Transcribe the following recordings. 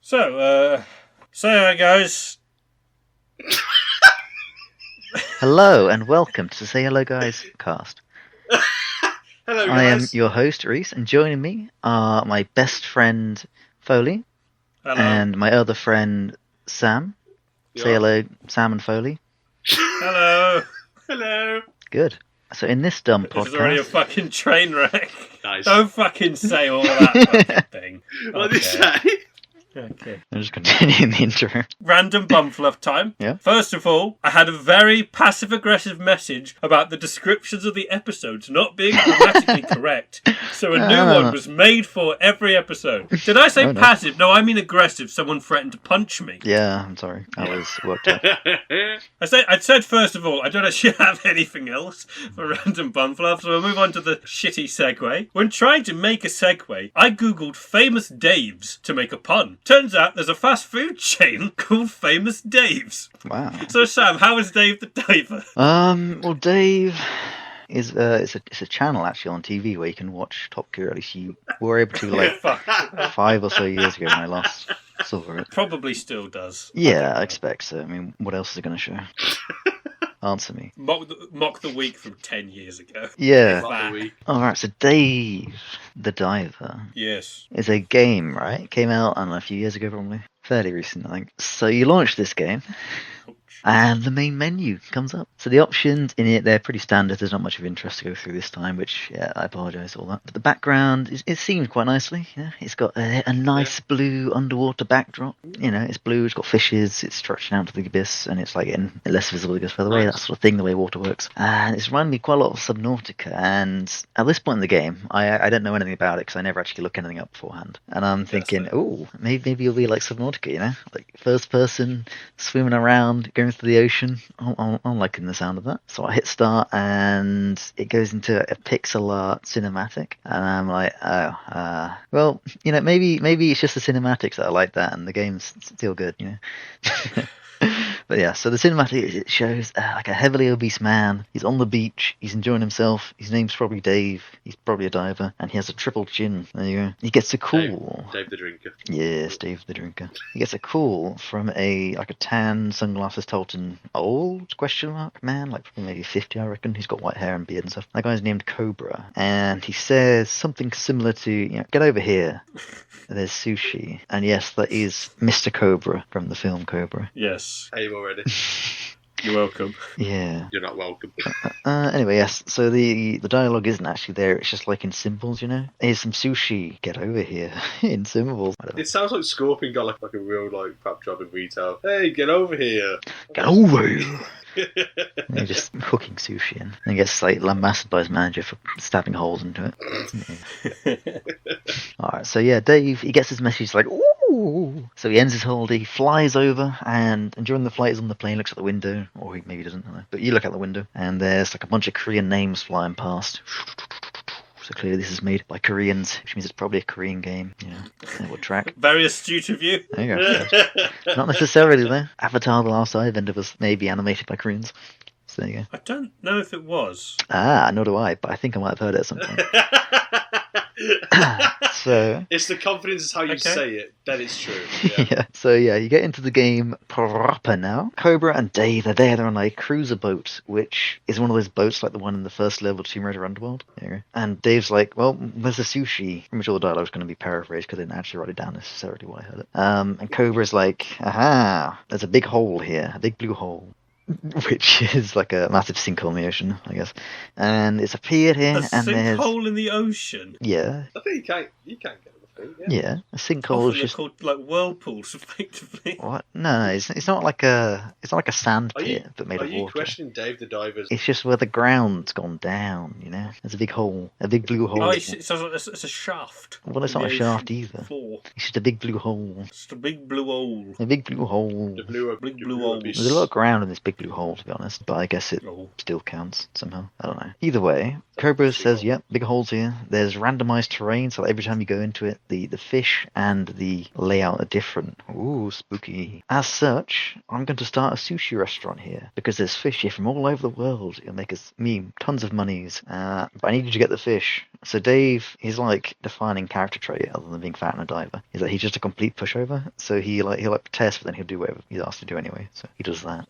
So hi guys. Hello and welcome to the Say Hello Guys cast. Hello guys. I am your host, Rhys, and joining me are my best friend, Foley, Hello. and my other friend, Sam. Say hello, Sam and Foley. Hello. Hello. Good. So in this dumb This is already a podcast... fucking train wreck. Nice. Don't fucking say all that fucking thing. What did you say? Okay. I'm just continuing the intro. Random bum fluff time. Yeah. First of all, I had a very passive-aggressive message about the descriptions of the episodes not being grammatically correct. So a new one was made for every episode. Did I say passive? No, I mean aggressive. Someone threatened to punch me. Yeah, I'm sorry. I was worked up. I said first of all, I don't actually have anything else for random bum fluff, so we'll move on to the shitty segue. When trying to make a segue, I googled famous Daves to make a pun. Turns out there's a fast food chain called Famous Dave's. Wow. So Sam, how is Dave the Diver? Well, Dave is it's a channel actually on TV where you can watch Top Gear. At least you were able to like 5 or so years ago when I last saw it. Probably still does. Yeah, I expect so. I mean, what else is it going to show? Answer me. Mock the Week from 10 years ago. Yeah. That. Alright, so Dave the Diver Yes. is a game, right? It came out, I don't know, a few years ago probably. Fairly recent, I think. So you launch this game, and the main menu comes up. So the options in it, they're pretty standard. There's not much of interest to go through this time, which, yeah, I apologise for all that. But the background, it seems quite nicely. You know? It's got a nice blue underwater backdrop. You know, it's blue, it's got fishes, it's stretching out to the abyss, and it's like getting less visible, it goes further away, that sort of thing, the way water works. And it's reminding me quite a lot of Subnautica. And at this point in the game, I don't know anything about it because I never actually look anything up beforehand. And I'm thinking, oh, maybe you'll be like Subnautica, you know? Like first person, swimming around, going through the ocean. I'm liking the sound of that. So I hit start and it goes into a pixel art cinematic, and I'm like, well, you know, maybe it's just the cinematics that I like that, and the game's still good, you know. But yeah, so the cinematic, it shows like a heavily obese man. He's on the beach. He's enjoying himself. His name's probably Dave. He's probably a diver, and he has a triple chin. There you go. He gets a call. Dave the drinker. Yes, Dave the drinker. He gets a call from a tan, sunglasses, Tolton, old ? Man, like probably maybe 50, I reckon. He's got white hair and beard and stuff. That guy's named Cobra, and he says something similar to, you know, get over here. There's sushi, and yes, that is Mr. Cobra from the film Cobra. Yes. Hey, already. You're welcome. Yeah. You're not welcome. Anyway, yes. So the dialogue isn't actually there. It's just like in symbols, you know. Here's some sushi. Get over here in symbols. It sounds like Scorpion got like a real like crap job in retail. Hey, get over here. Get over here. And he's just cooking sushi and gets like lambasted by his manager for stabbing holes into it. Alright, so yeah, Dave, he gets his message like, ooh. So he ends his holiday, he flies over, and during the flight he's on the plane, looks at the window, or he maybe doesn't, I don't know. But you look out the window, and there's like a bunch of Korean names flying past. So clearly this is made by Koreans, which means it's probably a Korean game. You know, it would track. Very astute of you. There you go. Not necessarily though. Avatar: The Last Airbender was maybe animated by Koreans. So there you go. I don't know if it was. Nor do I, but I think I might have heard it at some point. So it's the confidence is how you say it, then it's true. Yeah. Yeah. So yeah, you get into the game proper now. Cobra and Dave are there. They're on a cruiser boat, which is one of those boats like the one in the first level of Tomb Raider Underworld. There you go. And Dave's like, well, where's the sushi? Pretty much all the dialogue's going to be paraphrased because I didn't actually write it down necessarily when I heard it. And Cobra's like, aha, there's a big hole here, a big blue hole. Which is like a massive sinkhole in the ocean, I guess. And it's appeared here, and there's... A sinkhole in the ocean? Yeah. I think you can't get the thing, Yeah, a sinkhole is just called like whirlpools, effectively. What? No, it's not like a sand pit but made of water. Are you questioning Dave the Diver's? It's just where the ground's gone down, you know. There's a big hole, a big blue hole. Oh, it's a shaft. Well, it's not a shaft either. Floor. It's just a big blue hole. Just a big blue hole. A big blue hole. Big blue hole. There's a lot of ground in this big blue hole, to be honest, but I guess it still counts somehow. I don't know. Either way, Cobra says, yep, big holes here. There's randomized terrain, so every time you go into it, The fish and the layout are different. Ooh, spooky. As such, I'm going to start a sushi restaurant here because there's fish here from all over the world. It'll make me tons of monies. But I need you to get the fish. So Dave, he's like defining character trait other than being fat and a diver. Is that he's just a complete pushover. So he'll protest, but then he'll do whatever he's asked to do anyway. So he does that.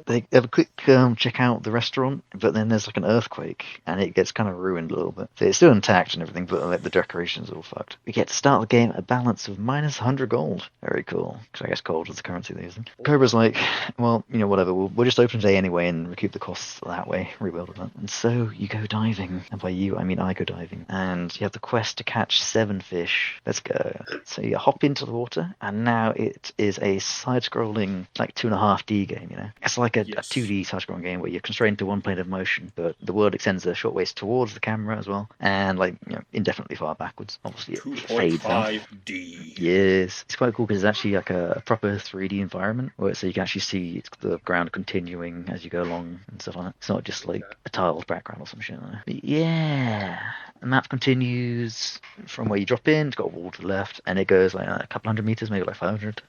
They have a quick check out the restaurant, but then there's like an earthquake and it gets kind of ruined a little bit. So it's still intact and everything, but like the decorations are all fucked. We get to start the game at a balance of minus 100 gold. Very cool. Because I guess gold is the currency they're using. Cobra's like, well, whatever. We'll just open today anyway and recoup the costs that way, rebuild it up. And so you go diving. And by you, I mean I go diving. And you have the quest to catch 7 fish. Let's go. So you hop into the water, and now it is a side-scrolling, like 2.5D game, It's like a 2D side-scrolling game where you're constrained to one plane of motion, but the world extends a short ways towards the camera as well, and indefinitely far backwards. Obviously, it fades out. 2.5D. Yes, it's quite cool because it's actually like a proper 3D environment, so you can actually see the ground continuing as you go along and stuff like that. It's not just like a tiled background or some shit. But yeah, the map continues from where you drop in. It's got a wall to the left, and it goes like a couple hundred meters, maybe like 500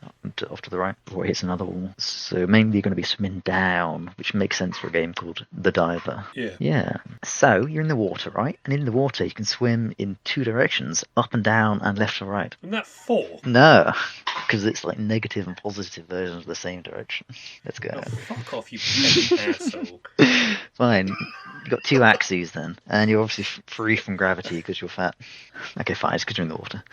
off to the right before it hits another wall. So mainly you're going to be swimming down, which makes sense for a game called The Diver. Yeah. So you're in the water, right? And in the water you can swim in 2 directions, up and down and left to right. Isn't that 4? No, because it's like negative and positive versions of the same direction. Let's go. Oh, fuck off, you petty asshole. Fine. You've got 2 axes then, and you're obviously free from gravity because you're fat. Okay, fine, it's because you're in the water.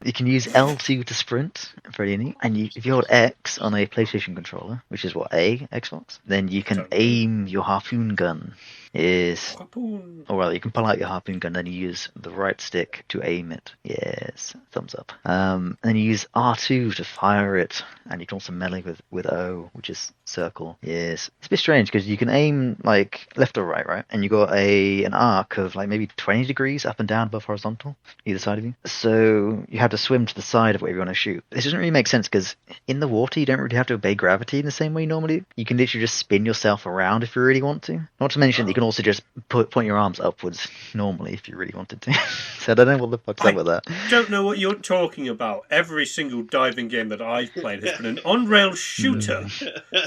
You can use L2 to sprint, pretty neat. And if you hold X on a PlayStation controller, which is what, Xbox, then you can aim your harpoon gun. Harpoon. Or rather, you can pull out your harpoon gun, then you use the right stick to aim it. Yes, thumbs up. And then you use R2 to fire it, and you can also melee with O, which is circle. Yes, it's a bit strange because you can aim like left or right, and you got an arc of like maybe 20 degrees up and down above horizontal, either side of you. So you have to swim to the side of where you want to shoot. This doesn't really make sense because in the water you don't really have to obey gravity in the same way normally. You can literally just spin yourself around if you really want to. Not to mention you can also just point your arms upwards normally if you really wanted to. So I don't know what the fuck's up with that. I don't know what you're talking about. Every single diving game that I've played has been an on-rail shooter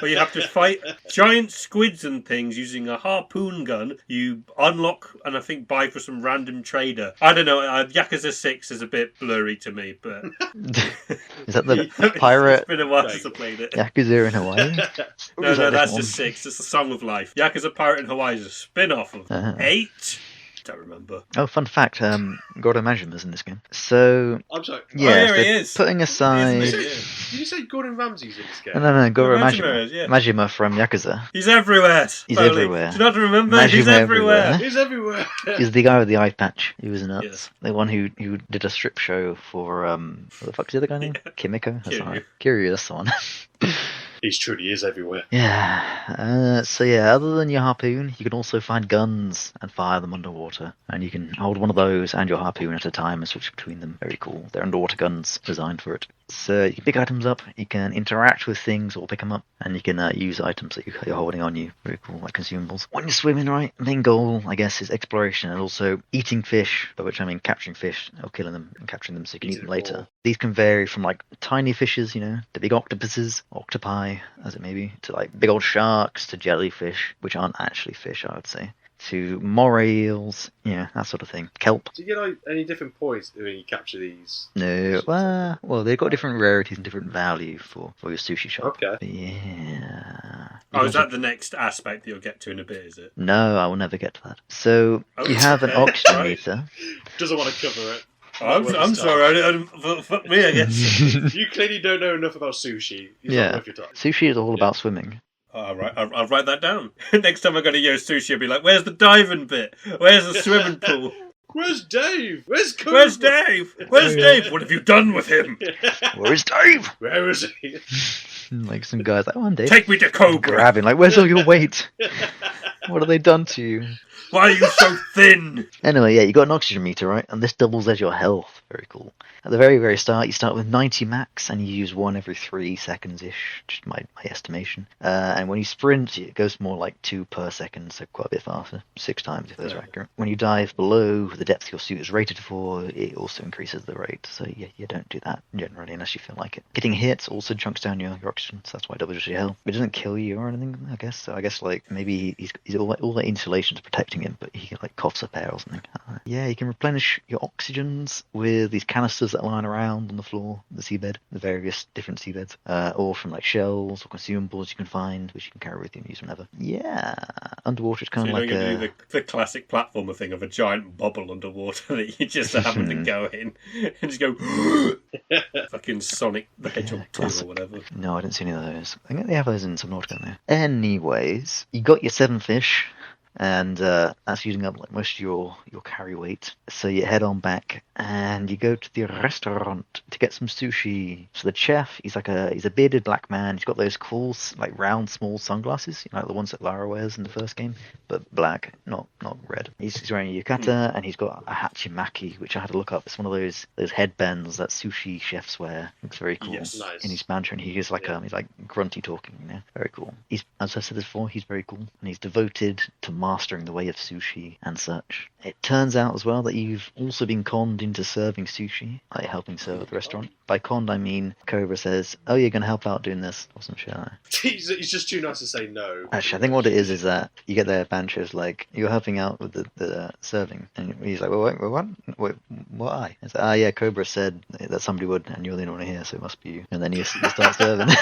where you have to fight giant squids and things using a harpoon gun you unlock and I think buy for some random trader. I don't know, Yakuza 6 is a bit blurry to me, but... Is that the pirate? It's been a while since I played it. Yakuza in Hawaii? No, that's just 6. It's a Song of Life. Yakuza Pirate in Hawaii is a spin-off of 8. Don't remember. Oh, fun fact, Gordon Majima's in this game. So... I'm sorry. Yeah, he is. Putting aside... Did you say Gordon Ramsay's in this game? No, Goro Majima. Yeah. Majima from Yakuza. He's everywhere. He's Foley. everywhere. Do you not remember? Majima He's everywhere. He's everywhere. He's the guy with the eye patch. He was nuts. Yes. The one who did a strip show for what the fuck's the other guy name? Kimiko? That's Kiryu. right. Kiryu, that's the one. He truly is everywhere. Yeah. So other than your harpoon, you can also find guns and fire them underwater. And you can hold one of those and your harpoon at a time and switch between them. Very cool. They're underwater guns designed for it. So you can pick items up, you can interact with things or pick them up, and you can use items that you're holding on you. Very cool, like consumables. When you're swimming, right, main goal, I guess, is exploration and also eating fish, by which I mean capturing fish or killing them and capturing them so you can eat them later. These can vary from like tiny fishes, to big octopuses, octopi, as it may be, to like big old sharks, to jellyfish, which aren't actually fish, I would say, to moray eels, that sort of thing. Kelp. Do you get like any different points when you capture these? No, well, they've got different rarities and different value for your sushi shop. Okay. But yeah. Oh, is that the next aspect that you'll get to in a bit, is it? No, I will never get to that. So, you have an oxygen meter. Doesn't want to cover it. I'm sorry, fuck me, I guess. You clearly don't know enough about sushi. Yeah. Sushi is all about swimming. All right, I'll write that down. Next time I go to Yo Sushi, I'll be like, where's the diving bit? Where's the swimming pool? Where's Dave? Where's Dave? Where's Dave? What have you done with him? Where's Dave? Where is he? Like some guys like, oh, I'm Dave. Take me to Cobra. Grabbing, like, where's all your weight? What have they done to you? Why are you so thin? Anyway, yeah, you got an oxygen meter, right? And this doubles as your health. Very cool. At the very, very start, you start with 90 max, and you use one every 3 seconds-ish, just my estimation. And when you sprint, it goes more like 2 per second, so quite a bit faster. 6 times if those are accurate. When you dive below the depth your suit is rated for, it also increases the rate. So yeah, you don't do that generally unless you feel like it. Getting hit also chunks down your oxygen, so that's why it doubles your health. It doesn't kill you or anything, I guess. So I guess like maybe he's all the insulation is protecting him, but he like coughs up air or something. Yeah, you can replenish your oxygens with these canisters that line around on the floor, the seabed, the various different seabeds, or from like shells or consumables you can find, which you can carry with you and use whenever. Yeah, underwater is kind of like do the classic platformer thing of a giant bubble underwater that you just happen to go in and just go fucking Sonic the Hedgehog 2 or whatever. No, I didn't see any of those. I think they have those in Subnautica, don't they? Anyways, you got your 7 fish. And that's using up like most of your carry weight. So you head on back and you go to the restaurant to get some sushi. So the chef, he's a bearded black man. He's got those cool like round small sunglasses, like the ones that Lara wears in the first game, but black, not red. He's wearing a yukata and he's got a hachimaki, which I had to look up. It's one of those headbands that sushi chefs wear. Looks very cool. Yes. Nice. In his banter, and he is like he's like grunty talking. Very cool. He's, as I said before, he's very cool and he's devoted to mastering the way of sushi and such. It turns out as well that you've also been conned into serving sushi, like helping serve at the restaurant. By conned, I mean Cobra says, "Oh, you're going to help out doing this," or some shit. He's just too nice to say no. Actually, I think what it is that you get their banter like, "You're helping out with the serving," and he's like, "Wait, what? What I?" It's like, yeah, Cobra said that somebody would, and you're the only one here, so it must be you. And then you start serving.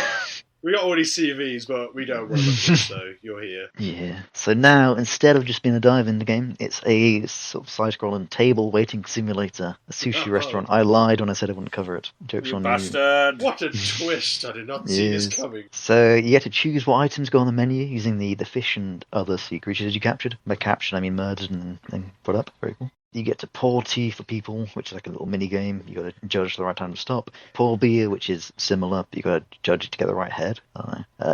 We got all these CVs, but we don't want them, so you're here. Yeah. So now, instead of just being a dive in the game, it's a sort of side-scrolling table waiting simulator, a sushi restaurant. I lied when I said I wouldn't cover it. Joke's on you. Bastard! What a twist! I did not see this coming. So you get to choose what items go on the menu using the fish and other sea creatures you captured. By captured, I mean murdered and then put up. Very cool. You get to pour tea for people, which is like a little mini game. You got to judge the right time to stop. Pour beer, which is similar, but you got to judge it to get the right head.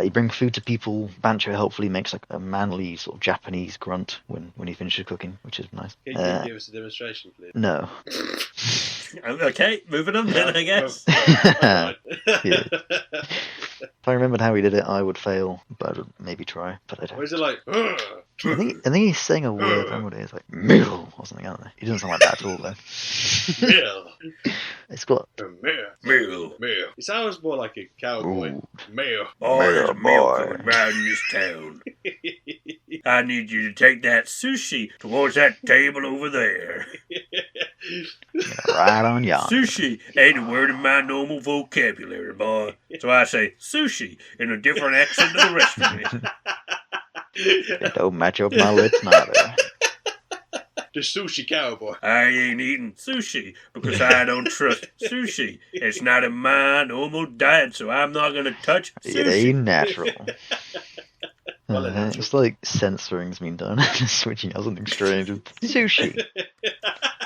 You bring food to people. Bancho helpfully makes like a manly sort of Japanese grunt when he finishes cooking, which is nice. Can you give us a demonstration, please? No. Okay, moving on then, I guess. Yeah. If I remembered how he did it, I would fail, but I would maybe try. But I don't. Or is it like? I think he's saying a word. I don't know what it is, like meal or something. I don't know. He doesn't sound like that at all, though. Meal. It's got Meal. It sounds more like a cowboy. Ooh. Meal. Oh, there's Boy. meal coming round this town. I need you to take that sushi towards that table over there. right on y'all. Sushi ain't a word in my normal vocabulary, boy. So I say sushi in a different accent to the rest of it. It don't match up my lips neither. The sushi cowboy. I ain't eating sushi because I don't trust sushi. It's not in my normal diet, so I'm not going to touch It sushi. ain't natural. It's like censoring's been done. Switching out something strange. Sushi.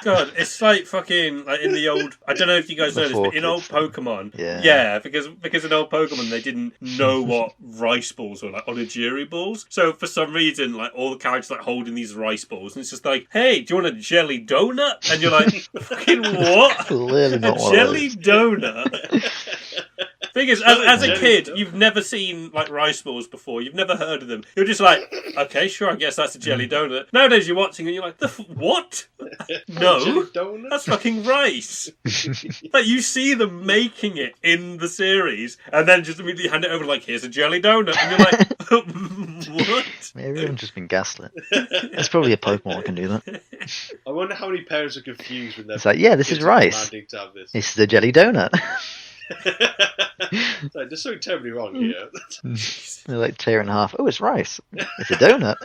God, it's like fucking like in the old. I don't know if you guys know this, but in old Pokemon, yeah, because in old Pokemon they didn't know what rice balls were, like onigiri balls. So for some reason, like all the characters like holding these rice balls, and it's just like, hey, do you want a jelly donut? And you're like, fucking what? Clearly not a one jelly of those. donut. Thing is, as a kid, you've never seen like rice balls before. You've never heard of them. You're just like, okay, sure, I guess that's a jelly donut. Nowadays, you're watching and you're like, what? No, that's fucking rice. Like you see them making it in the series, and then just immediately hand it over like, here's a jelly donut, and you're like, what? Maybe everyone's just been gaslit. There's probably a Pokemon that can do that. I wonder how many parents are confused when they're It's like, yeah, this is kids are rice. demanding to have this. This is a jelly donut. It's like, there's something terribly wrong here. They're like tearing in half. Oh, it's rice. It's a donut.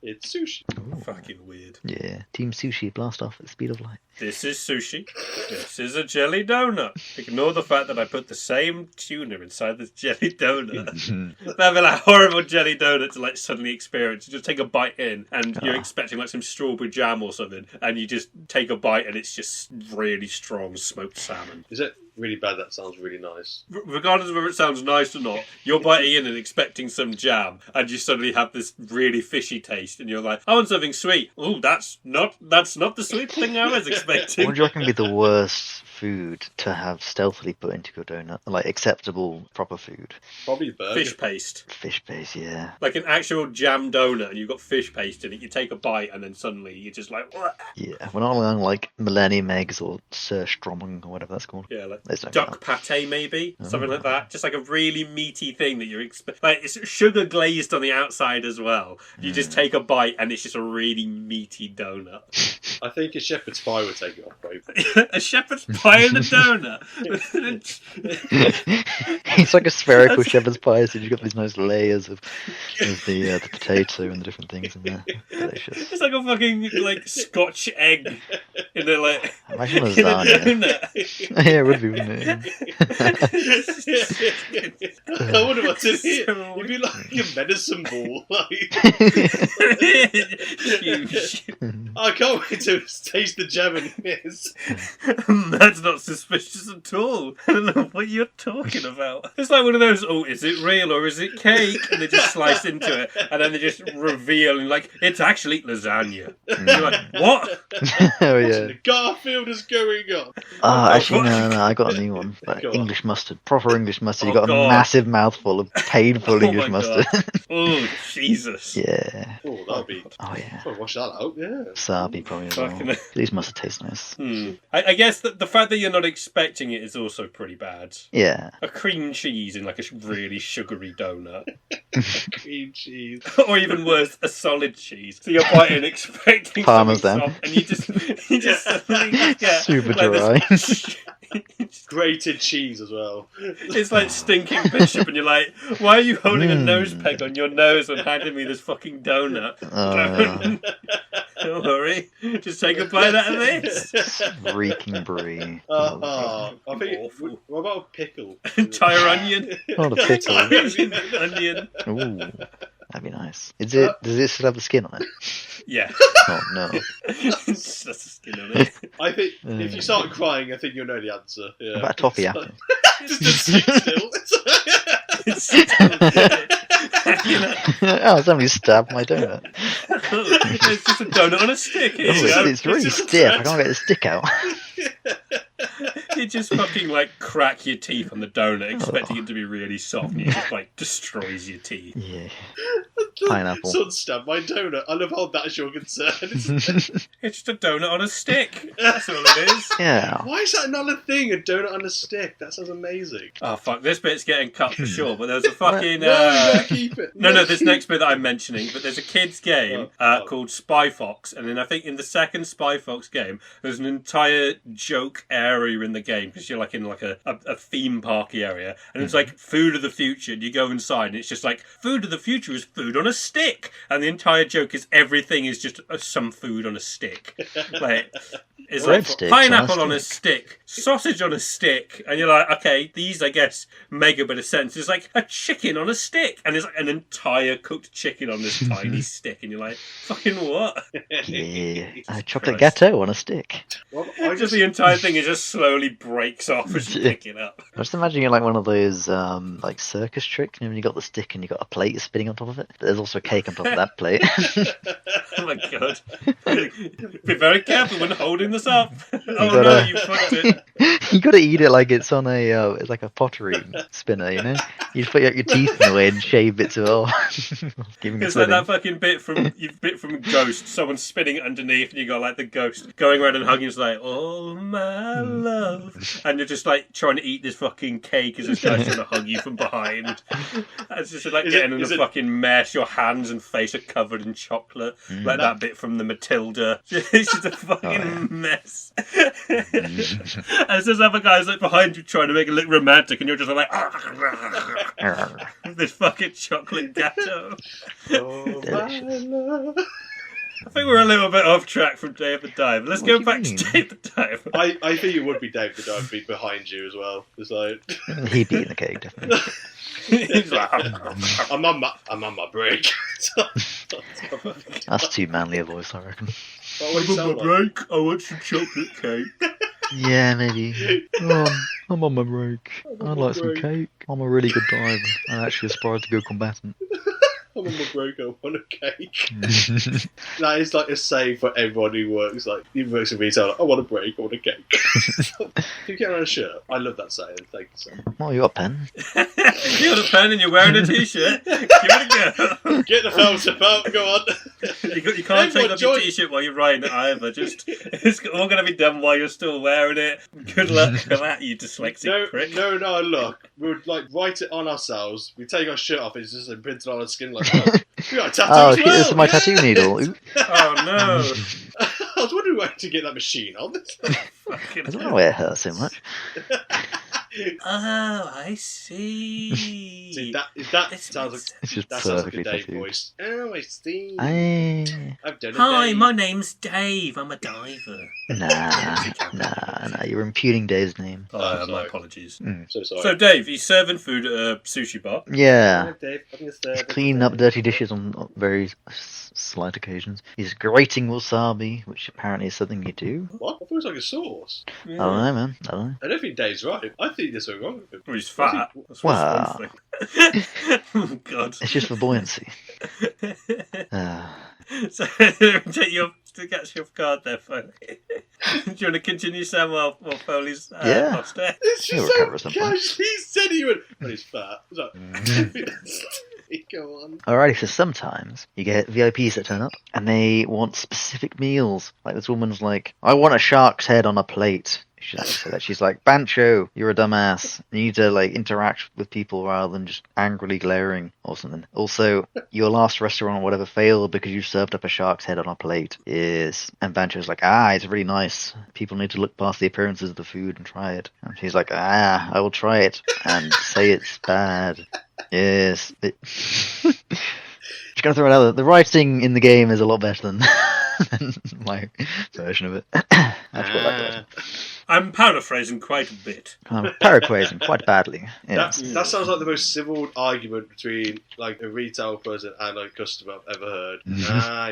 It's sushi. Fucking weird. Yeah. Team Sushi blast off at the speed of light. This is sushi. This is a jelly donut. Ignore the fact that I put the same tuna inside this jelly donut. That'd be like a horrible jelly donut to like suddenly experience. You just take a bite in and you're expecting like some strawberry jam or something, and you just take a bite and it's just really strong smoked salmon. Is it really bad, that sounds really nice. Regardless of whether it sounds nice or not, you're biting in and expecting some jam, and you suddenly have this really fishy taste, and you're like, I want something sweet. Oh, that's not the sweet thing I was expecting. What do you reckon would be the worst food to have stealthily put into your donut? Like, acceptable, proper food? Probably burger. Fish paste. Fish paste, yeah. Like an actual jam donut, and you've got fish paste in it. You take a bite, and then suddenly you're just like, what? Yeah, we're not on like Millennium Eggs or Surströmming or whatever that's called. Yeah, like There's no duck pate maybe, something like that. Just like a really meaty thing that you're like it's sugar glazed on the outside as well. You just take a bite, and it's just a really meaty donut. I think a shepherd's pie would take it off, babe. A shepherd's pie in a donut. It's like a spherical shepherd's pie, so you've got these nice layers of the potato and the different things in there. Delicious. It's like a fucking like Scotch egg in a like Imagine in a lasagna. donut. Yeah, it would be, wouldn't it? I wonder what's in here. So You'd be like a medicine ball. Like, Huge. I can't wait to taste the jam in this. That's not suspicious at all. I don't know what you're talking about. It's like one of those, oh, is it real or is it cake? And they just slice into it, and then they just reveal, and like, it's actually lasagna. And you're like, what? Oh, What yeah. in the Garfield is going on? Oh, actually, no, I got a new one. Like, Go on. English mustard. Proper English mustard. You Oh, got a God. massive mouthful of painful Oh, English my mustard. God. Oh, Jesus. Yeah. Oh, that'd be. Oh, yeah. I'll wash that out, yeah. Wasabi probably as well. Fucking- These mustard taste nice. I guess that the fact that you're not expecting it is also pretty bad. Yeah. A cream cheese in like a really sugary donut. Cream cheese. Or even worse, a solid cheese. So you're biting expecting Parmesan. something soft, and you just suddenly get Super like this- Grated cheese as well. It's like stinking bishop, and you're like, why are you holding a nose peg on your nose and handing me this fucking donut? Don't worry, just take a bite out of this. Reeking brie. I think. Awful. What about a pickle? Entire onion. Not a pickle. Onion. Ooh, that'd be nice. Does it still have the skin on it? Yeah. Oh, no. Just the skin on it. I think if you start crying, I think you'll know the answer. Yeah. What about a toffee apple? Just a stick still. You know, Oh, somebody stabbed my donut. it's just a donut on a stick. Here Oh, you go. it's really stiff. I can't get the stick out. You just fucking like crack your teeth on the donut, expecting it to be really soft, and it just like destroys your teeth. Yeah. Pineapple. Someone stabbed my donut. I love how that's your concern. It's just a donut on a stick. That's all it is. Yeah. Why is that not a thing? A donut on a stick? That sounds amazing. Oh fuck, this bit's getting cut for sure. But there's a fucking No, keep it. no, this next bit that I'm mentioning. But there's a kids game Oh. called Spy Fox, and then I think in the second Spy Fox game, there's an entire joke area in the game because you're like in like a theme parky area, and it's like food of the future. And you go inside, and it's just like food of the future is food on a stick, and the entire joke is everything is just some food on a stick. Like it's like Breadsticks pineapple on on a a stick, sausage on a stick, and you're like, okay, these I guess make a bit of sense. It's like a chicken on a stick, and it's like an entire cooked chicken on this tiny stick, and you're like, fucking what? Yeah. A chocolate Christ. gâteau on a stick. Well, I Just just the entire thing is just slowly breaks off as you pick it up. I just imagine it like one of those like circus tricks. You know, when you got the stick and you got a plate spinning on top of it. But there's also cake on top of that plate. Oh my god. Be very careful when holding this up. Oh no, gotta- you fucked it. You gotta eat it like it's on a it's like a pottery spinner, you know. You put your teeth in the way and shave bits of it off. Giving it It's like that filling. fucking bit from Ghost. Someone spinning it underneath, and you got like the ghost going around and hugging. It's like, oh my love, and you're just like trying to eat this fucking cake as this guy's trying to hug you from behind. It's just like Is getting in it- a fucking mess. Your hands and face are covered in chocolate, like that bit from the Matilda. It's just a fucking mess. And there's this other guy's like behind you trying to make it look romantic, and you're just like this fucking chocolate gâteau. Oh, my Delicious. love. I think we're a little bit off track from Day of the Dive. Let's What go do you back mean? to Day of the Dive. I think it would be Dave the Dog be behind you as well. It's like He'd be in the cake, definitely. He's like, I'm on my break. That's too manly a voice, I reckon. What would it I'm on sound my like? break. I want some chocolate cake. Yeah, maybe. Oh, I'm on my break. I'd like some cake. I'm a really good diver. I'm actually aspire to go combatant. I'm on my break, I want a cake. That is like a saying for everyone who works in retail. Like, I want a break, I want a cake. Can you get on a shirt? I love that saying. Thank you, sir. Oh, you got a pen? You got a pen and you're wearing a t-shirt. Give it a go. Get the thumbs up, go on. You can't take off your t-shirt while you're riding it either. It's all going to be done while you're still wearing it. Good luck for that, you dyslexic prick. No, look. We would write it on ourselves. We take our shirt off, it's just imprinted on our skin like that. We got a tattoo as well. This is my tattoo needle. Oh no. I was wondering where to get that machine on. I don't know why it hurts so much. Oh, I see. See, that sounds like it's that sounds like a perfectly Dave tattooed. voice. Oh, I see. Aye. I've done it. Hi, Dave. my name's Dave. I'm a diver. Nah. You're impugning Dave's name. Oh, my apologies. So sorry. So, Dave, he's serving food at a sushi bar. Yeah. Dave, He's cleaning up dirty dishes on very slight occasions. He's grating wasabi, which apparently is something you do. What? I thought it was like a sauce. I don't know, man. I don't know. I don't think Dave's right. I think there's something wrong with him. Well, he's fat. That's Wow. one thing. Oh, God. It's just for buoyancy. So, take you get you off guard there, Foley. Do you want to continue, Sam, while Foley's Yeah. upstairs? It's He'll just recover so at some point. casually said he went, but he's fat. Go on. Alrighty, so sometimes you get VIPs that turn up and they want specific meals. Like this woman's like, I want a shark's head on a plate. She actually said that. She's like, Bancho, you're a dumbass. You need to interact with people rather than just angrily glaring or something. Also, your last restaurant or whatever failed because you served up a shark's head on a plate. Is and Bancho's like, it's really nice. People need to look past the appearances of the food and try it. And she's like, I will try it and say it's bad. Yes. Just gonna throw it out there. The writing in the game is a lot better than my version of it. That's what that does. I'm paraphrasing quite a bit. I'm paraphrasing quite badly. Yes. That sounds like the most civil argument between a retail person and a customer I've ever heard.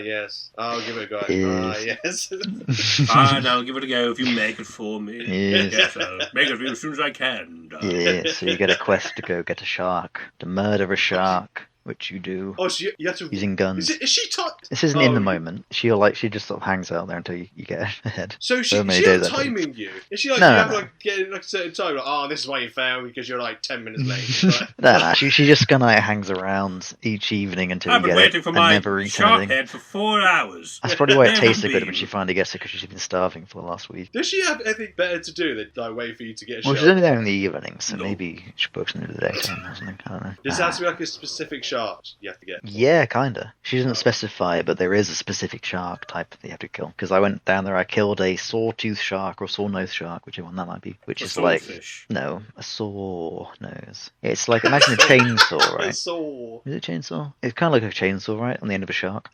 Yes. I'll give it a go. Yes. Yes. No, give it a go if you make it for me. Yes. I'll make it for you as soon as I can. Yeah, so you get a quest to go get a shark, to murder a shark, which you do Oh, so you have to... using guns. Is she taught... This isn't in the moment. She just sort of hangs out there until you get ahead. So she many not days after. timing you? Is she No, you no, have no. get a certain time? This is why you failed because you're 10 minutes late. Right? No, she just kind of hangs around each evening until I've you been get waiting it for and my never eats shark anything. head for 4 hours. That's probably why it Never tasted good been. when she finally gets it, because she's been starving for the last week. Does she have anything better to do than wait for you to get a Well, shot? she's only there in the evenings, so No. maybe she works in the daytime or something. I don't know. Does it have to be a specific shark you have to get? Yeah, kinda. She doesn't specify it, but there is a specific shark type that you have to kill. Because I went down there, I killed a sawtooth shark or sawnose shark, whichever one that might be. Which A is like swordfish. no, a saw nose. It's like imagine a chainsaw, right? Saw. Is it a chainsaw? It's kind of like a chainsaw, right, on the end of a shark.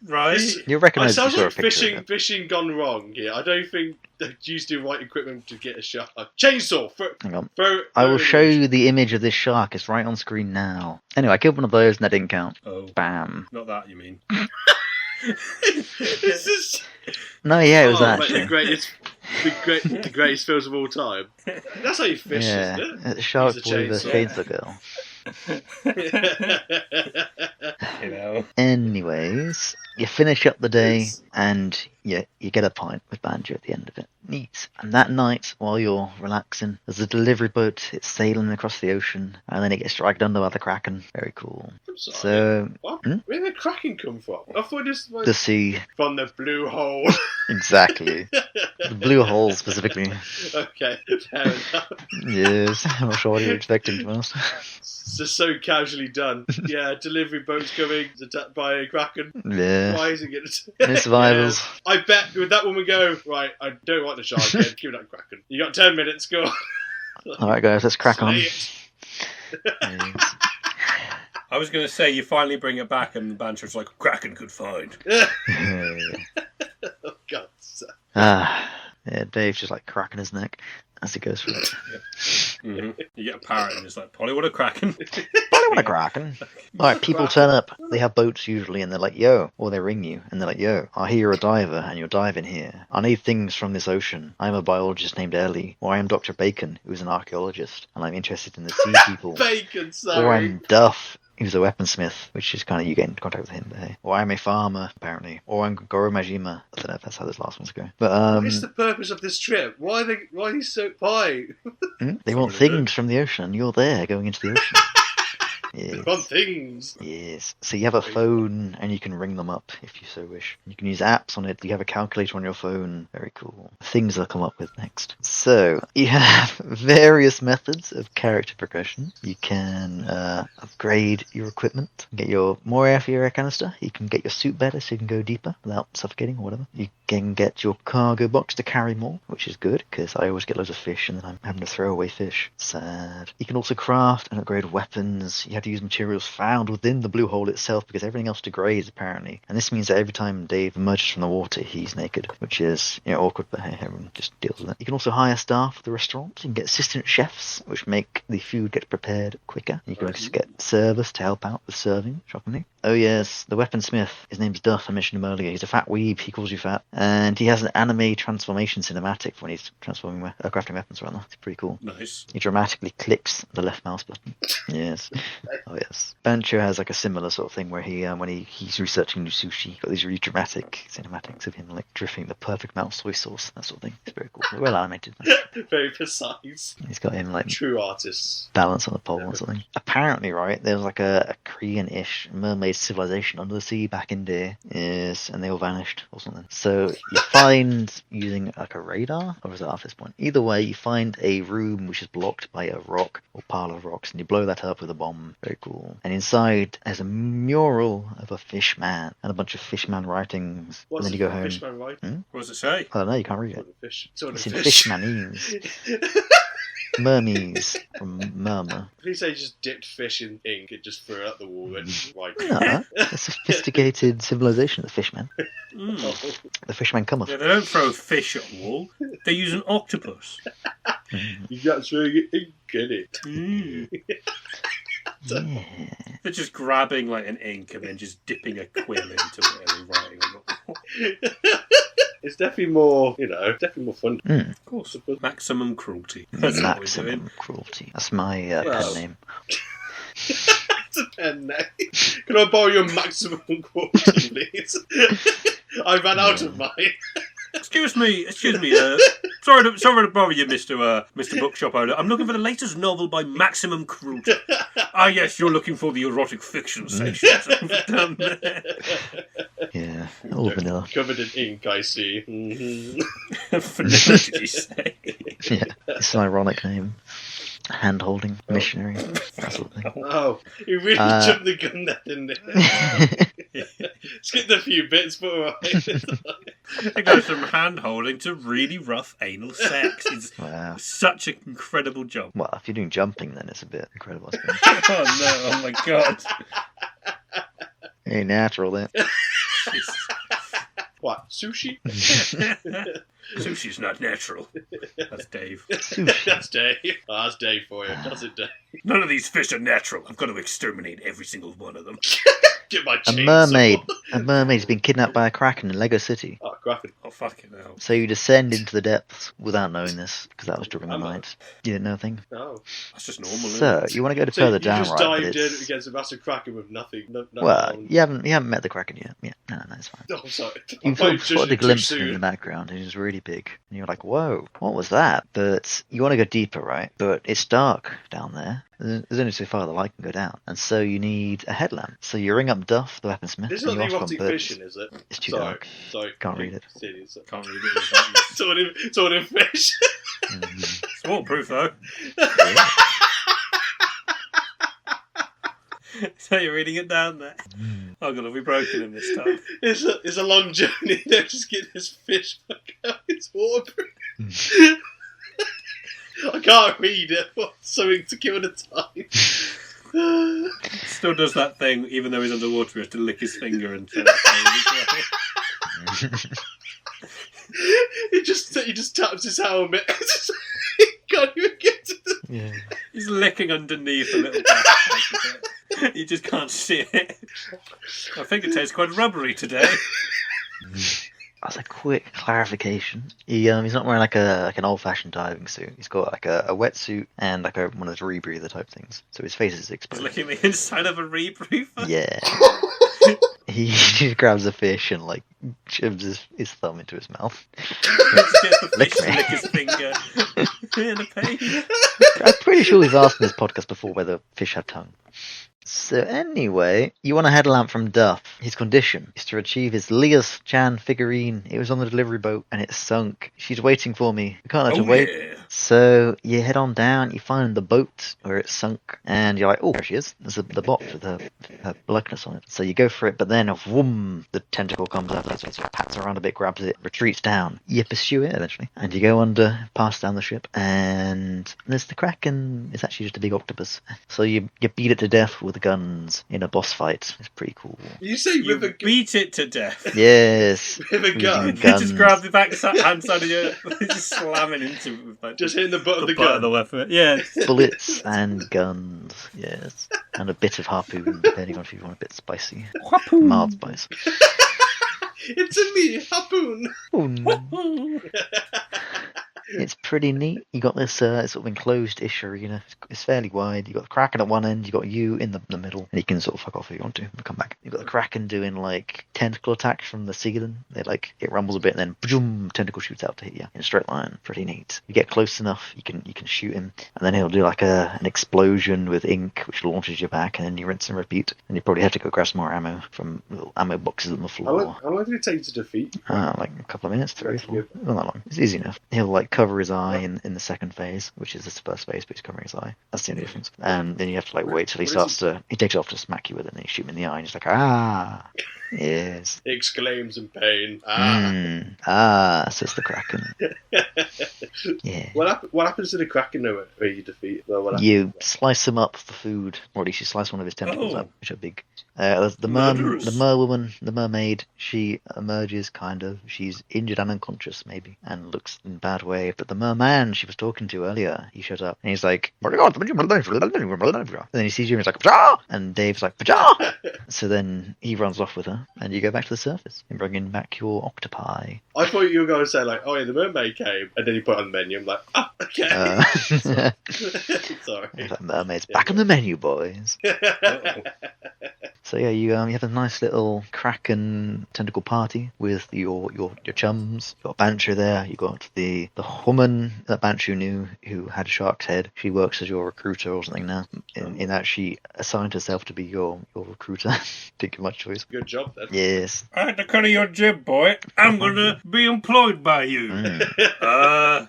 Right? You'll It recognise if you sounds saw a like picture of it. fishing gone wrong here. I don't think they used the right equipment to get a shark. Chainsaw! Hang on. Throw I will it show in. you the image of this shark. It's right on screen now. Anyway, I killed one of those and that didn't count. Oh, Bam. not that you mean. This is... No, yeah, it was mate, actually. the greatest films of all time. That's how you fish, Yeah, isn't Shark Use a Boy vs. chainsaw. Chainsaw Girl. it? You know. Anyways, you finish up the day It's- and you get a pint with Banjo at the end of it. Neat. And that night, while you're relaxing, there's a delivery boat. It's sailing across the ocean, and then it gets dragged under by the Kraken. Very cool. I'm sorry. So, What? Hmm? Where did the Kraken come from? I thought this was the sea, from the blue hole. exactly. The blue hole specifically. Okay, fair enough. Yes, I'm not sure what you're expecting from us. It's just so casually done. Yeah, delivery boat's coming, it's attacked by a Kraken. Yeah. Why is it getting... No survivals. Yeah. I bet would that woman go, right, I don't want the shark head, give me that Kraken. You got 10 minutes, go on. Alright, guys, let's crack on. Say it. Yes. I was going to say you finally bring it back, and Bancho's like, Kraken could find. Oh, God. Yeah, Dave's just like cracking his neck as he goes through it. Mm-hmm. You get a parrot, and it's like, Polly, what a Kraken. Polly, don't want a kraken. Alright, people turn up. They have boats usually, and they're like, yo. Or they ring you, and they're like, yo, I hear you're a diver, and you're diving here. I need things from this ocean. I'm a biologist named Ellie. Or I am Dr. Bacon, who's an archaeologist, and I'm interested in the sea people. Bacon, sorry. Or I'm Duff. He was a weaponsmith, which is kind of you get into contact with him. But hey. Or I'm a farmer, apparently. Or I'm Goro Majima. I don't know if that's how those last ones go. But what is the purpose of this trip? Why are they so pie? They want things from the ocean. You're there going into the ocean. Yes. On things. Yes. So you have a phone and you can ring them up if you so wish. You can use apps on it. You have a calculator on your phone. Very cool. Things I'll come up with next. So you have various methods of character progression. You can upgrade your equipment, get your more air for your air canister. You can get your suit better so you can go deeper without suffocating or whatever. You can get your cargo box to carry more, which is good because I always get loads of fish and then I'm having to throw away fish. Sad. You can also craft and upgrade weapons. You have to use materials found within the blue hole itself because everything else degrades apparently, and this means that every time Dave emerges from the water he's naked, which is awkward, but hey, everyone just deals with it. You can also hire staff at the restaurant. You can get assistant chefs which make the food get prepared quicker. You can also get servers to help out with serving, shockingly. Oh yes, the weaponsmith, his name's Duff, I mentioned him earlier. He's a fat weeb, he calls you fat, and he has an anime transformation cinematic when he's transforming crafting weapons around there. It's pretty cool. Nice. He dramatically clicks the left mouse button. Yes. Oh yes. Bancho has like a similar sort of thing where he when he's researching new sushi, got these really dramatic cinematics of him like drifting the perfect amount of soy sauce, that sort of thing. It's very cool. Well animated. Very precise. He's got him like True artists. balance on the pole or something. Apparently, right, there was like a Korean-ish mermaid civilization under the sea back in there. Yes, and they all vanished or something. So you find using like a radar, or is it off this point? Either way, you find a room which is blocked by a rock or pile of rocks, and you blow that up with a bomb. Very cool. And inside there's a mural of a fishman and a bunch of fishman writings. What's and then you go home. Fishman, right? What does it say? I don't know, you can't read it. Fish. It's in fishmanese. Mermies from Murmur. Please say just dipped fish in ink and just threw it at the wall and right. No, a sophisticated civilization, the fishmen. The fishmen cometh. Yeah, they don't throw fish at a wall. They use an octopus. You got to throw your ink in it. Yeah. They're just grabbing like an ink and then just dipping a quill into it and writing on it. It's definitely more, definitely more fun. Of course. Maximum cruelty. That's what we're doing. Maximum cruelty. That's my pen name. It's a pen name. Can I borrow your maximum quality, please? I ran out of mine. Excuse me. Sorry to bother you, Mr. Bookshop owner. I'm looking for the latest novel by Maximum Cruelty. Ah, yes, you're looking for the erotic fiction section. Down there. Yeah, all vanilla. Covered in ink, I see. Mm-hmm. Vanilla, did you say? Yeah, it's an ironic name. Hand-holding missionary, that sort of thing. Oh, you really jumped the gun there, didn't it? Skipped a few bits, but alright. It goes from hand-holding to really rough anal sex. It's such an incredible job. Well, if you're doing jumping, then it's a bit incredible, I suppose. Oh no, oh my god. Ain't natural, then. What, sushi? Sushi's not natural. That's Dave. That's Dave. Oh, that's Dave for you. That's it, Dave. None of these fish are natural. I've got to exterminate every single one of them. Get my A mermaid's been kidnapped by a kraken in Lego City. Oh, kraken. Oh, fucking hell. So you descend into the depths without knowing this, because that was during the night. You didn't know a thing? No. That's just normal, isn't So, it? you want to go further down, you just right? dived in against a massive kraken with nothing. Well, you haven't met the kraken yet. Yeah, no, it's fine. Oh, I'm sorry. You spotted a glimpse of him in the background, and he was really big. And you're like, whoa, what was that? But you want to go deeper, right? But it's dark down there. There's only so far the light can go down. And so you need a headlamp. So you ring up Duff, the weaponsmith. It's and not you the ask erotic on fishing, is it? It's too dark. Sorry. Can't read it. Can't read it. Someone in fish. It's waterproof, though. So you're reading it down there. Oh god, have we broken him this time? It's a long journey. They're just getting this fish back out. It's waterproof. I can't read it. Something to kill at a time. Still does that thing, even though he's underwater, he has to lick his finger and turn He just taps his helmet. He can't even get to the... Yeah. He's licking underneath a little bit. You just can't see it. I think it tastes quite rubbery today. As a quick clarification, he's not wearing like an old-fashioned diving suit. He's got like a wetsuit and like one of those rebreather type things. So his face is He's exposed. looking at the inside of a rebreather. Yeah. He grabs a fish and like shoves his thumb into his mouth. Gets the Lick fish me. to lick his finger. In a pain. I'm pretty sure we've asked in this podcast before whether fish have tongue. So anyway, you want a headlamp from Duff. His condition is to retrieve his Leah's Chan figurine. It was on the delivery boat and it sunk. She's waiting for me. We can't let her wait. Yeah. So you head on down, you find the boat where it sunk, and you're like, oh, there she is. There's the box with her likeness on it. So you go for it, but then, whoom, the tentacle comes up, so it pats around a bit, grabs it, retreats down. You pursue it eventually, and you go under, pass down the ship, and there's the Kraken. It's actually just a big octopus. So you beat it to death with the guns in a boss fight. It's pretty cool. You say You with a beat it to death. Yes. with a gun, Using You guns. just grab the back hand side of your... just slamming into it with like, just hitting the butt of the the butt gun. of the weapon. Yeah. Bullets and guns, yes. And a bit of harpoon, depending on if you want a bit spicy. Mild spice. It's a me, harpoon. Oh, no. It's pretty neat. You got this sort of enclosed-ish arena. It's fairly wide. You got the Kraken at one end. You got you in the middle, and you can sort of fuck off if you want to. And come back. You got the Kraken doing like tentacle attacks from the ceiling. They like it rumbles a bit, and then boom, tentacle shoots out to hit you in a straight line. Pretty neat. You get close enough, you can shoot him, and then he'll do like an explosion with ink, which launches you back, and then you rinse and repeat. And you probably have to go grab some more ammo from little ammo boxes on the floor. How long did it take to defeat? Like a couple of minutes, 3 or 4. Good. Not that long. It's easy enough. He'll like cover his eye in the second phase, which is the first phase, but he's covering his eye. That's the only difference. And then you have to like wait till he What is starts to. He takes it off to smack you with it, and then you shoot him in the eye, and he's like, ah, yes, He exclaims in pain. says the Kraken. Yeah. What happens to the Kraken though where you defeat? Well, what happens? You slice him up for food, or at least you slice one of his tentacles Oh. up, which are big. The Murderous. merwoman, the mermaid, she emerges kind of. She's injured and unconscious, maybe, and looks in a bad way. But the merman she was talking to earlier, he shows up, and he's like, and then he sees you, and he's like, Pajah! And Dave's like, Pajah! So then he runs off with her, and you go back to the surface and bring in back your octopi. I thought you were going to say like, oh yeah, the mermaid came, and then you put it on the menu. I'm like, okay. Sorry. That mermaid's back on the menu, boys. So yeah, you have a nice little Kraken tentacle party with your chums. You got Bancho there. You got the woman that Bancho knew who had a shark's head. She works as your recruiter or something now. In that she assigned herself to be your recruiter. Didn't give much choice. Good job then. Yes. I had to cut your jib, boy. I'm gonna be employed by you. I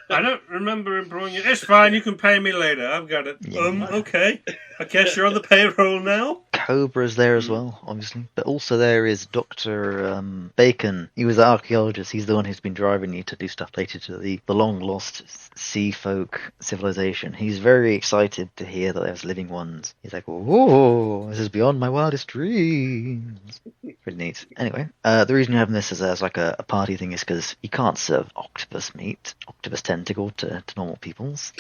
don't remember employing you. It's fine, you can pay me later. I've got it. Yeah. Okay. I guess you're on the payroll now. Cobra's there as well, obviously. But also there is Dr. Bacon. He was the archaeologist. He's the one who's been driving you to do stuff related to the long-lost sea folk civilization. He's very excited to hear that there's living ones. He's like, whoa, this is beyond my wildest dreams. Pretty neat. Anyway, the reason you're having this as like a party thing is because you can't serve octopus meat, octopus tentacle to normal peoples.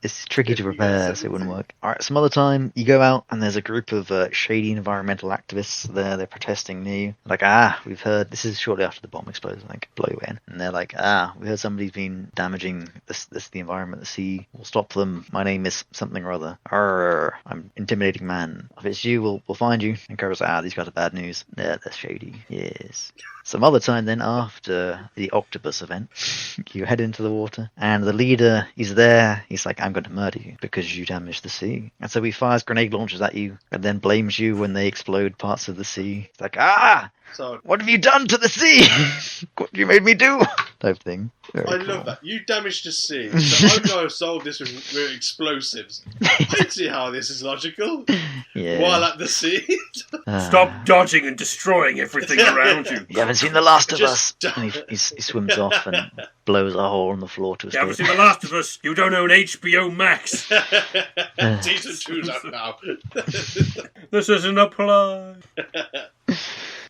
It's tricky to prepare, so it wouldn't work. Alright, some other time, you go out and there's a group of shady environmental activists there. They're protesting near you. Like, we've heard, this is shortly after the bomb explodes, like, blow you in. And they're like, we heard somebody's been damaging the environment, the sea. We'll stop them. My name is something or other. Arr, I'm intimidating man. If it's you, we'll find you. And Carpe's like, these guys are bad news. They're shady. Yes. Some other time then, after the octopus event, you head into the water, and the leader is there. He's like, I'm going to murder you because you damaged the sea. And so he fires grenade launchers at you, and then blames you when they explode parts of the sea. It's like, So what have you done to the sea? What have you made me do? Type thing. Very I cool. love that. You damaged the sea, so I'm going to solve this with explosives. I see how this is logical. Yeah. While at the sea. Stop dodging and destroying everything around you. You haven't seen The Last of Us. Just And he swims off and blows a hole in the floor to You haven't escape. seen The Last of Us. You don't own HBO Max. Season 2's up now. This isn't a plug.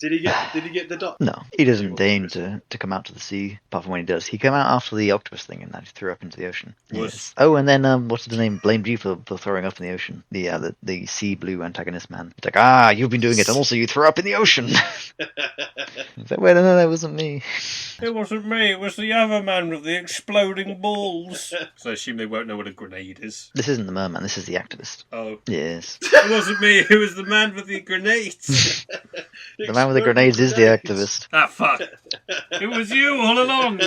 Did he get the dot? No, he doesn't deign to come out to the sea, apart from when he does. He came out after the octopus thing and that he threw up into the ocean. Yes. Oh, and then, what's his name? Blamed you for throwing up in the ocean. The sea blue antagonist man. It's like, you've been doing it, and also you threw up in the ocean. He's like, wait, no, that wasn't me. It wasn't me, it was the other man with the exploding balls. So I assume they won't know what a grenade is. This isn't the merman, this is the activist. Oh. Yes. It wasn't me, it was the man with the grenades. The man with the grenades is the activist. Ah, fuck. It was you all along.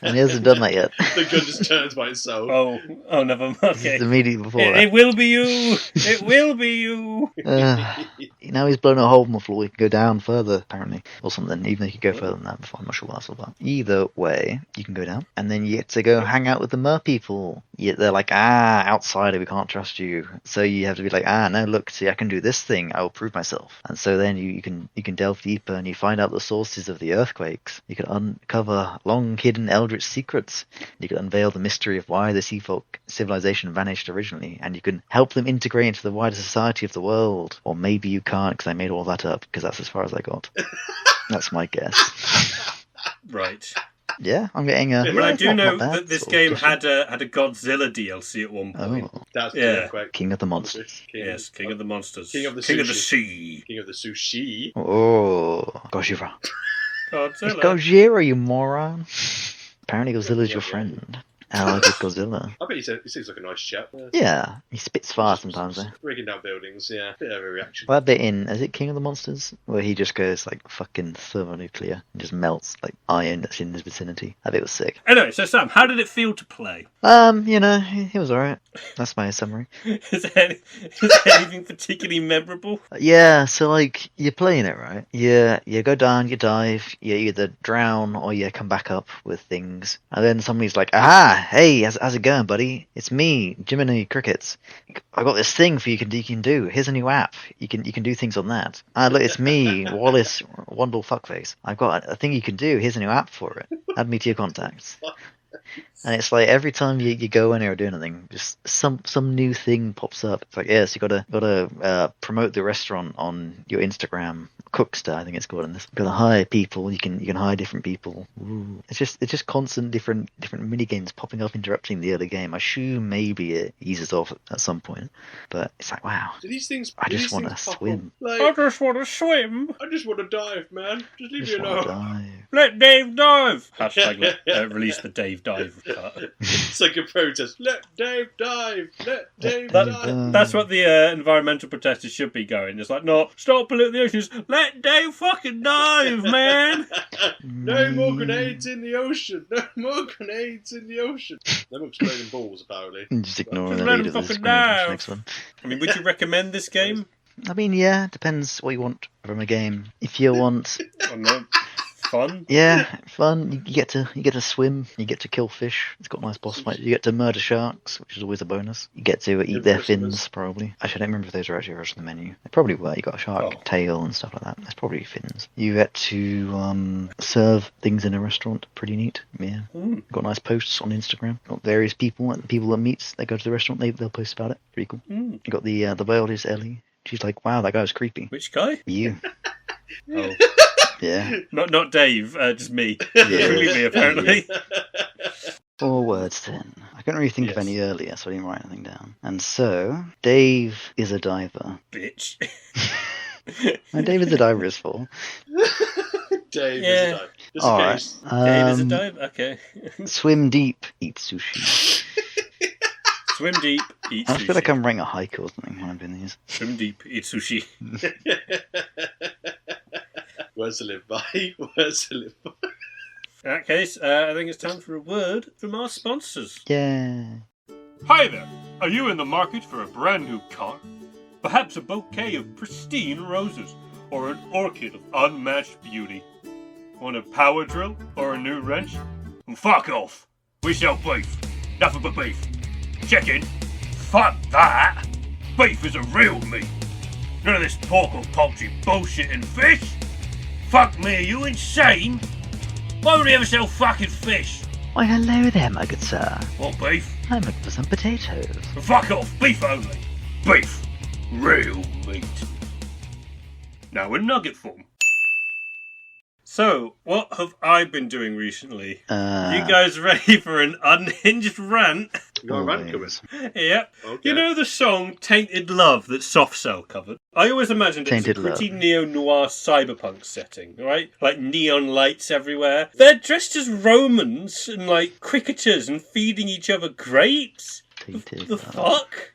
And he hasn't done that yet. The gun just turns by itself. Oh, never mind. Okay. It's immediately before It will be you. It will be you. Now he's blown a hole in the floor, he can go down further, apparently. Or something, even though he could go further than that before. I'm not sure what that's all about. Either way, you can go down, and then you get to go hang out with the mer people. They're like, outsider, we can't trust you. So you have to be like, no, look, see, I can do this thing, I will prove myself. And so then you can delve deeper, and you find out the sources of the earthquakes. You can uncover long-hidden eldritch secrets. You can unveil the mystery of why the sea folk civilization vanished originally, and you can help them integrate into the wider society of the world. Or maybe you can't, because I made all that up, because that's as far as I got. That's my guess. Right. Yeah, I'm getting a... But I do know that this game had a Godzilla DLC at one point. Oh. That's King of the Monsters. Yes, King of the Monsters. King of the Sea. King of the Sushi. Oh, Gojira. Godzilla. It's Gojira, you moron. Apparently Godzilla's your friend. I like this Godzilla. I bet he seems like a nice chap. Yeah, he spits fire sometimes though. Rigging down buildings, yeah. Bit of a reaction. Well, that bit in, is it King of the Monsters? Where he just goes like fucking thermonuclear and just melts like iron that's in his vicinity. That bit was sick. Anyway, so Sam, how did it feel to play? He was alright. That's my summary. Is there anything particularly memorable? Yeah, so like, you're playing it, right? You go down, you dive, you either drown or you come back up with things. And then somebody's like, hey, how's it going, buddy? It's me, Jiminy Crickets. I got this thing for you can do. Here's a new app. You can do things on that. Look, it's me, Wallace Wandle Fuckface. I've got a thing you can do. Here's a new app for it. Add me to your contacts. And it's like every time you go in or do anything, just some new thing pops up. It's like, yes, you gotta promote the restaurant on your Instagram. Cookster, I think it's called in this. You gotta hire people. You can hire different people. Ooh. It's just constant different mini games popping up, interrupting the other game. I assume maybe it eases off at some point, but it's like, wow. Do these things? I just want to swim. Like, I just want to swim. I just want to dive, man. Just leave me alone. Let Dave dive. Hashtag release the Dave dive cut. It's like a protest. Let Dave dive. Let Dave dive. That's what the environmental protesters should be going. It's like, no, stop polluting the oceans. Let Dave fucking dive, man. No more grenades in the ocean. No more grenades in the ocean. No more exploding balls, apparently. Just ignoring Just the let lead him of this fucking dive. next one. I mean, would you recommend this game? I mean, yeah, depends what you want from a game. If you want, Or not? Fun? yeah, fun. You get to swim. You get to kill fish. It's got nice boss fights. You get to murder sharks, which is always a bonus. You get to eat their fins, probably. Actually, I don't remember if those are actually on the menu. They probably were. You got a shark tail and stuff like that. That's probably fins. You get to serve things in a restaurant. Pretty neat. Yeah. Got nice posts on Instagram. Got various people. The people that meets, they go to the restaurant. They'll post about it. Pretty cool. You got the wildest Ellie. She's like, wow, that guy was creepy. Which guy? You. Oh. Yeah. Not Dave, just me. Yeah. Completely, apparently. 4 words then. I couldn't really think of any earlier, so I didn't write anything down. And so, Dave is a diver. Bitch. No, Dave is a diver is full. Dave is a dive. Just in case. Dave is a dive? Okay. Swim deep, eat sushi. Swim deep, eat sushi. I feel like I'm writing a haiku or something when I'm doing these. Swim deep, eat sushi. Words to live by. Words to live by. In that case, I think it's time for a word from our sponsors. Yeah. Hi there. Are you in the market for a brand new car? Perhaps a bouquet of pristine roses, or an orchid of unmatched beauty? Want a power drill or a new wrench? Well, fuck off. We sell beef. Nothing but beef. Chicken? Fuck that. Beef is a real meat. None of this pork or poultry bullshit and fish. Fuck me, are you insane? Why would we ever sell fucking fish? Why, hello there, my good sir. What beef? I'm looking for some potatoes. Fuck off, beef only. Beef. Real meat. now in nugget form. So, what have I been doing recently? You guys ready for an unhinged rant? You got a rant coming? Yep. Okay. You know the song Tainted Love that Soft Cell covered? I always imagined it's a pretty neo-noir cyberpunk setting, right? Like neon lights everywhere. They're dressed as Romans and like cricketers and feeding each other grapes. The fuck?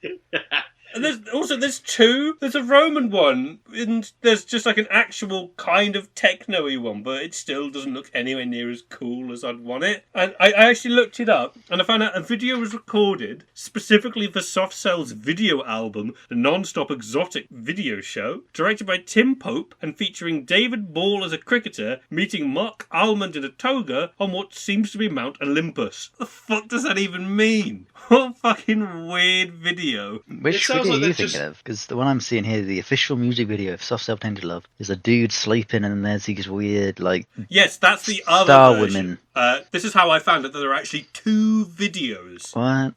And there's two. There's a Roman one, and there's just like an actual kind of techno-y one, but it still doesn't look anywhere near as cool as I'd want it. And I actually looked it up, and I found out a video was recorded specifically for Soft Cell's video album, the Non-Stop Exotic Video Show, directed by Tim Pope, and featuring David Ball as a cricketer, meeting Mark Almond in a toga on what seems to be Mount Olympus. What the fuck does that even mean? What fucking weird video. Which video are you thinking of? Because the one I'm seeing here, the official music video of Soft Cell Tainted Love, is a dude sleeping and then there's these weird, like... Yes, that's the other star version. Women. This is how I found out that there are actually two videos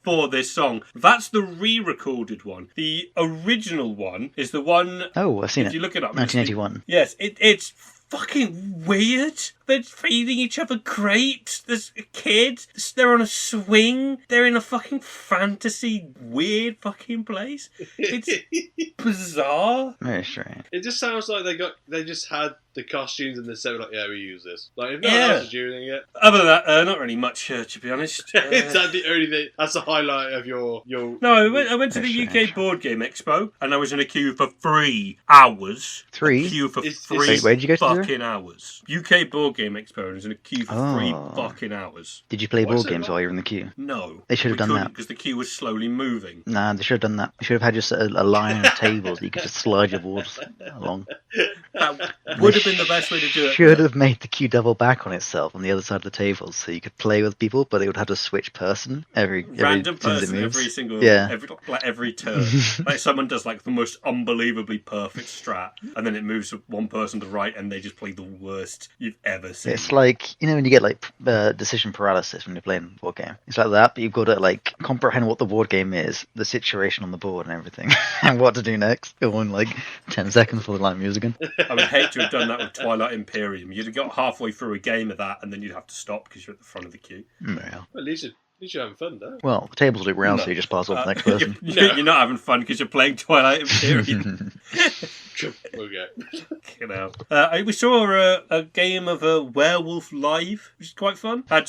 for this song. That's the re-recorded one. The original one is the one... Oh, I've seen it. If you look it up... 1981. Yes, it's fucking weird. They're feeding each other grapes. There's a kid. They're on a swing. They're in a fucking fantasy, weird fucking place. It's bizarre. Very strange. It just sounds like they just had the costumes and they said, like, yeah, we use this. Like, if no one else is using it. Other than that, not really much, to be honest. Is that the only thing? That's the highlight of your... No, I went to the UK Board Game Expo and I was in a queue for 3 hours. 3? A queue for 3 Wait, where did you go to fucking hours. UK Board Game Expo and I was in a queue for 3 fucking hours. Did you play board games while you were in the queue? No. They should have done that. Because the queue was slowly moving. Nah, they should have done that. They should have had just a line of tables that you could just slide your boards along. That would have been the best way to do it. Should have made the queue double back on itself on the other side of the table so you could play with people, but it would have to switch person every random person every single every turn. Like someone does like the most unbelievably perfect strat, and then it moves one person to the right, and they just play the worst you've ever seen. It's like, you know, when you get like decision paralysis when you're playing a board game. It's like that, but you've got to like comprehend what the board game is, the situation on the board, and everything, and what to do next. Go on like 10 seconds before the light moves again. I would hate to have done that with Twilight Imperium. You'd have got halfway through a game of that, and then you'd have to stop because you're at the front of the queue. Yeah. At least you're having fun, though. Well, the tables loop round, so you just pass off the next person. You're not having fun because you're playing Twilight Imperium. Okay. You know. We saw a game of a Werewolf Live, which is quite fun. Had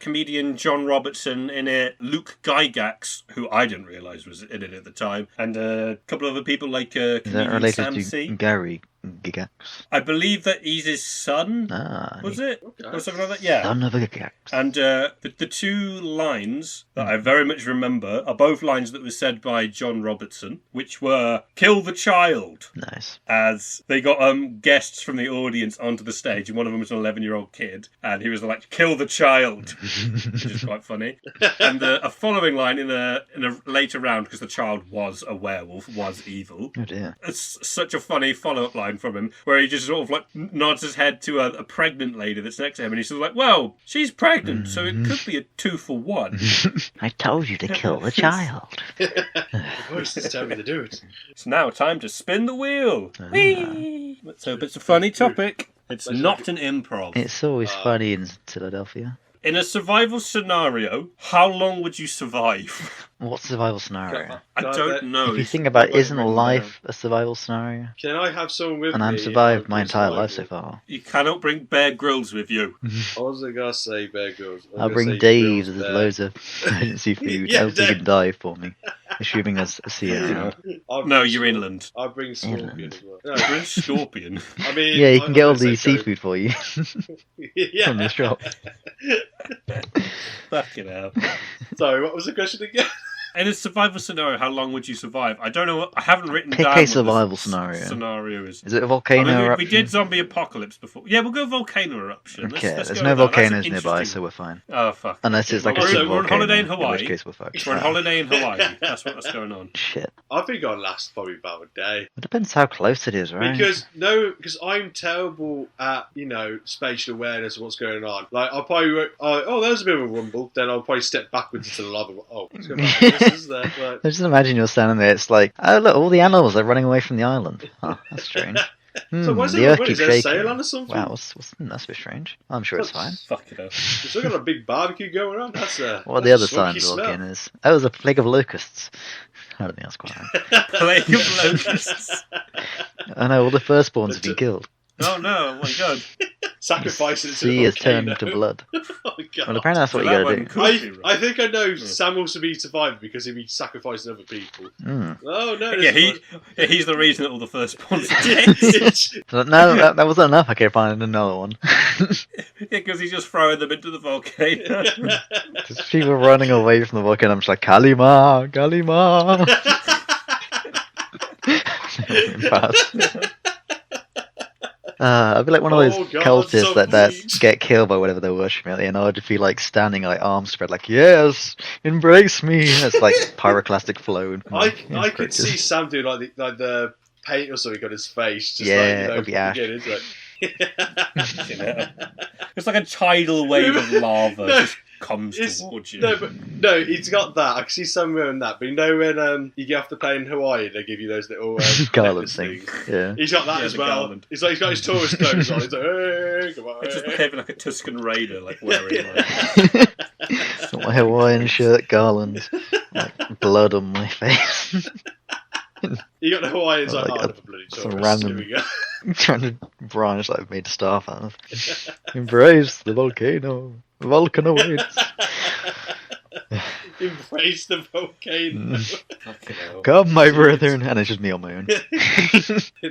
comedian John Robertson in it, Luke Gygax, who I didn't realise was in it at the time, and a couple of other people like Is that comedian related Sam to C. Gary Gygax? I believe that he's his son. Was it? Okay. Or something like that? Yeah. Son of a Gygax. And the two lines that I very much remember are both lines that were said by John Robertson, which were, "Kill the child." Nice. As they got guests from the audience onto the stage, and one of them was an 11-year-old kid, and he was like, "Kill the child," which is quite funny. And a following line in a later round, because the child was a werewolf, was evil. Oh dear. It's such a funny follow-up line from him, where he just sort of like nods his head to a pregnant lady that's next to him, and he's sort of like, "Well, she's pregnant, so it could be a 2-for-1. I told you to kill the child. The voices tell me to do it. It's now time to spin the wheel." Whee! So it's a funny topic. It's not an improv. It's always funny in Philadelphia. In a survival scenario, how long would you survive? What survival scenario? I don't know. If you think about, isn't life a survival scenario? Can I have someone with me? And I've survived my entire life so far. You cannot bring Bear Grylls with you. I wasn't going to say Bear Grylls. I'll bring Dave. There's loads of emergency food. Else he can die for me. Assuming there's a sea around. No, you're inland. I'll bring Scorpion as well. No, Bring Scorpion. I mean, yeah, you can get all the seafood for you yeah. from the shop. Fucking hell. Sorry, what was the question again? In a survival scenario, how long would you survive? I don't know. I haven't written Pick down a what survival the scenario. Scenario is. Is it a volcano eruption? We did zombie apocalypse before. Yeah, we'll go volcano eruption. Okay, Let's there's go no with that. That's volcanoes an nearby, interesting- so we're fine. Oh, fuck. Unless it's like a So super we're on volcano, holiday in in Hawaii. which case we're fucked. We're on holiday in Hawaii. That's what's going on. Shit. I think I'll last probably about a day. It depends how close it is, right? Because I'm terrible at, spatial awareness of what's going on. Like, I'll probably, there's a bit of a rumble, then I'll probably step backwards into the lava. Oh, what's going on? This is there. Like, Just imagine you're standing there, it's like, oh look, all the animals are running away from the island. Oh, that's strange. So why is the it earth not? Is keeps there a shaking. sail on or something? Wow, that's a bit strange. I'm sure it's fine. Fuck it up. You've still got a big barbecue going on. That's a. What are the other smoky signs of smell. volcanoes? Oh, there's a plague of locusts. I don't think that's quite right. Plague of locusts. I know, all the firstborns have been killed. Oh no, oh my god. Sacrificing it to Sea the has volcano. turned to blood. Oh god. Well, apparently that's what So you that gotta one do. could be right. I think I know Sam will be surviving because he'll be sacrificing other people. Mm. Oh no! Yeah, he's the reason that all the firstborns are dead. So, no, that wasn't enough. I kept finding another one. Yeah, because he's just throwing them into the volcano. Just people running away from the volcano. I'm just like, Kalima, Kalima. Fast. I'd be like one of those Oh, God, cultists so that pleased. get killed by whatever they're worshipping at the end. I'd just be like standing like arms spread, like, yes, embrace me. It's like pyroclastic flow. I could see Sam do like the paint or something on his face. Just Yeah, like, it'll be ash. into it. You know? It's like a tidal wave of lava just comes It's- towards you. No, he's got that. I can see Sam wearing that. But you know when you get off the plane in Hawaii, they give you those little Garland necklace thing. things? Yeah. He's got that Yeah, as the well. garland. He's got his tourist clothes on. He's like, hey, come on. It's just hey." behaving like a Tuscan raider, like wearing like My Hawaiian shirt, garland, like blood on my face. You got the Hawaiians Oh, like, like oh, the bloody some tourists. random- Here we go. Trying to branch like I've made a staff out of. Embrace the volcano. The volcano awaits. Embrace the volcano. fucking hell. Come, my brethren. And it's just me on my own.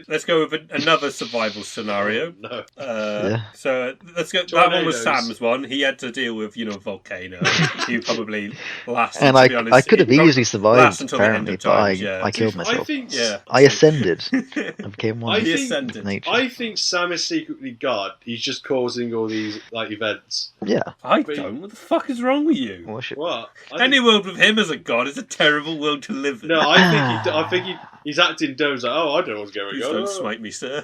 Let's go with another survival scenario. No. Yeah. So let's go. That one was Tornadoes. Sam's one. He had to deal with, volcano. He probably lasted. And to be honest, I could have he probably easily lasts survived, until the end apparently, of but times, yeah. I killed I myself. think, Yeah. I ascended. I became one I with He think- ascended. nature. I think Sam is secretly God. He's just causing all these like events. Yeah. I don't. What the fuck is wrong with you? Worship. What? Any world with him as a god is a terrible world to live in. No, I think he's acting dumb. He's like, oh, I don't know what's going Please on. don't smite me, sir.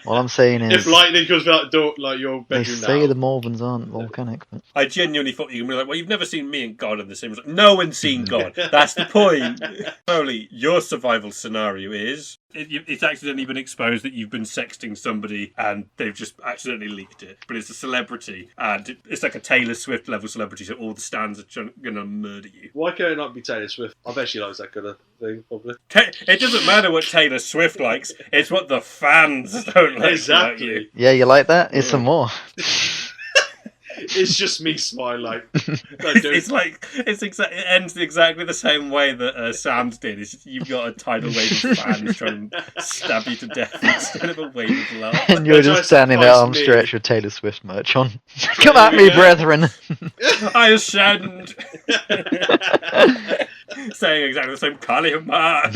What I'm saying If is, lightning comes out the door, like your they bedroom say now. the Morvans aren't volcanic, but I genuinely thought you were going to be like, well, you've never seen me and God in the same. Like, no one's seen God. That's the point. Foley, your survival scenario is it's accidentally been exposed that you've been sexting somebody and they've just accidentally leaked it. But it's a celebrity and it's like a Taylor Swift level celebrity, so all the stands are going to murder you. Why can't it not be Taylor Swift? I bet she likes that kind of thing, probably. It doesn't matter what Taylor Swift likes, it's what the fans don't like about you. Exactly. yeah, you like that? It's some more. It's just me smiling like It's like it ends exactly the same way that Sam's did. It's just, you've got a tidal wave of fans trying to stab you to death instead of a wave of love. And you're They're just trying to standing there sacrifice arm me. stretched with Taylor Swift merch on. Come at me, Yeah. brethren. I ascend. Saying exactly the same Kalima.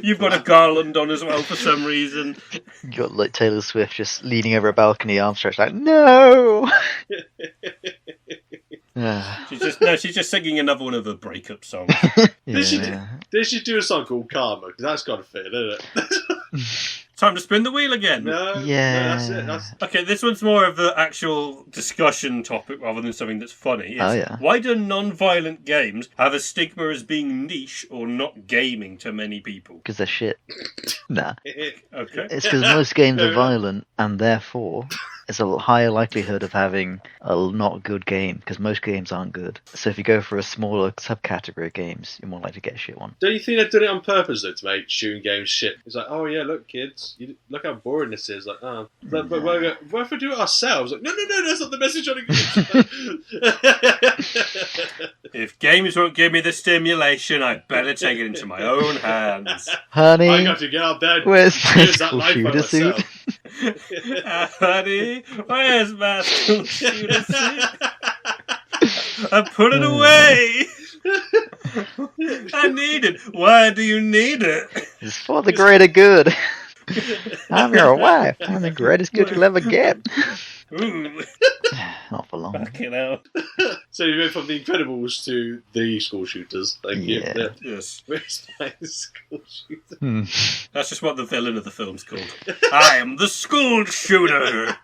You've got a garland on as well for some reason. You got like Taylor Swift just leaning over a balcony, arm stretched, like, no. Ah, She's just singing another one of her breakup songs. yeah. They should do a song called Karma, because that's got to fit, isn't it? Time to spin the wheel again. No, Yeah. no, that's it. That's Okay, this one's more of an actual discussion topic rather than something that's funny. It's, Oh, yeah. why do non-violent games have a stigma as being niche or not gaming to many people? Because they're shit. Nah. Okay. It's because most games are violent, and therefore, it's a higher likelihood of having a not good game, because most games aren't good. So if you go for a smaller subcategory of games, you're more likely to get a shit one. Don't you think they've done it on purpose though to make shooting games shit? It's like, oh yeah, look kids, look how boring this is. Like, oh, but what if we do it ourselves? Like, no, that's not the message on it. If games won't give me the stimulation, I better take it into my own hands. Honey, I got to get out there. where's my Use that school life by shooter suit? myself. Honey, where's my school shooter suit? I put it away. I need it. Why do you need it? It's for the greater good. I'm your wife. I'm the greatest good you'll ever get. Ooh, Not for long. fucking hell. So you went from the Incredibles to the school shooters. Thank you. Yeah. Yes. Where's my school shooter? Hmm. That's just what the villain of the film's called. I am the school shooter.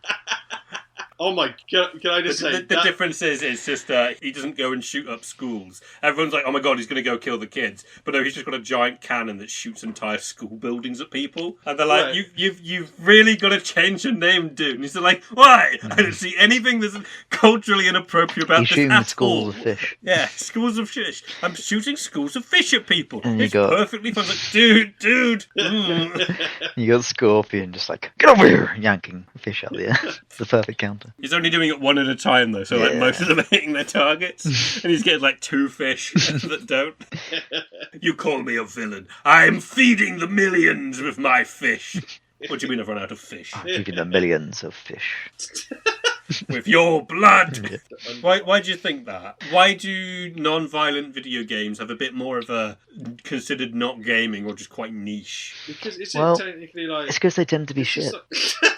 Oh my god! Can I just say the difference is it's just he doesn't go and shoot up schools. Everyone's like, oh my god, he's going to go kill the kids, but no, he's just got a giant cannon that shoots entire school buildings at people, and they're like, Right. you've really got to change your name, dude. And he's like, why? I don't see anything that's culturally inappropriate about He's this shooting at schools all. of fish. Yeah, schools of fish. I'm shooting schools of fish at people. And you It's got- perfectly fun. Like, dude. You got Scorpion just like, get over here, yanking fish out the air. It's the perfect counter. He's only doing it one at a time though, so like Yeah. most of them are hitting their targets, and he's getting like 2 fish that don't. You call me a villain? I'm feeding the millions with my fish. What do you mean I've run out of fish? I'm feeding the millions of fish. With your blood. Why do you think that? Why do non-violent video games have a bit more of a considered not gaming or just quite niche? Because it's Well, technically like. It's because they tend to be it's just shit. like-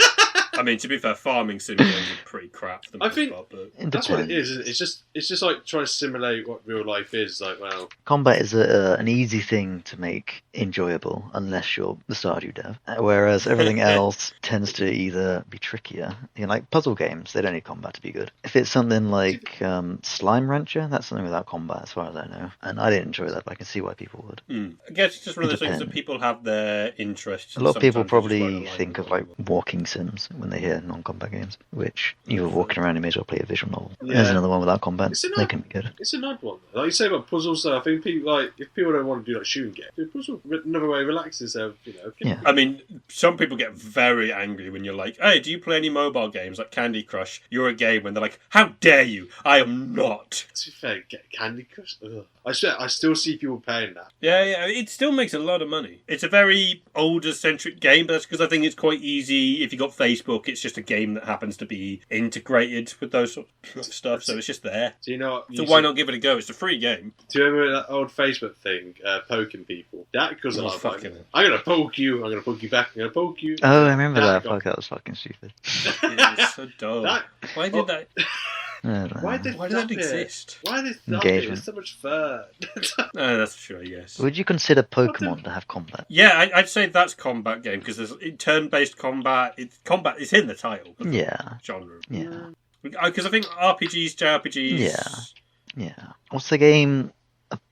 I mean, to be fair, farming sim games are pretty crap. For the I most think- part, but It That's what it depends. is. It's just like trying to simulate what real life is. Like, well, Combat is an easy thing to make enjoyable unless you're the Stardew dev. Whereas everything else tends to either be trickier. You know, like puzzle games, they don't need combat to be good. If it's something like Slime Rancher, that's something without combat as far as I know. And I didn't enjoy that, but I can see why people would. I guess it's just one of It those things that depends. people have their interests. A lot of people Sometimes they just probably won't align think with of what like they want. walking sims when they hear non-combat games, which you're walking around, you may as well play a visual novel. Yeah. There's another one without combat. It's an They odd- can be good. it's an odd one. Like you say about puzzles, though, I think people like if people don't want to do like shooting games, do a puzzle. Another way to relax themselves, you know. Yeah. I mean, some people get very angry when you're like, hey, do you play any mobile games like Candy Crush? You're a game when they're like, how dare you? I am not. To be fair, get Candy Crush. Ugh. I swear, I still see people paying that. Yeah, it still makes a lot of money. It's a very older-centric game, but that's because I think it's quite easy. If you got Facebook, it's just a game that happens to be integrated with those sort of stuff, so it's just there. Do you know? What So why not give it a go? It's a free game. Do you remember that old Facebook thing, poking people? That because Oh, I'm fucking like, I'm gonna poke you. I'm gonna poke you back. I'm gonna poke you. Oh, I remember that. got- Fuck, that was fucking stupid. It's so dumb. That- Why did that? I don't know. Why did Why did that exist? Why did that? Engagement. It's so much fun. Oh, that's true, I guess. Would you consider Pokemon to have combat? Yeah, I'd say that's combat game because there's turn-based combat. Combat is in the title. of the Yeah, genre. yeah, Because I think RPGs, JRPGs. yeah. What's the game?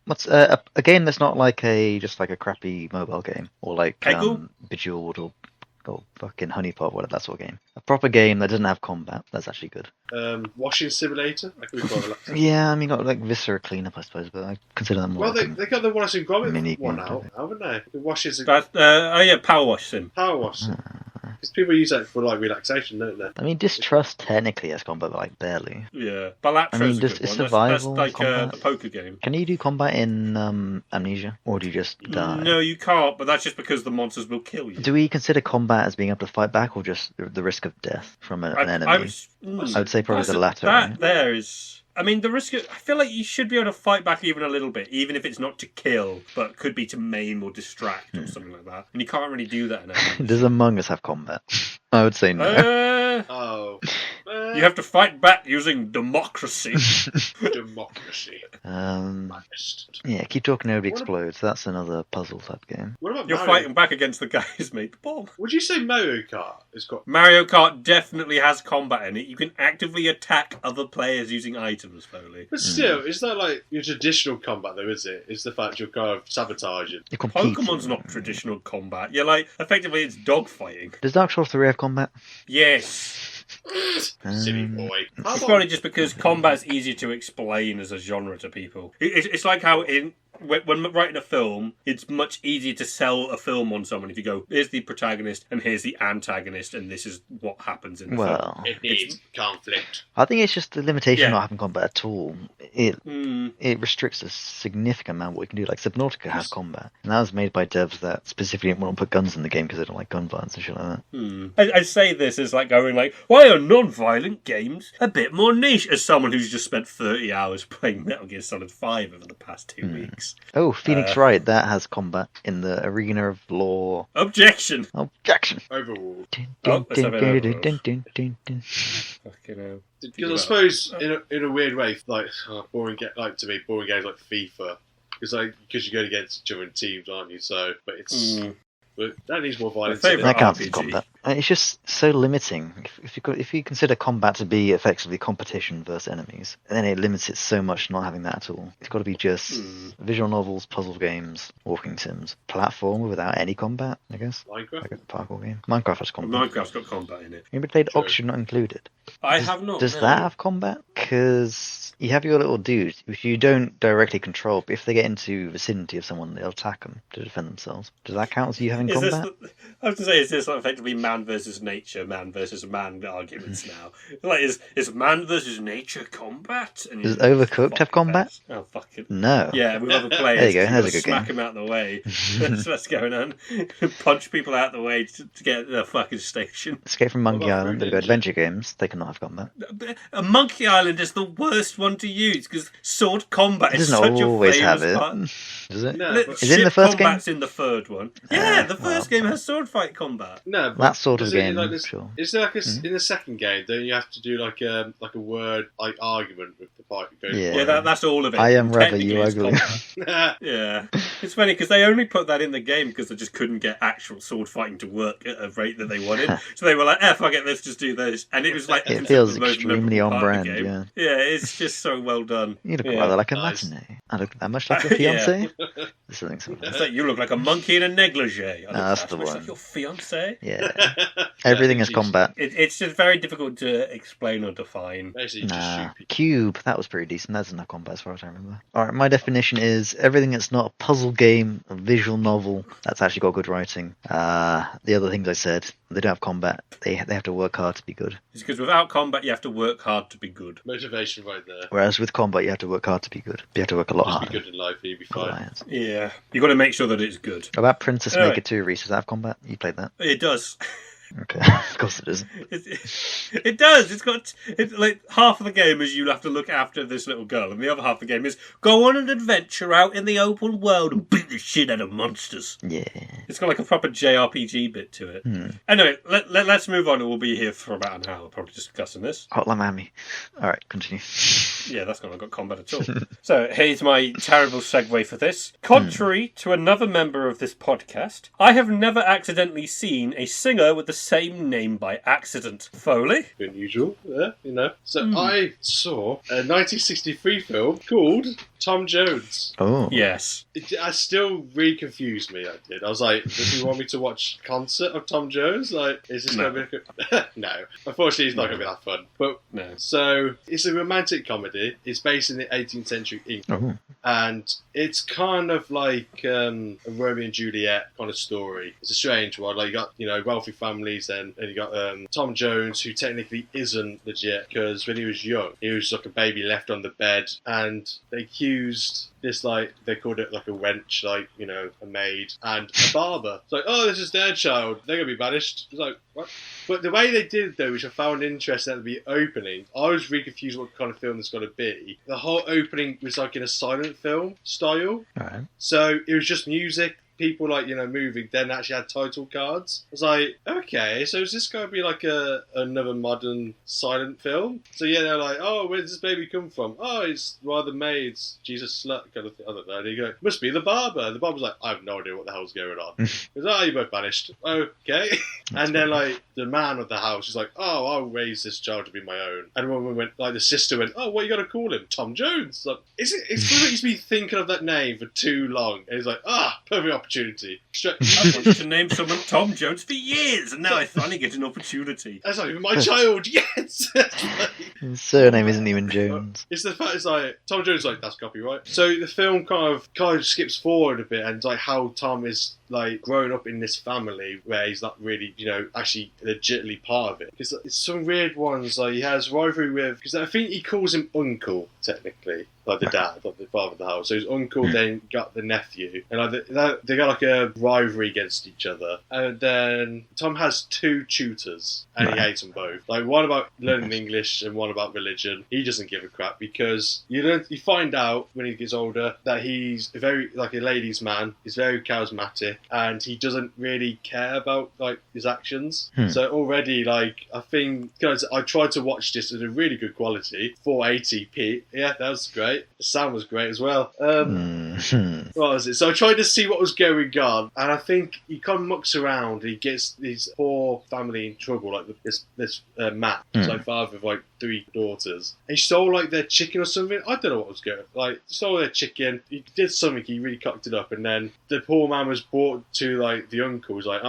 What's a game that's not like just like a crappy mobile game or like Peggle? Bejeweled or fucking Honeypot, whatever that sort of game. A proper game that doesn't have combat. That's actually good. Washing simulator. That could be quite relaxing. Yeah, I mean, got like Viscera cleanup, I suppose, but I consider that more. Well, like they got the Washing Grommet mini one game, out, haven't they? The washes But, Power Wash Sim. power wash. Because people use that for like relaxation, don't they? I mean, Distrust technically has combat, but like barely. Yeah. Balattra's I mean, a good is one. survival That's like combat? the poker game. Can you do combat in Amnesia, or do you just die? No, you can't, but that's just because the monsters will kill you. Do we consider combat as being able to fight back, or just the risk of death from an enemy? I would say probably the latter. That right? there is. I mean, the risk. I feel like you should be able to fight back even a little bit, even if it's not to kill, but could be to maim or distract or something like that. And you can't really do that in Does Among Us have combat? I would say no. Oh. You have to fight back using democracy. Democracy. Bastard. Yeah, keep talking, nobody What explodes. That's another puzzle type game. What about You're Mario? fighting back against the guy who's made the bomb. Would you say Mario Kart has got? Mario Kart definitely has combat in it. You can actively attack other players using items, Foley. But still, it's not like your traditional combat, though, is it? It's the fact you're kind of sabotaging. You're competing. Pokemon's not traditional combat. You're like, effectively, it's dogfighting. Does Dark Souls 3 have combat? Yes. Silly boy. How It's about- probably just because combat's easier to explain as a genre to people. It's like how when writing a film, it's much easier to sell a film on someone if you go, here's the protagonist and here's the antagonist and this is what happens in the film. Well, It needs conflict. I think it's just the limitation Yeah. of not having combat at all. It restricts a significant amount of what you can do. Like Subnautica has combat, and that was made by devs that specifically didn't want to put guns in the game because they don't like gun violence and shit like that. I say this as like going like, why are non-violent games a bit more niche? As someone who's just spent 30 hours playing Metal Gear Solid 5 over the past 2 weeks. Oh, Phoenix Wright, that has combat in the arena of law. Objection! Objection. Overall. Oh, let's have it over. Fucking hell. Because I suppose, in a weird way, like, boring games like FIFA. Because you go against each other in teams, aren't you? So, but it's... But that needs more violence. favourite That counts as RPG. combat. It's just so limiting. If you consider combat to be effectively competition versus enemies, then it limits it so much not having that at all. It's got to be just visual novels, puzzle games, walking sims, platform without any combat, I guess. Minecraft? Like a parkour game. Minecraft has combat. Minecraft's got combat in it. You ever played True. Oxygen Not Included? I have not. Does no. that have combat? Because you have your little dude, which you don't directly control, but if they get into vicinity of someone, they'll attack them to defend themselves. Does that count as you having Is this, combat? I was to say, is this like effectively man versus nature, man versus man arguments now? Like, is man versus nature combat? And Does you Overcooked have fuck combat? face. Oh, fuck it. No. Yeah, with other players. There you go, you've that's got a to good smack game. them out of the way. That's what's going on. Punch people out of the way to get to the fucking station. Escape from Monkey What about Island, Fruit they've got Ninja? adventure games, they cannot have combat. A Monkey Island is the worst one to use because sword combat It is doesn't such a always have famous it, part. does it? No, Li- but- Is it in the ship first game? combat's in the third one. Yeah, the first game has sword fight combat. No, but That sort of is it game, like this, sure. is there like in the second game? Don't you have to do like a word like argument with the party? Yeah. Yeah, that's all of it. I am Rubber, Technically, you it's ugly. combat. Yeah, it's funny because they only put that in the game because they just couldn't get actual sword fighting to work at a rate that they wanted. So they were like, fuck it, let's just do this." And it was like It considered feels the most extremely memorable on part of the brand, game. yeah. It's just so well done. You look Yeah. rather like a Nice. matinee. I look that much like a Yeah. fiance. Something similar. It's like you look like a monkey in a negligee. I look that's that the much one. like your fiance. Yeah. Everything is she's- combat. It's just very difficult to explain or define. Basically, just Nah. shoot people. Cube, that was pretty decent. That doesn't have combat as far as I remember. Alright, my definition is everything that's not a puzzle game, a visual novel, that's actually got good writing. The other things I said, they don't have combat. They have to work hard to be good. It's because without combat, you have to work hard to be good. Motivation right there. Whereas with combat, you have to work hard to be good. You have to work a lot Just harder. be good in life, and you'll be fine. Alliance. Yeah, you got to make sure that it's good. What about Princess Anyway. Maker 2, Rhys? Does that have combat? You played that? It does. Okay. Of course it is. It does. It's got like half of the game is you have to look after this little girl, and the other half of the game is go on an adventure out in the open world and beat the shit out of monsters. Yeah. It's got like a proper JRPG bit to it. Anyway, let's move on. We'll be here for about an hour, probably discussing this. Hotline Miami. Alright, continue. Yeah, that's not got combat at all. So here's my terrible segue for this. Contrary to another member of this podcast, I have never accidentally seen a singer with the same name by accident. Foley? Unusual, yeah, you know. So I saw a 1963 film called Tom Jones. Oh. Yes. I still really confused me. I did. I was like, does he want me to watch a concert of Tom Jones? Like, is this No. going to be? No, unfortunately, it's not going to be that fun. But No. so it's a romantic comedy. It's based in the 18th century England, Oh. and it's kind of like a Romeo and Juliet kind of story. It's a strange one. Like you got wealthy families, and you got Tom Jones, who technically isn't legit because when he was young, he was like a baby left on the bed, and they accused this, like, they called it like a wench, like, a maid, and a barber. It's like, oh, this is their child, they're going to be banished. It's like, what? But the way they did it, though, which I found interesting at the opening, I was really confused what kind of film it's going to be. The whole opening was like in a silent film style. Alright. So it was just music, people moving, then actually had title cards. I was like, okay, so is this going to be like another modern silent film? So yeah, they're like, oh, where does this baby come from? Oh, it's one of the maids. Jesus slut kind of thing. I don't know. And you go, must be the barber. The barber's like, I have no idea what the hell's going on. He goes, oh, you're both banished. Okay. And then like the man of the house is like, oh, I'll raise this child to be my own. And when we went, like the sister went, oh, what are you going to call him? Tom Jones. Like, it's like he's been thinking of that name for too long. And he's like, perfect opportunity. I've wanted to name someone Tom Jones for years, and now I finally get an opportunity. That's not even my child yet. His surname isn't even Jones. It's the fact it's like Tom Jones is like, that's copyright. So the film kind of skips forward a bit, and like how Tom is like growing up in this family where he's not really actually legitimately part of it. Because it's some weird ones, like he has rivalry with, because I think he calls him uncle technically, like the dad, like the father of the house. So his uncle then got the nephew, and like they got like a rivalry against each other. And then Tom has two tutors, and he hates them both. Like one about learning English and one about religion. He doesn't give a crap because you find out when he gets older that he's very like a ladies' man. He's very charismatic, and he doesn't really care about like his actions. So already, like I think, because I tried to watch this at a really good quality, 480p. Yeah, that was great. great. The sound was great as well. Mhm. What was it? So I tried to see what was going on, and I think he kind of mucks around. He gets his poor family in trouble, like this Matt, like father of like 3 daughters. He stole like their chicken or something. I don't know what was going on. Like, stole their chicken. He did something. He really cocked it up, and then the poor man was brought to like the uncle. He's like,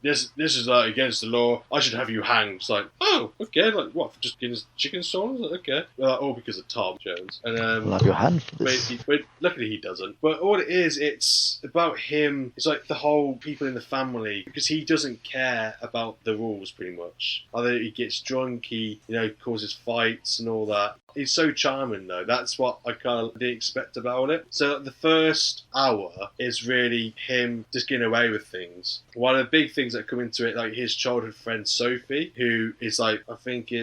this is like against the law. I should have you hanged. It's like, oh, okay. Like, what? For just getting his chicken stolen? Like, okay. Well, all because of Tom Jones. And I'll have your hand for this. but luckily he doesn't. But all it is, it's about him. It's like the whole people in the family, because he doesn't care about the rules pretty much. Either he gets drunk, he causes fights and all that. He's so charming though. That's what I kind of didn't expect about it. So the first hour is really him just getting away with things. One of the big things that come into it, like his childhood friend Sophie, who is like,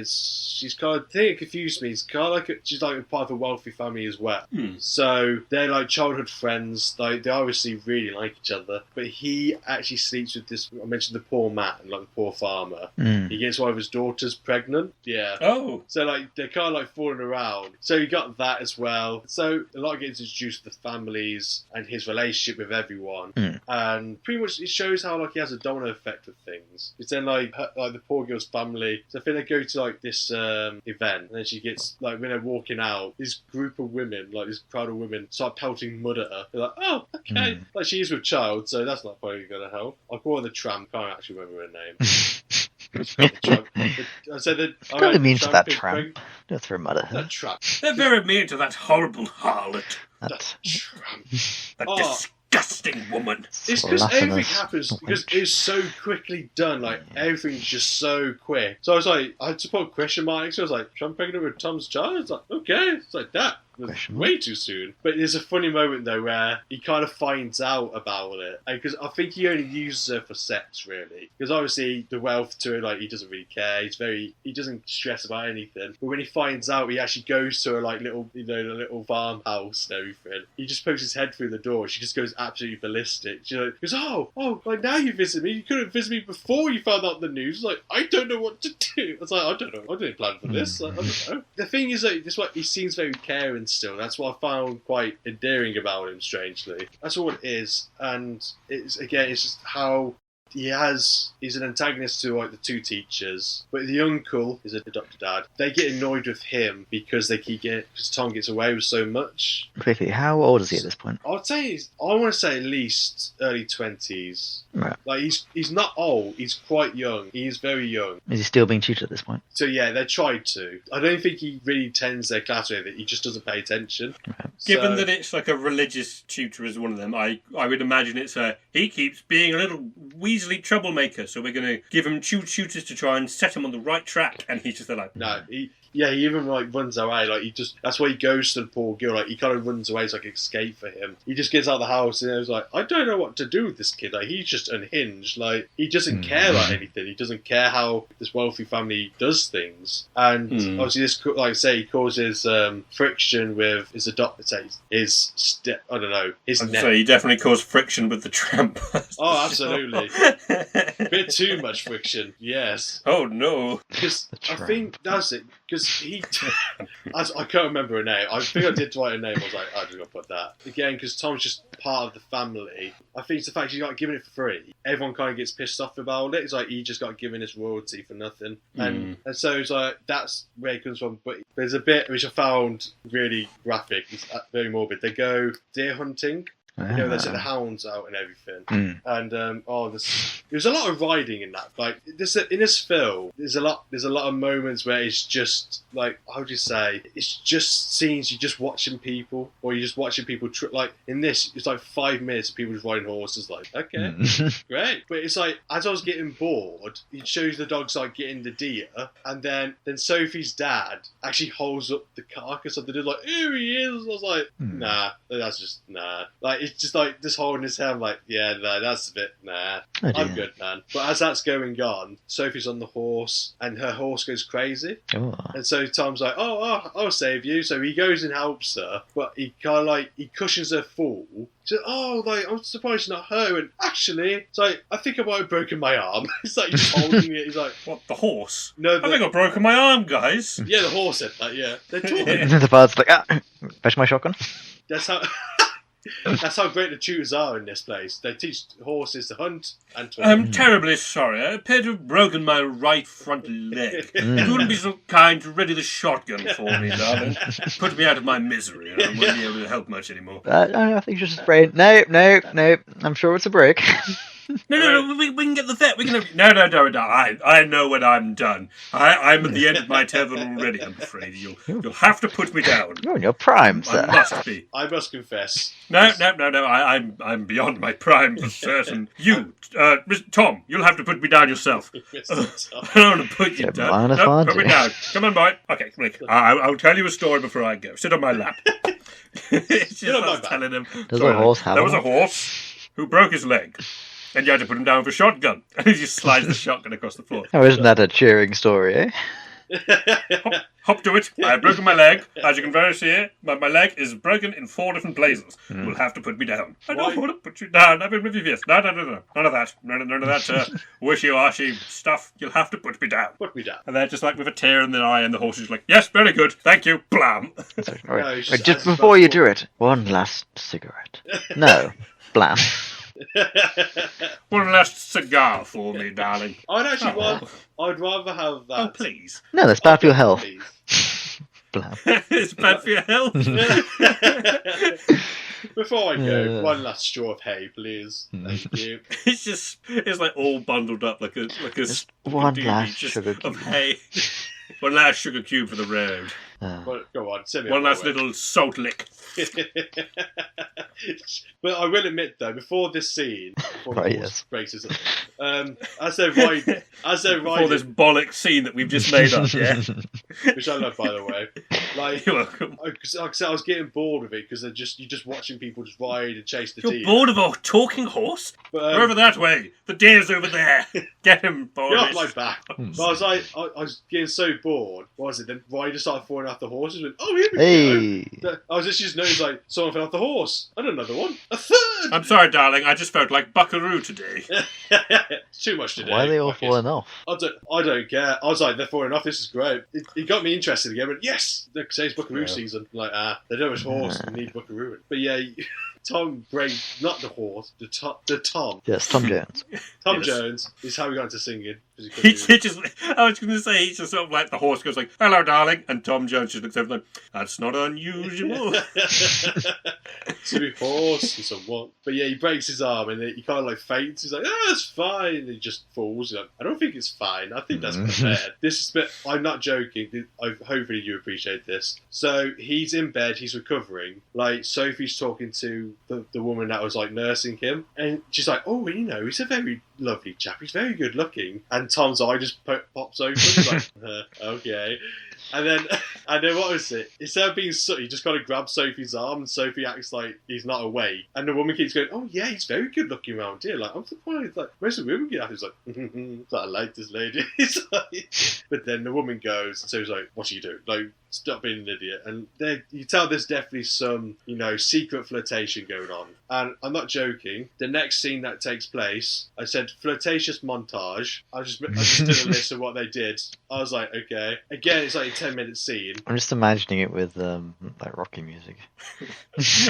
she's kind of, I think it confused me. It's kind of like she's like a part of a wealthy family as well. So they're like childhood friends. Like, they obviously really like each other. But he actually sleeps with this. I mentioned the poor man, like the poor farmer. He gets one of his daughters pregnant. Yeah. Oh. So like they're kind of like falling around. So you got that as well. So a lot gets introduced to the families and his relationship with everyone. And pretty much it shows how like he has a domino effect with things. It's then like the poor girl's family. So I think they go to like this event, and then she gets like, when they're walking out, this group of women, like this crowd of women, start pelting mud at her. They're like, oh, okay. Like, she is with child, so that's not probably going to help. I call her the tramp. Can't actually remember her name. I said that. Probably mean to that tramp. Don't throw mud at her. That tramp. They're very mean to that horrible harlot. That tramp. That disgusting woman. It's because everything happens because it's so quickly done. Like, everything's just so quick. So I was like, I had to put question marks. So I was like, I'm pregnant with Tom's child. It's like, okay. It's like that. Way too soon. But there's a funny moment though where he kind of finds out about it, because I think he only uses her for sex, really, because obviously the wealth to her, like, he doesn't really care. He doesn't stress about anything. But when he finds out, he actually goes to her like little, the little farmhouse and everything. He just pokes his head through the door. She just goes absolutely ballistic. She goes, oh, like, now you visit me. You couldn't visit me before you found out the news. Like, I don't know what to do. I was like, I don't know. I didn't plan for this. Like, I don't know. The thing is that he seems very caring still. That's what I found quite endearing about him, strangely. That's all it is. And it's just how he's an antagonist to like the 2 teachers, but the uncle is a adopted dad. They get annoyed with him because because Tom gets away with so much. Quickly, how old is he at this point? I want to say at least early 20s. Right. Like, he's not old. He's quite young. He's very young. Is he still being tutored at this point? So yeah, they tried to. I don't think he really attends their class with it. He just doesn't pay attention. Right. Given that it's like a religious tutor as one of them, I would imagine he keeps being a little Weasley troublemaker, so we're going to give him 2 tutors to try and set him on the right track, and he's just like, no, he even like runs away. Like, that's why he goes to the poor girl. Like, he kind of runs away. It's like an escape for him. He just gets out of the house and he was like, I don't know what to do with this kid. Like, he's just unhinged. Like, he doesn't care about anything. He doesn't care how this wealthy family does things. And obviously this, like I say, he causes friction with his his neck. So he definitely caused friction with the tramp. Oh, absolutely. A bit too much friction. Yes. Oh no. Because I think that's it. Because I can't remember her name. I think I did write her name. I was like, I just got to put that. Again, because Tom's just part of the family. I think it's the fact he got given it for free. Everyone kind of gets pissed off about it. It's like, he just got given his royalty for nothing. And so it's like, that's where it comes from. But there's a bit which I found really graphic. It's very morbid. They go deer hunting. They set the hounds out and everything. And there's a lot of riding in that. Like, in this film, there's a lot of moments where it's just like, how would you say? It's just scenes you're just watching people, or you're just watching people. Like, in this, it's like 5 minutes of people just riding horses. Like, okay, great. But it's like, as I was getting bored, it shows the dogs like getting the deer, and then Sophie's dad actually holds up the carcass of the deer, like, here he is. I was like, nah, that's just nah. Like, he's just holding his hand, like, yeah, no, that's a bit, nah, Oh, I'm dear. good, man. But as that's going on, Sophie's on the horse, and her horse goes crazy. Oh. And so Tom's like, I'll save you. So he goes and helps her, but he kind of he cushions her fall. He says, I'm surprised it's not her. And actually, it's like, I think I might have broken my arm. It's like he's holding it. He's like, What, the horse? no, I think I've broken my arm, guys. yeah, the horse said that. Yeah, they're talking. And then the bard's like, fetch my shotgun. That's how. That's how great the tutors are in this place. They teach horses to hunt and to. I'm terribly sorry. I appear to have broken my right front leg. If you wouldn't be so kind to ready the shotgun for me, darling. Put me out of my misery. I wouldn't be able to help much anymore. I think you should just spray it. Nope. I'm sure it's a break. No, we can get the vet. We can. No. I know when I'm done. I'm at the end of my tether already. I'm afraid you'll have to put me down. You're in your prime, sir. I must be. I must confess. No. I'm beyond my prime for certain. You, Tom, you'll have to put me down yourself. I don't want to put you down. No, put me down. Come on, boy. Okay, Nick. I'll tell you a story before I go. Sit on my lap. Just on my back. telling him. Does a horse have There was a a horse who broke his leg. And you had to put him down with a shotgun. And he just slides the shotgun across the floor. Oh, isn't that a cheering story, eh? Hop to it. I've broken my leg. As you can very see, my leg is broken in 4 different places. You'll have to put me down. I don't want to put you down. I've been with you this. No. None of that. None of that wishy-washy stuff. You'll have to put me down. Put me down. And they're just like with a tear in their eye, and the horse is like, yes, very good. Thank you. Blam. All right. No, it's Wait, just just as before you much do it, one last cigarette. No. Blam. One last cigar for me, darling. I'd rather have that. Oh, please. No, that's bad for your health. Please. Blam. It's bad for your health. Before I go, one last straw of hay, please. Thank you. It's like all bundled up like a one doobie last just sugar of cube. hay. One last sugar cube for the road. Well, go on, send me One on my last way. little salt lick. But I will admit, though, before this scene, before the Right, horse yes. breaks his as they're riding, For this bollock scene that we've just made up, yeah? which I love, by the way. Like, You're welcome. like I said, I was getting bored of it because you're just watching people just ride and chase the You're deer. bored of a talking horse? But, We're over that way. The deer's over there. Get him, boys. Get off my back. But I was like, I was getting so bored. What was it? The rider started falling off the horse and went, oh, here we go. Hey. I was just noticed, like, someone fell off the horse. And another one. A third! I'm sorry, darling. I just felt like Buckaroo today. It's too much to do. Why are they all Fuck it. falling off? I don't care. I was like, they're falling off. This is great. It got me interested again. But yes, it's Buckaroo season. Like, they don't have a horse. They need Buckaroo. But yeah, Tom breaks, not the horse, the Tom. Yes, Tom Jones. Tom Yes. Jones is how we got into singing. 'cause he He couldn't just, I was going to say, he's just sort of like the horse goes like, hello, darling. And Tom Jones just looks over like, that's not unusual. to be horse and someone. But yeah, he breaks his arm and he kind of like faints. He's like, it's fine. And he just falls. He's like, I don't think it's fine. I think that's bad. This is, but I'm not joking. Hopefully you appreciate this. So he's in bed. He's recovering. Like Sophie's talking to the woman that was like nursing him, and she's like, oh, he's a very lovely chap. He's very good looking. And Tom's eye just pops open. He's like, okay. And then what was it? Instead of being he just kind of grabs Sophie's arm, and Sophie acts like he's not awake. And the woman keeps going, "Oh yeah, he's very good looking around here." Like, I'm surprised. Like, most of the women get out. He's like, "I like this lady." But then the woman goes, so he's like, "What are you doing? Like, stop being an idiot." And you tell there's definitely some, secret flirtation going on. And I'm not joking. The next scene that takes place, I said flirtatious montage. I just did a list of what they did. I was like, okay. Again, it's like a 10-minute scene. I'm just imagining it with like Rocky music.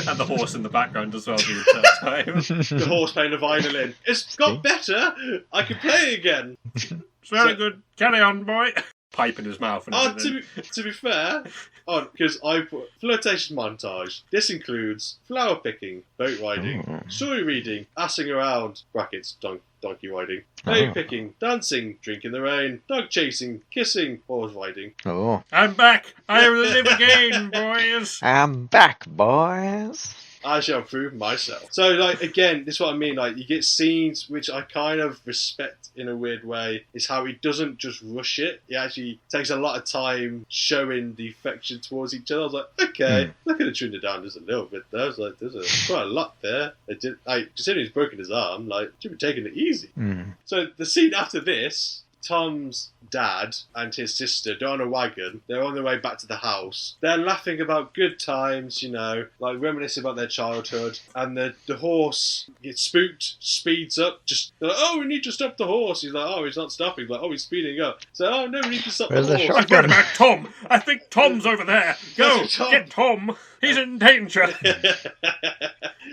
And the horse in the background as well the entire time. The horse playing the violin. It's got better. I can play again. It's very good. Carry on, boy. Pipe in his mouth and Oh, everything. to be fair, because I put flirtation montage. This includes flower picking, boat riding, story reading, assing around (brackets donkey riding), berry picking, dancing, drinking the rain, dog chasing, kissing, horse riding. Oh. I'm back. I live again, boys. I'm back, boys. I shall prove myself. So, like, again, this is what I mean. Like, you get scenes which I kind of respect in a weird way, is how he doesn't just rush it. He actually takes a lot of time showing the affection towards each other. I was like, okay, I could have trimmed it down just a little bit there. I was like, there's quite a lot there. Considering he's broken his arm, like, should be taking it easy. So the scene after this, Tom's dad and his sister, they're on a wagon. They're on their way back to the house. They're laughing about good times, you know, like reminiscing about their childhood. And the horse gets spooked, speeds up. They're like, oh, we need to stop the horse. He's like, oh, he's not stopping. He's like, oh, he's speeding up. So, oh, no, we need to stop Where's the the horse. shotgun? What about Tom? I think Tom's over there. Go, Tom. get Tom. He's in danger.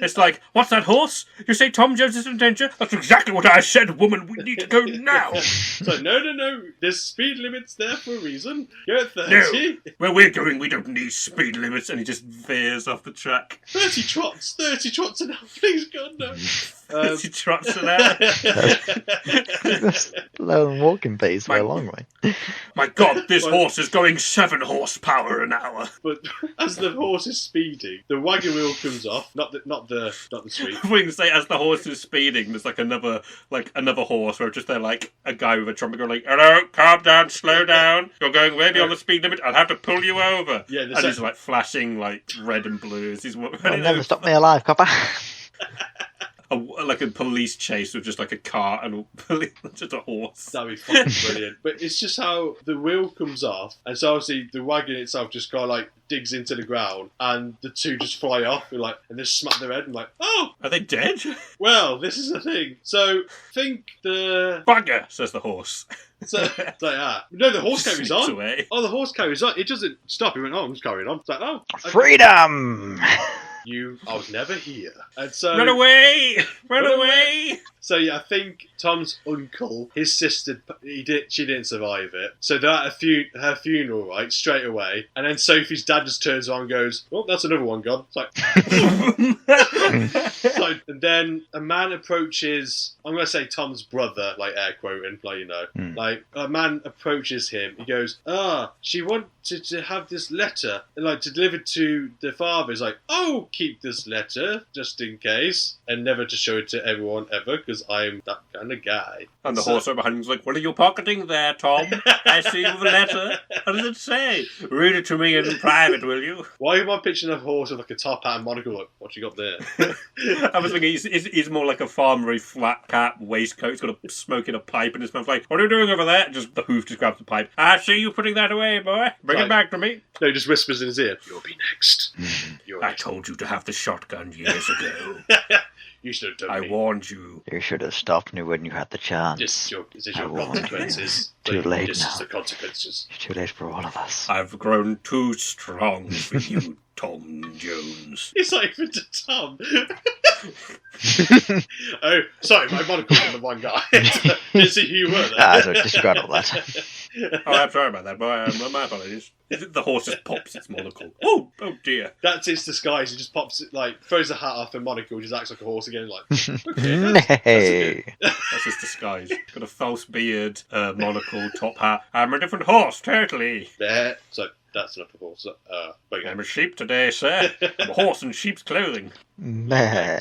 It's like, what's that horse? You say Tom Jones is in danger? That's exactly what I said, woman. We need to go now. So, no. There's speed limits there for a reason. Go at 30. No. Where we're going, we don't need speed limits. And he just veers off the track. 30 trots an hour. Please, God, no. He trots an hour. That's low and walking pace by a long way. My God, this horse is going 7 horsepower an hour. But as the horse is speeding, the wagon wheel comes off. Not the sweep. We can say as the horse is speeding, there's like another horse where just they're like a guy with a trumpet going like, hello, calm down, slow down. You're going way beyond the speed limit. I'll have to pull you over. Yeah, and he's like flashing like red and blues. He's You'll never stop me alive, copper. Like a police chase with just like a car and just a horse. That'd be fucking brilliant. But it's just how the wheel comes off, and so obviously the wagon itself just kind of like digs into the ground, and the two just fly off, and they smack their head, and like, oh, are they dead? Well, this is the thing. So think the bugger, says the horse. So it's like, no, the horse carries on. Away. Oh, the horse carries on. It doesn't stop. He went, oh, I'm just carrying on. It's like, oh, okay. Freedom. I was never here. And so run away! Run away! So yeah, I think Tom's uncle, his sister, she didn't survive it. So they're at her funeral, right, straight away. And then Sophie's dad just turns around and goes, "Oh, that's another one gone." It's like, and then a man approaches. I'm gonna say Tom's brother, like air quoting, like, you know, like a man approaches him. He goes, she wanted to have this letter, like to deliver to the father. He's like, oh, keep this letter just in case, and never to show it to everyone ever, because I'm that kind of guy. And the horse behind him's like, what are you pocketing there, Tom? I see you have a letter. What does it say? Read it to me in private, will you? Why am I picturing a horse with like a top hat and monocle? Like, what you got there? I was thinking he's more like a farmery flat cap waistcoat. He's got a smoking a pipe in his mouth. Like, what are you doing over there? Just the hoof just grabs the pipe. I see you putting that away, boy. Bring it back to me. No, he just whispers in his ear. You'll be next. I told you to have the shotgun years ago. You should have done I warned you. You should have stopped me when you had the chance. This is your consequences. Too late This now. is the consequences. It's too late for all of us. I've grown too strong for you, Tom Jones. It's not even to Tom. Oh, sorry, my monocle's on the one guy. Didn't see who you were there. So disregard all that. Oh, I'm sorry about that, boy. My apologies. The horse just pops its monocle. Oh dear. That's his disguise. He just pops it, like, throws the hat off and monocle, just acts like a horse again, like, okay, That's his disguise. Got a false beard, monocle, top hat. I'm a different horse, totally. there. So, that's enough of horse. I'm a sheep today, sir. I'm a horse in sheep's clothing. Meh.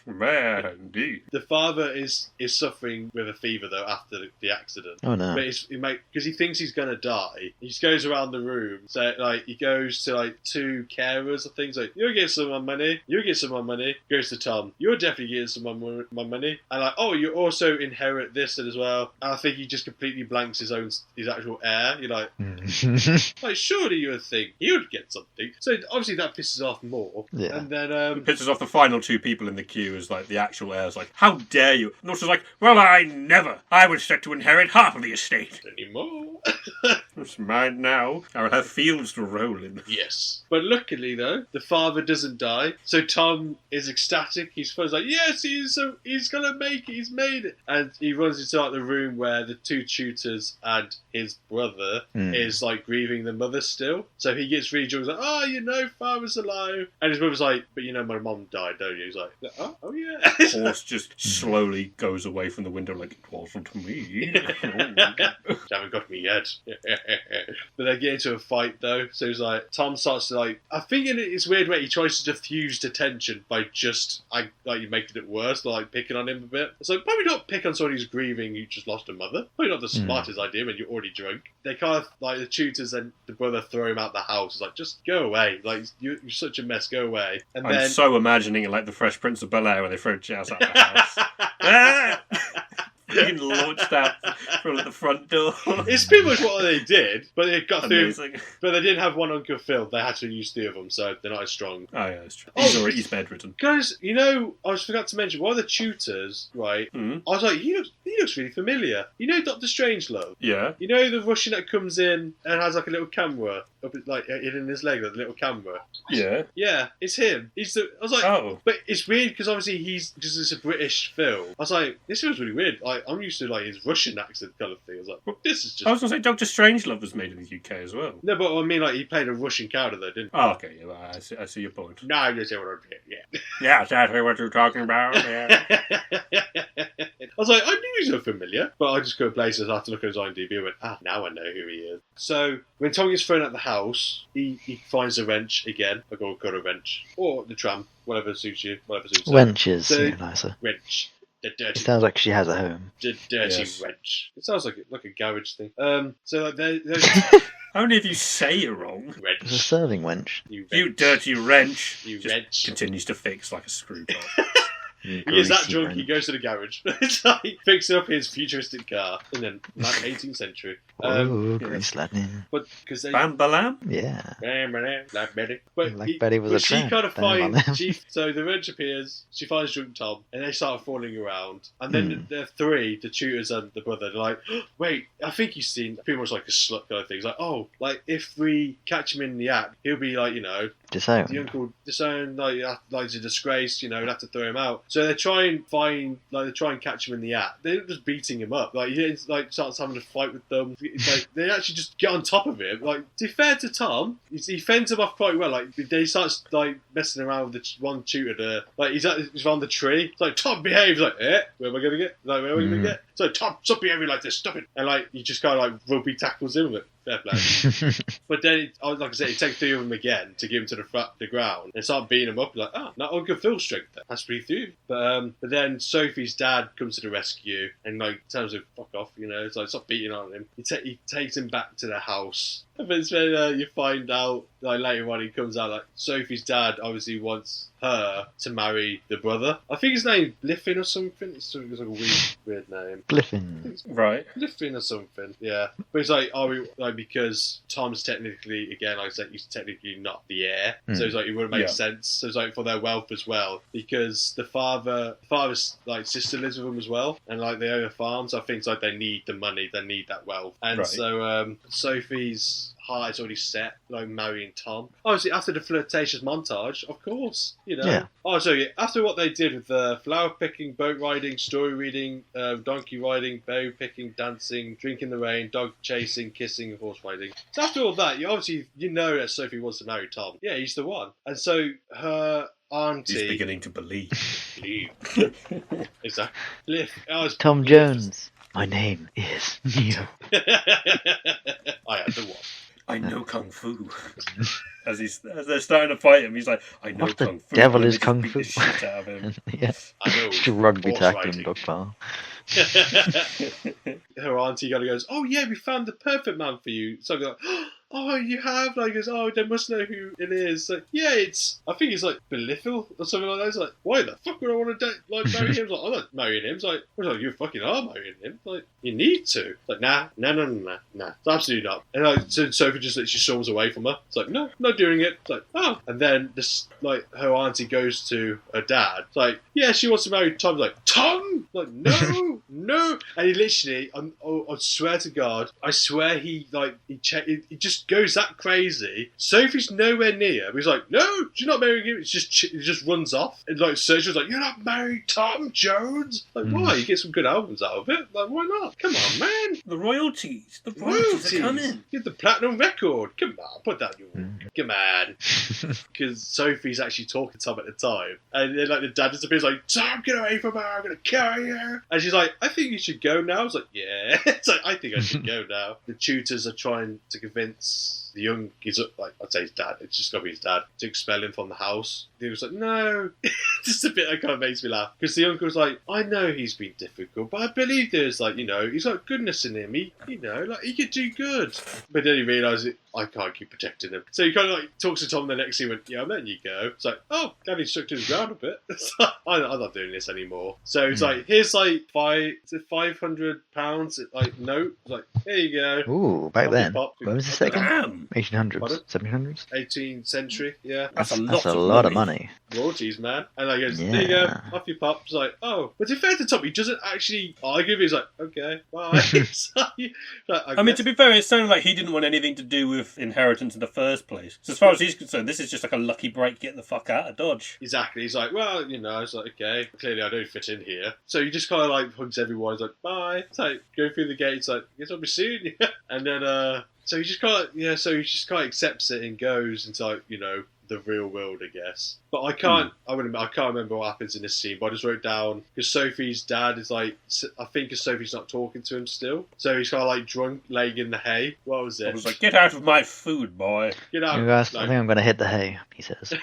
Meh, indeed. The father is suffering with a fever, though, after the accident. Oh no. But because he thinks he's going to die, he just goes around the room. So, like, he goes to, like, 2 carers or things. Like, you'll get some of my money. You'll get some of my money. Goes to Tom. You're definitely getting some of my money. And, like, oh, you also inherit this as well. And I think he just completely blanks his actual heir. You're like, like, surely you would think he would get something. So, obviously, that pisses off more. Yeah. And then, It pisses off the final 2 people in the queue is like the actual heir's like, how dare you? And also like, well, I never. I was set to inherit half of the estate. anymore. It's mine now. I will have fields to roll in. Yes. But luckily, though, the father doesn't die. So Tom is ecstatic. He's first like, yes, he's going to make it. He's made it. And he runs into like the room where the 2 tutors and his brother is like grieving the mother still. So he gets really drunk. He's like, oh, you know, father's alive. And his brother's like, but you know, my mom died, don't you? He's like, oh yeah. Horse just slowly goes away from the window like, it wasn't me. You haven't got me yet. dead. But they get into a fight though, so he's like, Tom starts to like, I think in it's weird way he tries to diffuse the tension by just like making it worse, like picking on him a bit. It's like, probably not pick on someone who's grieving who just lost a mother. Probably not the smartest idea when you're already drunk. They kind of like the tutors and the brother throw him out the house. It's like, just go away. Like you're such a mess. Go away. And I'm so imagining it like the Fresh Prince of Bel-Air where they throw jazz out the house. Being launched out from the front door. It's pretty much what they did, but they got Amazing. through. But they didn't have one Uncle Phil. They had to use 3 of them, so they're not as strong. Oh yeah, that's true. He's bedridden. Guys, you know, I forgot to mention one of the tutors. Right, I was like, he looks really familiar. You know, Dr. Strangelove. Yeah. You know the Russian that comes in and has like a little camera up, like in his leg, like a little camera. Yeah. Yeah, it's him. I was like, oh, but it's weird because obviously it's a British film. I was like, this feels really weird. Like I'm used to like his Russian accent kind of thing. I was like, well, this is just. I was going to say Dr. Strangelove was made in the UK as well. No, but I mean, like he played a Russian character though, didn't he? Oh, okay. Yeah, well, I see your point. No, I just say what I'm saying. Yeah. Yeah, exactly what you're talking about. Yeah. I was like, I knew he was familiar, but I just go places after looking at his IMDb and went, now I know who he is. So when Tom gets thrown out the house, he finds a wrench again. I got a wrench or the tram, whatever suits you, whatever suits you. Wenches, So- nicer. Wrench. The It dirty, sounds like she has a home. Yes. wrench. It sounds like a garage thing. So like there's Only if you say it wrong. It's a wrench. serving wench. You dirty wrench. You Just wrench. continues to fix like a screw top. He is that Greasy drunk, wrench. he goes to the garage. It's like fixing up his futuristic car in the 18th century. Oh, grease lightning. But because they. Bam Balam? Yeah. Like Betty. But, Like Betty was a she tramp. kind of Bam, finds. bam. So the wrench appears, she finds drunk Tom, and they start fooling around. And then the 3, the tutors and the brother, they're like, wait, I think he's seen pretty much like a slut kind of thing. It's like, oh, like if we catch him in the act, he'll be like, you know, Disowned. the uncle disowned, like he's a disgrace, you know, we'd have to throw him out. So they try and catch him in the act. They're not just beating him up. Like he like starts having a fight with them. Like they actually just get on top of him. Like to be fair to Tom, he fends him off quite well. Like they starts like messing around with the one tutor. Like he's on the tree. It's like Tom behaves. Like where am I gonna get? Like where am I gonna get? So Tom, stop behaving like this. Stop it. And like he just kind of like rugby tackles him with it. Fair play. But then, like I said, he takes 3 of them again to give him to the ground and start beating him up. Like, not Uncle Phil's strength. That's pretty few. But then Sophie's dad comes to the rescue and like tells him, "Fuck off," you know. It's like stop beating on him. He takes him back to the house. But it's when you find out like later on he comes out like Sophie's dad obviously wants her to marry the brother. I think his name's Bliffin or something. It's like a weird name. Bliffin. Right. Bliffin or something. Yeah. But it's like, because Tom's technically, again, like I said, he's technically not the heir. So it's like, it wouldn't make sense. So it's like for their wealth as well. Because the father's like sister lives with them as well. And like they own a farm. So I think it's like they need the money. They need that wealth. And so Sophie's heart is already set, like marrying Tom. Obviously, after the flirtatious montage, of course, you know. Yeah. Oh, so yeah, after what they did with flower picking, boat riding, story reading, donkey riding, berry picking, dancing, drinking the rain, dog chasing, kissing, horse riding. So after all that, you know that Sophie wants to marry Tom. Yeah, he's the one. And so her auntie. He's beginning to believe. Exactly. Tom Jones. My name is Neo. I am the one. I know Kung Fu. As they're starting to fight him, he's like, I know What the Kung Fu. devil And is they just Kung beat Fu? the shit out of him. Yeah. I know. Just rugby Horse tackling riding. dog pile. Her auntie kind of goes, "Oh yeah, we found the perfect man for you." So I'm like, "Oh, you have?" Like, goes, "Oh, they must know who it is." Like, yeah, I think it's like Belithil or something like that. It's like, why the fuck would I want to marry him? It's like, I'm not marrying him. It's like, you fucking are marrying him. Like, you need to. It's like, nah. It's absolutely not. And like, so Sophie just literally storms away from her. It's like, no, not doing it. It's like, oh. And then this, like, her auntie goes to her dad. It's like, yeah, she wants to marry Tom. Like, Tom? Like, no, no. And he literally, I swear to God, he just just goes that crazy. Sophie's nowhere near. But he's like, no, she's not marrying him. It just runs off. And like Sergio's like, you're not married, Tom Jones. Like, why? You get some good albums out of it. Like, why not? Come on, man. The royalties are coming. Get the platinum record. Come on, put that in your come on. Because Sophie's actually talking to Tom at the time. And then like the dad disappears like, Tom, get away from her, I'm gonna kill you. And she's like, I think you should go now. I was like, yeah. It's like, I think I should go now. The tutors are trying to convince the young, I'd say his dad, it's just got to be his dad, to expel him from the house. He was like, no. Just a bit that kind of makes me laugh. Because the uncle's like, I know he's been difficult, but I believe there's like, he's got goodness in him. He could do good. But then he realises I can't keep protecting him. So he kind of like talks to Tom the next scene and went, yeah, I'm letting you go. It's like, oh, Daddy stuck to his ground a bit. I'm not doing this anymore. So it's like, here's like £500 like note. It's like, here you go. Ooh, back then. When was the second? 1800s, 1700s? 18th century, yeah. That's a lot of money. Royalties, man. And like goes, there you go, off you pop. It's like, oh. But to be fair to Tom, he doesn't actually argue. He's like, okay, bye. I mean, to be fair, it sounded like he didn't want anything to do with inheritance in the first place. So as far as he's concerned, this is just like a lucky break getting the fuck out of Dodge. Exactly. He's like, well, it's like, okay, clearly I don't fit in here. So he just kind of like hugs everyone. He's like, bye. It's like, go through the gate. It's like, guess I'll be seeing you. And then, so he just kind of accepts it and goes into like, the real world, I guess. But I can't remember what happens in this scene, but I just wrote down, because Sophie's dad is like, I think because Sophie's not talking to him still, so he's kind of like drunk, laying in the hay. What was it? I was like, get out of my food, boy. Get out. I think I'm going to hit the hay, he says.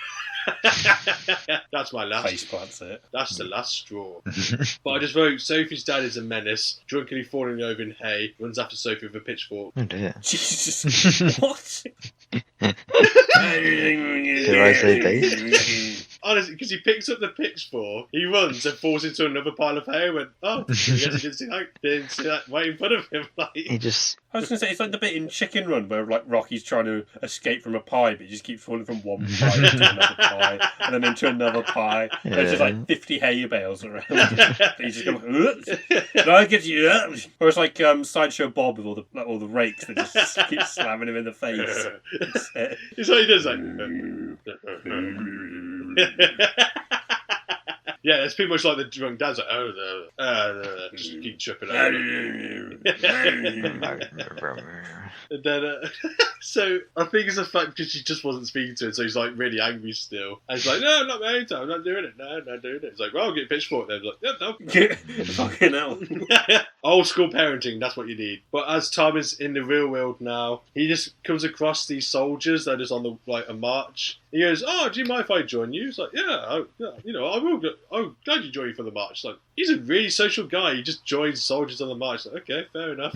That's my last. Face plants it. That's the last straw. But I just wrote, Sophie's dad is a menace, drunkenly falling over in hay, runs after Sophie with a pitchfork. Oh dear. Jesus. What? Did I say base? Honestly, because he picks up the pitchfork, he runs and falls into another pile of hay and went, oh, I guess he didn't see that right in front of him. Like, he just... I was going to say, it's like the bit in Chicken Run where like Rocky's trying to escape from a pie, but he just keeps falling from one pie into another pie, and then into another pie. Yeah. And there's just like 50 hay bales around. He's just going, no, I get you. Or it's like Sideshow Bob with all the rakes that just keep slamming him in the face. It's like he does like... Yeah, it's pretty much like the drunk dad's like, just keep tripping over. And then, so I think it's a fact because she just wasn't speaking to him, so he's like really angry still. And he's like, no, I'm not married to her, I'm not doing it. No, I'm not doing it. He's like, well, I'll get a pitchfork then. He's like, yeah, no. Fucking hell. Old school parenting, that's what you need. But as Tom is in the real world now, he just comes across these soldiers that are just on a march. He goes, oh, do you mind if I join you? He's like, yeah, I will go. I'm glad you joined me for the march. Like, he's a really social guy. He just joins soldiers on the march. Like, okay, fair enough.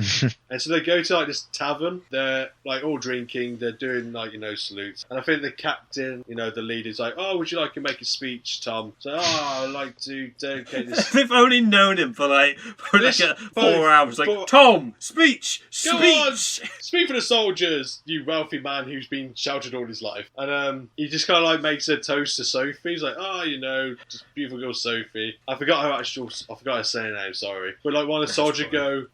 And so they go to like this tavern. They're like all drinking. They're doing like, salutes. And I think the captain, the leader's like, oh, would you like to make a speech, Tom? So, I'd like to dedicate this. They've only known him for 4 hours. Like, Tom, speech. Go on, speak for the soldiers, you wealthy man who's been shouted all his life. And he just kind of like makes a toast to Sophie. He's like, just beautiful girl Sophie. I forgot her saying name, sorry. But like one of the soldiers go,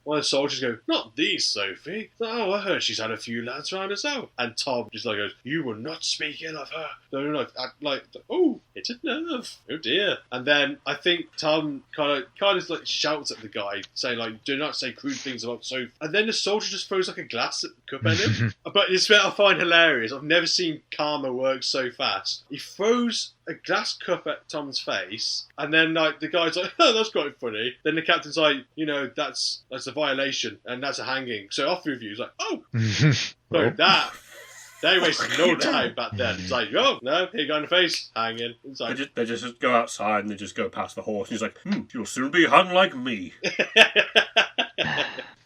not these Sophie. Like, oh, I heard she's had a few lads round herself. And Tom just like goes, you were not speaking of her. No, like, oh, it's a nerve. Oh dear. And then I think Tom kind of like shouts at the guy, saying like, do not say crude things about Sophie. And then the soldier just throws like a glass cup at him. But it's what I find hilarious. I've never seen karma work so fast. He throws a glass cup at Tom's face, and then like the guy's like, oh, that's quite funny. Then the captain's like, that's a violation and that's a hanging. So off with you. He's like, oh, so that. They wasted no time back then. It's like, oh, no, here you go in the face, hanging. It's like, they just go outside and they just go past the horse. And he's like, you'll soon be hung like me.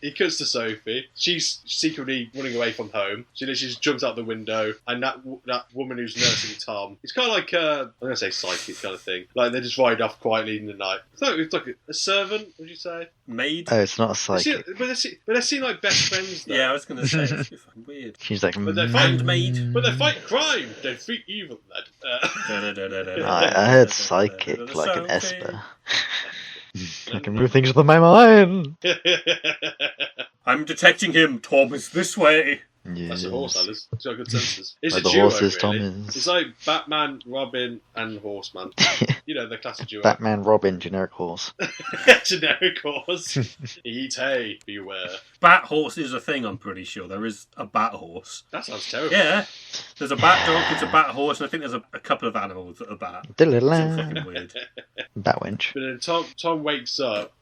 He cuts to Sophie. She's secretly running away from home. She literally just jumps out the window, and that woman who's nursing Tom, it's kind of like I'm going to say psychic kind of thing. Like they just ride off quietly in the night. It's like a servant, would you say? Maid? Oh, it's not a psychic. But they seem like best friends, though. Yeah, I was going to say, that's fucking weird. She's like, but they fight crime. They fight evil, lad. I heard psychic, like an Esper. I can move things with my mind. I'm detecting him, Tom. It's this way. That's a horse, Alice. It's got good senses. It's Like a the duo, horses, really. Tom is. It's like Batman, Robin, and Horseman. You know, the classic duo. Batman, Robin, generic horse. Generic horse. Eat hay, beware. Bat horse is a thing, I'm pretty sure. There is a bat horse. That sounds terrible. Yeah. There's a bat dog, there's a bat horse, and I think there's a couple of animals that are bat. It's all fucking weird. Batwinch. But then Tom wakes up,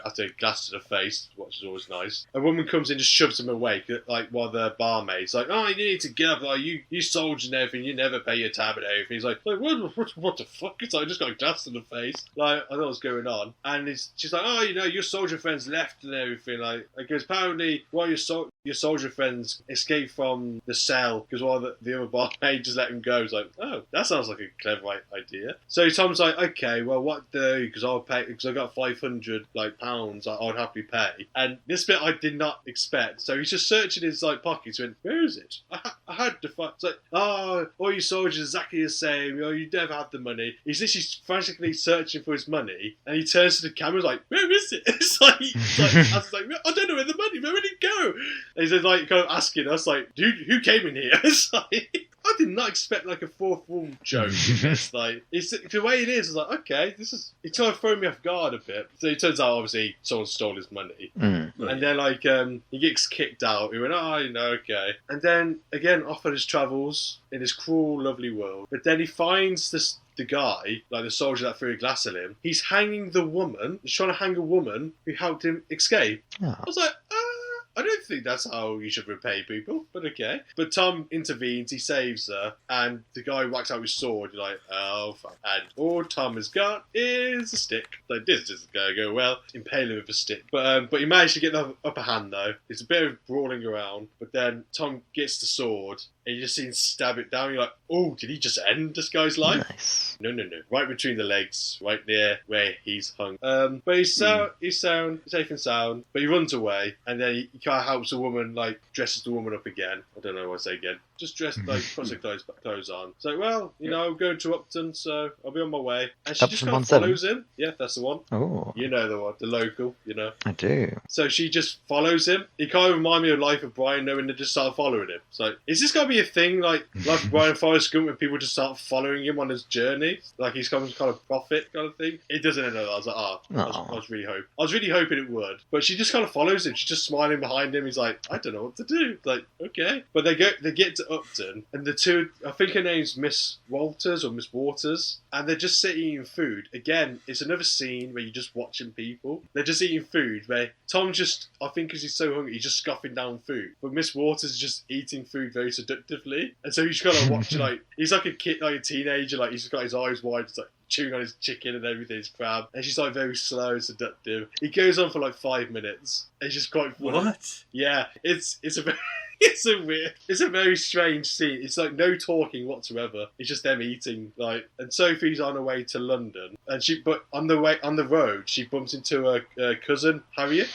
after a glass to the face, which is always nice. A woman comes in, just shoves him awake, like while the barmaid's like, "Oh, you need to get up, like you soldier and everything, you never pay your tab and everything." He's like what the fuck? It's like, I just got a glass to the face. Like, I don't know what's going on. And she's like, "Oh, your soldier friends left and everything." Like, because apparently while your soldier friends escaped from the cell, because while the other barmaid just let him go. It's like, oh, that sounds like a clever idea. So Tom's like, okay, well, what do? Because I'll pay, because I got 500 pounds, I'd happily pay. And this bit I did not expect. So he's just searching his pockets. Went, where is it? I had to find. It's like, oh, all you soldiers exactly the same. You never had the money. He's literally frantically searching for his money, and he turns to the camera, like, where is it? It's like I don't know where the money. Where did it go? And he's kind of asking us, like, dude, who came in here? It's like, I did not expect a fourth wall joke in this. It's the way it is. It's like, okay, it's kind of thrown me off guard a bit. So it turns out obviously someone stole his money, and then he gets kicked out. He went, okay, and then again off on his travels in this cruel, lovely world. But then he finds the guy, the soldier that threw a glass at him. He's hanging the woman. He's trying to hang a woman who helped him escape. Oh. I was like, I don't think that's how you should repay people, but okay. But Tom intervenes, he saves her, and the guy whacks out his sword. You're like, oh, fuck. And all Tom has got is a stick. Like, this isn't going to go well. Impale him with a stick. But he managed to get the upper hand, though. There's a bit of brawling around, but then Tom gets the sword, and you just see him stab it down. You're like, oh, did he just end this guy's life? Nice. No. Right between the legs, right near where he's hung. But he's sound, he's safe and sound, but he runs away, and then he kind of helps a woman, dresses the woman up again. I don't know what I say again. Just dressed, puts her clothes on. So, well, I'm going to Upton, so I'll be on my way. And she just kind of follows him. Yeah, that's the one. Oh. You know the one, the local, I do. So she just follows him. He kind of reminds me of Life of Brian, knowing they just start following him. So, is this going to be a thing, Life of Brian Forrest Gump, when people just start following him on his journey? He's some kind of prophet kind of thing? It doesn't end like that. I was like, I was really hoping it would. But she just kind of follows him. She's just smiling behind him. He's like, I don't know what to do. It's like, okay. But they get to Upton, and the two, I think her name's Miss Walters or Miss Waters, and they're just sitting eating food. Again, it's another scene where you're just watching people. They're just eating food, where Tom's just, I think because he's so hungry, he's just scoffing down food. But Miss Waters is just eating food very seductively. And so he's kind of watching, he's like a kid, like a teenager, he's just got his eyes wide, just chewing on his chicken and everything, his crab. And she's very slow and seductive. It goes on for 5 minutes. It's just quite funny. What? Yeah, it's a very... It's a very strange scene. It's no talking whatsoever. It's just them eating. And Sophie's on her way to London, but on the road she bumps into her cousin Harriet,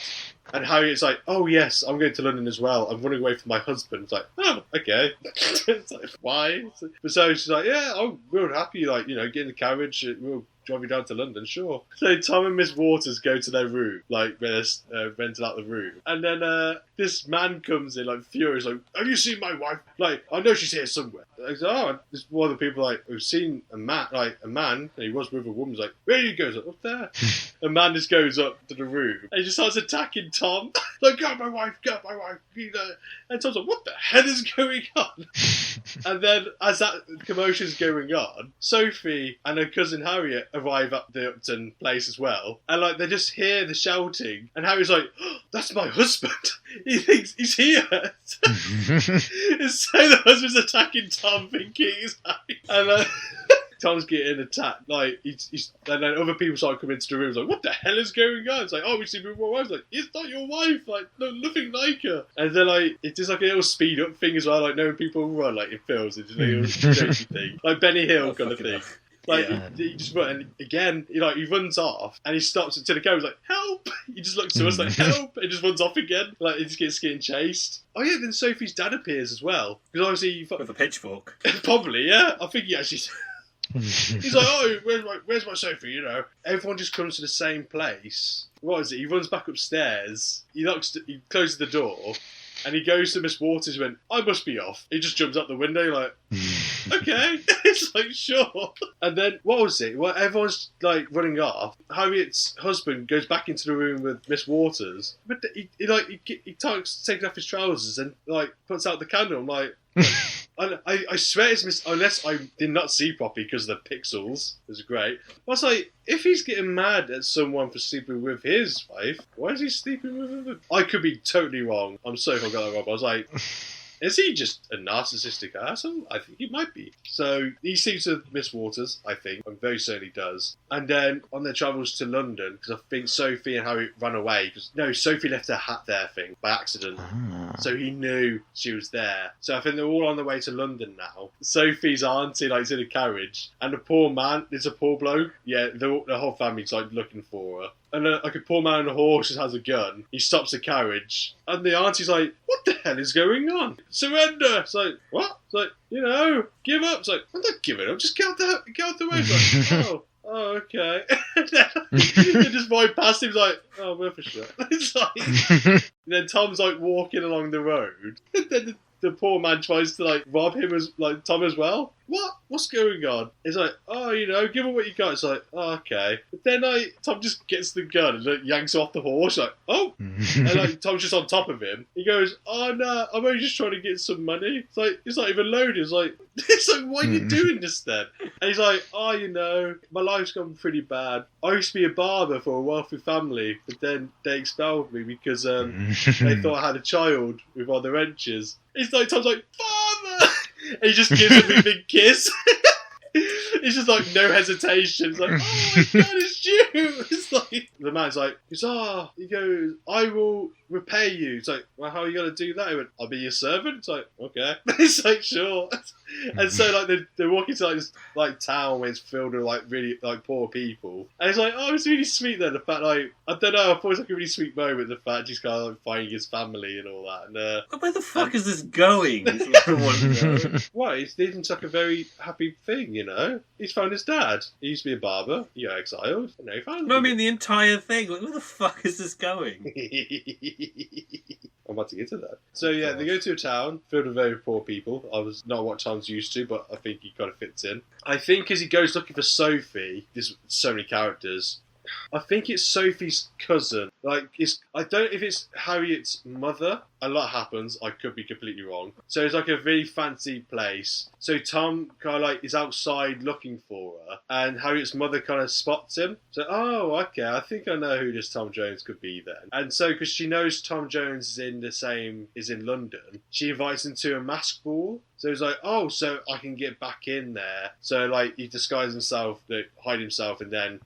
and Harriet's like, "Oh yes, I'm going to London as well. I'm running away from my husband." It's like, "Oh, okay." It's like, why? But so she's like, "Yeah, I'm real happy. Get in the carriage. We'll drive you down to London, sure." So Tom and Miss Waters go to their room, where they're rented out the room. And then this man comes in, furious, "Have you seen my wife? I know she's here somewhere." This one of the people, we've seen a man, and he was with a woman. He's like, "Where do you go?" He's like, "Up there." A man just goes up to the room, and he just starts attacking Tom. "Got my wife, got my wife." And Tom's like, "What the hell is going on?" And then, as that commotion's going on, Sophie and her cousin Harriet arrive at the Upton place as well, and they just hear the shouting, and Harry's like, "Oh, that's my husband." He thinks he's here. And so the husband's attacking Tom, thinking he's Harry, and Tom's getting attacked. And then other people start coming into the room. It's like, what the hell is going on? It's like, "Oh, we see my wife." It's like, "It's not your wife. No, nothing like her." And then it's just a little speed up thing as well. Knowing people run in films, it's just a little crazy thing, Benny Hill kind of thing. He just run, and again, he runs off, and he stops to the camera. He's like, "Help!" He just looks to us like, "Help!" And he just runs off again. He just gets getting chased. Oh yeah, then Sophie's dad appears as well, because obviously with a pitchfork. Probably, yeah. I think he actually. He's like, "Oh, where's my Sophie?" Everyone just comes to the same place. What is it? He runs back upstairs. He closes the door. And he goes to Miss Waters and went, I must be off. He just jumps out the window like, okay. It's like, sure. And then, what was it? Well, everyone's like running off. Harriet's husband goes back into the room with Miss Waters. But he takes off his trousers and like puts out the candle. I'm like, I swear it's unless I did not see properly because of the pixels. It was great. I was like, if he's getting mad at someone for sleeping with his wife, why is he sleeping with her? I could be totally wrong. I'm sorry if I got that wrong. But I was like, is he just a narcissistic asshole? I think he might be. So he sleeps with Miss Waters, I think. I'm very certain he does. And then on their travels to London, because I think Sophie and Harry ran away. No, Sophie left her hat there, I think, by accident. So he knew she was there. So I think they're all on their way to London now. Sophie's auntie is in a carriage. And the poor man, there's a poor bloke. Yeah, the whole family's like looking for her. And like a poor man on a horse just has a gun. He stops the carriage. And the auntie's like, what the hell is going on? Surrender! It's like, what? It's like, give up. It's like, I'm not giving up. Just get out the way. It's like, oh, okay. They just ride past him. He's like, oh, worth a shot. It's like, and then Tom's like walking along the road. And then the poor man tries to like rob him as like Tom as well. What's going on? It's like, give him what you got. It's like, oh, okay. But then like Tom just gets the gun and like, yanks off the horse. Like, oh, and like Tom's just on top of him. He goes, oh no, I'm only just trying to get some money. It's not even loaded. It's like, why are you doing this then? And he's like, my life's gone pretty bad. I used to be a barber for a wealthy family, but then they expelled me because they thought I had a child with other wrenches. It's like Tom's like, father. And he just gives him a big kiss. It's just like no hesitation. It's like, oh my god, it's you. It's like the man's like, he goes, I will repay you. It's like, well, how are you gonna do that? He went, I'll be your servant. It's like, okay. It's like, sure. And so like they're walking to like this like town where it's filled with like really like poor people. And it's like, oh, it's really sweet then. The fact like I don't know, I thought it was like a really sweet moment. The fact he's kind of like finding his family and all that. And where the fuck is this going? Why? It's like a very happy thing, you know. He's found his dad. He used to be a barber. He got exiled. And now he found him. No, I mean the entire thing. Like, where the fuck is this going? I'm about to get to that. So yeah, they go to a town filled with very poor people. I was not what Tom's used to, but I think he kind of fits in. I think as he goes looking for Sophie, there's so many characters. I think it's Sophie's cousin. Like, I don't know if it's Harriet's mother. A lot happens. I could be completely wrong. So it's like a very fancy place. So Tom kind of like is outside looking for her, and Harriet's mother kind of spots him. So, oh, okay, I think I know who this Tom Jones could be then. And so, because she knows Tom Jones is in London, she invites him to a mask ball. So he's like, oh, so I can get back in there. So like he disguises himself, hide himself, and then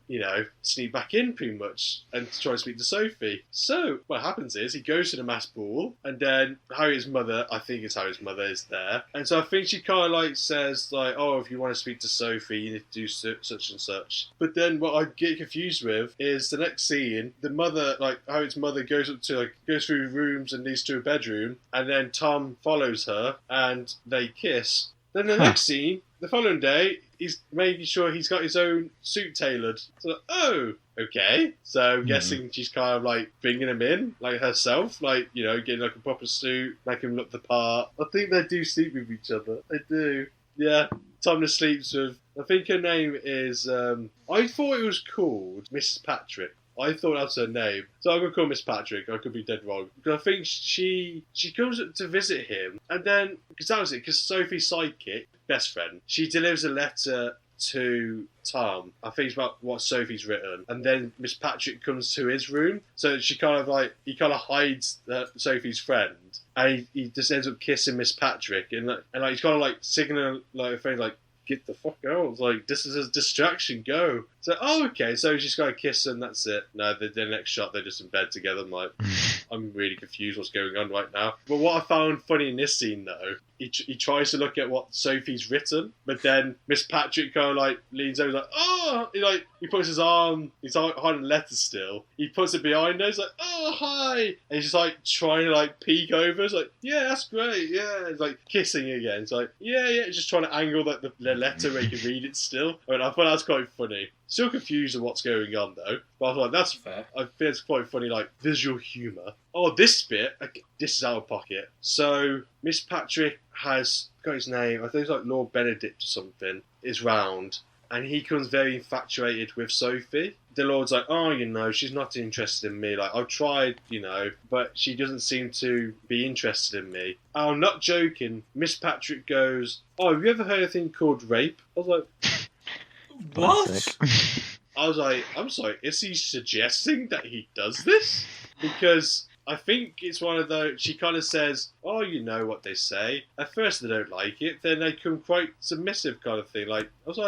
sneak back in pretty much and try to speak to Sophie. So what happens is he goes to the mask ball. And then Harriet's mother, I think it's Harriet's mother, is there. And so I think she kind of like says like, oh, if you want to speak to Sophie, you need to do such and such. But then what I get confused with is the next scene, the mother, like Harriet's mother goes through rooms and leads to a bedroom. And then Tom follows her and they kiss. Then the next scene, the following day, he's making sure he's got his own suit tailored. So, oh, okay. So I'm guessing she's kind of like bringing him in, like herself, like, getting like a proper suit, make him look the part. I think they do sleep with each other. They do. Yeah. Tom sleeps with, I think her name is, I thought it was called Mrs. Patrick. I thought that's her name. So I'm going to call Miss Patrick. I could be dead wrong. Because I think she comes to visit him. And then, because that was it, because Sophie's sidekick, best friend, she delivers a letter to Tom. I think it's about what Sophie's written. And then Miss Patrick comes to his room. So he kind of hides Sophie's friend. And he just ends up kissing Miss Patrick. And he's kind of like signaling like a friend like, get the fuck out. It's like, this is a distraction, go. So, oh, okay, so she's got a kiss and that's it. No, the next shot, they're just in bed together. I'm like, I'm really confused what's going on right now. But what I found funny in this scene, though, he tries to look at what Sophie's written, but then Miss Patrick kind of like leans over, like, oh, he puts his arm, he's hiding the letter still. He puts it behind her, he's like, oh, hi. And he's just like trying to like peek over. It's like, yeah, that's great, yeah. It's like kissing again. It's like, yeah, he's just trying to angle like the letter where you can read it still. I thought that was quite funny. Still confused with what's going on though. But I thought that's fair. I think it's quite funny, like visual humour. Oh, this bit, this is out of pocket. So Miss Patrick has got his name, I think it's like Lord Benedict or something, is round, and he comes very infatuated with Sophie. The Lord's like, oh, you know, she's not interested in me. Like, I've tried, you know, but she doesn't seem to be interested in me. Oh, I'm not joking. Miss Patrick goes, oh, have you ever heard of a thing called rape? I was like, What? I was like, I'm sorry, is he suggesting that he does this? Because I think it's one of those, she kind of says, oh, you know what they say. At first they don't like it, then they come quite submissive kind of thing. Like, I was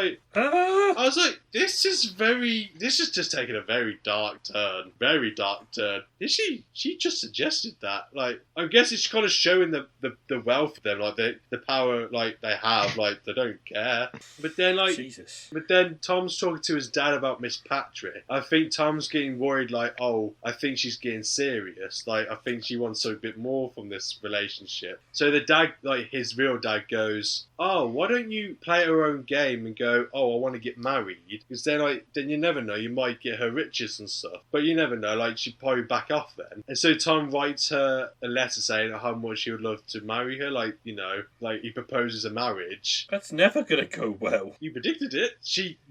like, this is just taking a very dark turn. Very dark turn. She just suggested that. Like, I guess it's kind of showing the wealth of them, like the power like they have, like they don't care. But then like Jesus. But then Tom's talking to his dad about Miss Patrick. I think Tom's getting worried, like, oh, I think she's getting serious. Like, I think she wants a bit more from this relationship. So the dad, like his real dad, goes, oh, why don't you play her own game and go, oh, I want to get married? Because then you never know, you might get her riches and stuff. But you never know, like she'd probably back off then. And so Tom writes her a letter saying how much he would love to marry her, like, you know, like he proposes a marriage. That's never going to go well. You predicted it.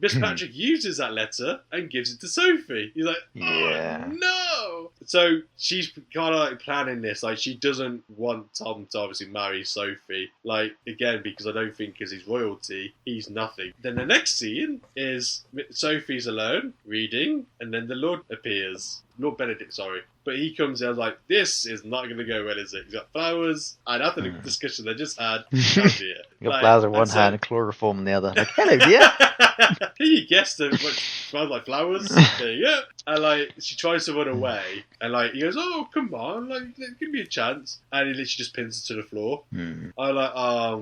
Miss Patrick uses that letter and gives it to Sophie. He's like, oh, no! So she's kind of like planning this. Like, she doesn't want Tom to obviously marry Sophie. Like, again, because I don't think because he's royalty, he's nothing. Then the next scene is Sophie's alone, reading, and then the Lord appears. Lord Benedict, sorry. But he comes in, I was like, this is not going to go well, is it? He's got flowers, and after the discussion they just had, oh dear. You got flowers in one hand and chloroform in the other. Like, hello, dear. You guessed it, but smells like flowers. There you go. And like, she tries to run away, and like, he goes, oh, come on, like, give me a chance. And he literally just pins her to the floor. I'm like, oh,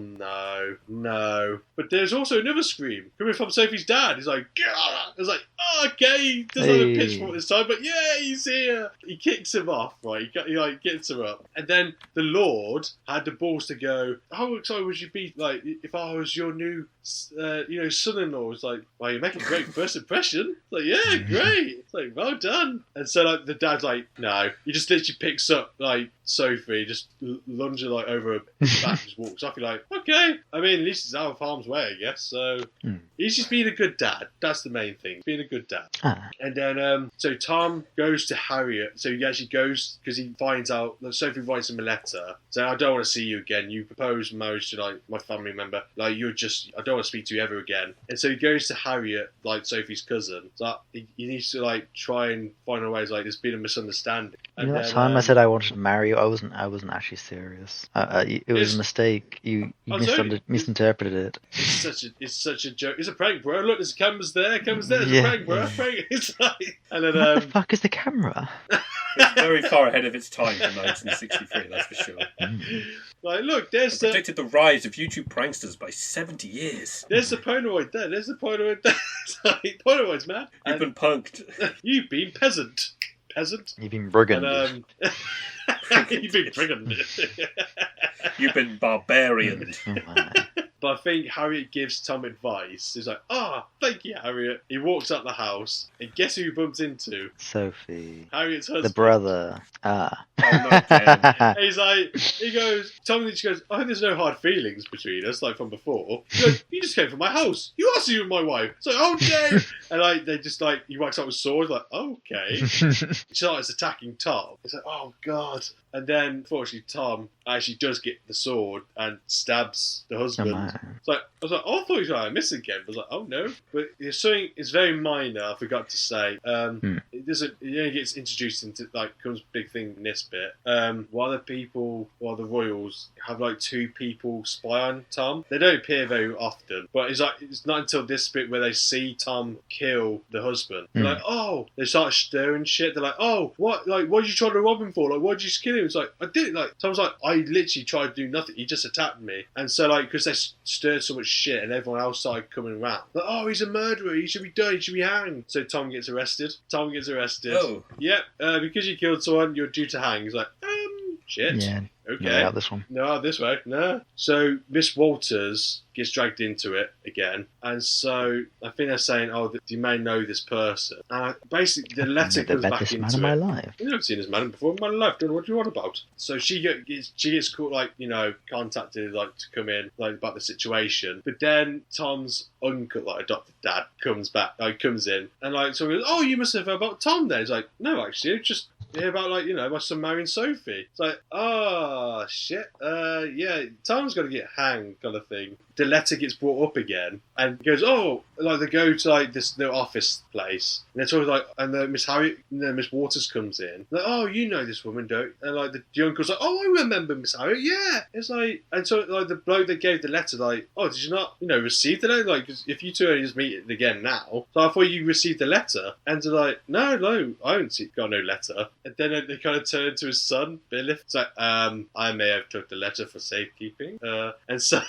no. But there's also another scream coming from Sophie's dad. He's like, gah! It's like, oh, okay, he doesn't have a pitchfork this time, but yeah, he's here. He kicks him off, right? He like gets him up. And then the Lord had the balls to go, how excited would you be, like, if I was your new, son-in-law? It's like, well, you're making a great first impression. It's like, yeah, great. It's like, well done. And so, like, the dad's like, no. He just literally picks up, like, Sophie, just lunges, like, over her back, just walks off. You're like, okay. I mean, at least he's out of harm's way, I guess. So, he's just being a good dad. That's the main thing. Being a good dad. And then, so Tom goes to Harriet. So he actually goes, because he finds out that Sophie writes him a letter saying, I don't want to see you again. You proposed marriage to, like, my family member. Like, I don't want to speak to you ever again. And so he goes to Harriet, like, Sophie's cousin. So he needs to, like, try and find a way, like, there's been a misunderstanding. And that time I said I wanted to marry you, I wasn't actually serious. It was a mistake. You misinterpreted it. It's such a joke. It's a prank, bro. Look, there's cameras there. There's a prank, bro. It's like, and then, what the fuck is the camera? It's very far ahead of its time for 1963, that's for sure. Like, look, it predicted the rise of YouTube pranksters by 70 years. There's the Polaroid there. It's like, Polaroids, man. You've been punked. You've been peasant. You've been brigand. You've been brigand. You've been barbarian. But I think Harriet gives Tom advice. He's like, thank you, Harriet. He walks up the house, and guess who he bumps into? Sophie. Harriet's husband. The brother. Oh, not again. He's like, Tom literally goes, I hope there's no hard feelings between us, like from before. He goes, you just came from my house. You asked you were my wife. It's like, oh, no. And like, they just like, he walks up with swords, like, okay. He starts attacking Tom. It's like, oh, God. And then, unfortunately, Tom actually does get the sword and stabs the husband. It's like, I was like, oh, I thought he was going to miss again. I was like, oh, no. But there's something, it's very minor, I forgot to say. It only gets introduced into, like, comes big thing in this bit. While the royals have, like, two people spy on Tom, they don't appear very often. But it's like, it's not until this bit where they see Tom kill the husband. They're like, oh, they start stirring shit. They're like, oh, what did you try to rob him for? Like, why did you kill him? It's like, I did it. Like, Tom's like, I literally tried to do nothing. He just attacked me. And so, like, because they stirred so much shit and everyone else started coming around. Like, oh, he's a murderer. He should be done. He should be hanged. So Tom gets arrested. Oh. Yep. Because you killed someone, you're due to hang. He's like, shit. Yeah. Okay. Out this one. No, this way. No. So Miss Walters gets dragged into it again, and so I think they're saying, "Oh, that you may know this person." Basically, the letter comes back this into man in my life. I've never seen this man before in my life. Don't know what you want about. So she gets caught, like, you know, contacted, like, to come in, like, about the situation. But then Tom's uncle, like, adopted dad, comes in, and, like, so he goes, "Oh, you must have heard about Tom then." He's like, "No, actually, just hear about, like, you know, my son marrying Sophie." It's like, oh shit, yeah, Tom's gonna get hanged, kind of thing. The letter gets brought up again, and goes, oh, like, they go to, like, this little office place, and they're talking, like, and then Miss Waters comes in, like, "Oh, you know this woman, don't?" And, like, the uncle's like, "Oh, I remember Miss Harriet, yeah." It's like, and so, like, the bloke that gave the letter, like, "Oh, did you not, you know, receive the letter? Like, 'cause if you two only just meet it again now, so I thought you received the letter." And they're like, no, I haven't got no letter." And then they kind of turn to his son, Billy. It's like, "I may have took the letter for safekeeping," and so.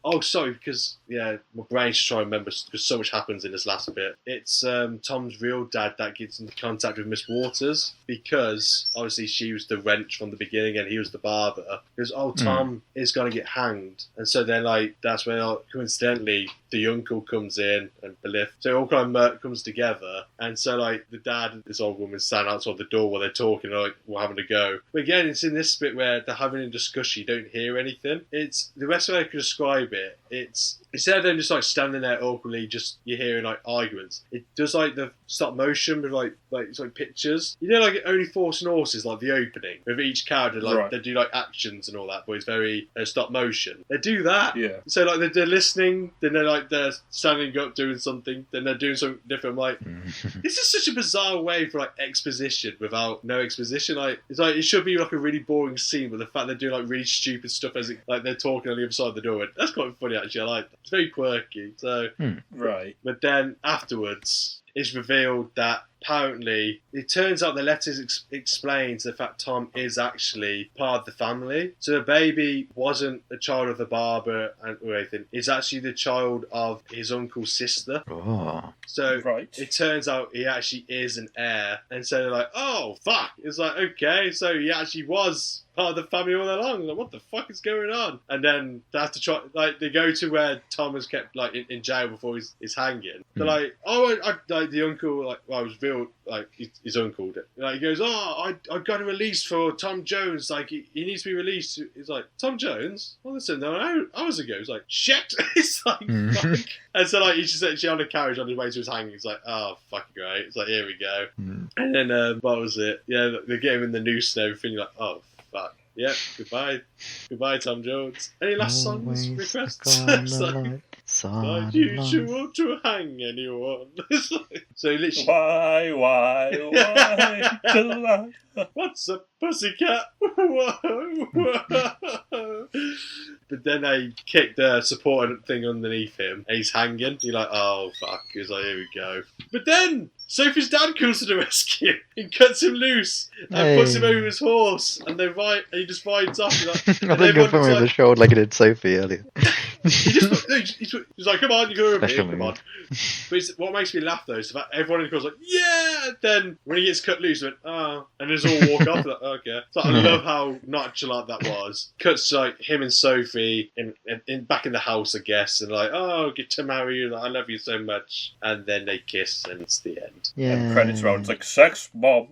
Oh, sorry, because, yeah, my brain's just trying to remember, because so much happens in this last bit. It's Tom's real dad that gets into contact with Miss Waters, because, obviously, she was the wench from the beginning and he was the barber. Because, Tom is going to get hanged. And so then, like, that's where, like, coincidentally, the uncle comes in and Belif. So it all kind of comes together. And so, like, the dad and this old woman stand outside the door while they're talking, like, we're having a go. But again, it's in this bit where they're having a discussion, you don't hear anything. It's the best way I could describe it. It's instead of them just, like, standing there awkwardly, just you're hearing, like, arguments. It does, like, the stop motion with, like it's like pictures. You know, like, Only Fools and Horses, like the opening with each character, like, right. They do, like, actions and all that, but it's very stop motion. They do that. Yeah. So, like, they're listening, then they're standing up doing something, then they're doing something different. I'm like, this is such a bizarre way for, like, exposition without no exposition. Like, it's like it should be like a really boring scene, but the fact they're doing, like, really stupid stuff as like they're talking on the other side of the door. That's quite funny, actually. I like that. It's very quirky. So right. But then afterwards, it's revealed that apparently it turns out the letters explains the fact Tom is actually part of the family. So the baby wasn't a child of the barber or anything. It's actually the child of his uncle's sister. Oh. So right. It turns out he actually is an heir. And so they're like, oh, fuck. It's like, okay, so he actually was part of the family all along. Like, what the fuck is going on? And then they have to try, like, they go to where Tom was kept, like, in jail before he's hanging. They're like, oh, like, the uncle, like, well, I was real, like, his uncle. Like, he goes, oh, I got a release for Tom Jones. Like, he needs to be released. He's like, Tom Jones? Well, listen, no, hours ago. He's like, shit. It's like, fuck. And so, like, he's just actually on a carriage on his way to his hanging. He's like, oh, fucking great. It's like, here we go. And then, what was it? Yeah, they get him in the noose and everything. You're like, oh, fuck. Yep, goodbye, Tom Jones. Any last songs requests? It's not usual to hang anyone. So literally, why, what's a pussycat? Whoa. But then they kick the support thing underneath him, and he's hanging. You're like, oh fuck! He's like, here we go. But then Sophie's dad comes to the rescue and cuts him loose and puts him over his horse, and he just rides off. Like, I think I put him over the shoulder like I did Sophie earlier. He's like, come on, you go over here, come on. But what makes me laugh though is the fact everyone in the crowd's like, yeah. And then when he gets cut loose, went, oh, and they just all walk off. Like, okay. So I love how nonchalant that was. Cuts like him and Sophie in back in the house, I guess, and like, oh, get to marry you. Like, I love you so much. And then they kiss, and it's the end. Yeah. And credits roll. It's like, sex bomb.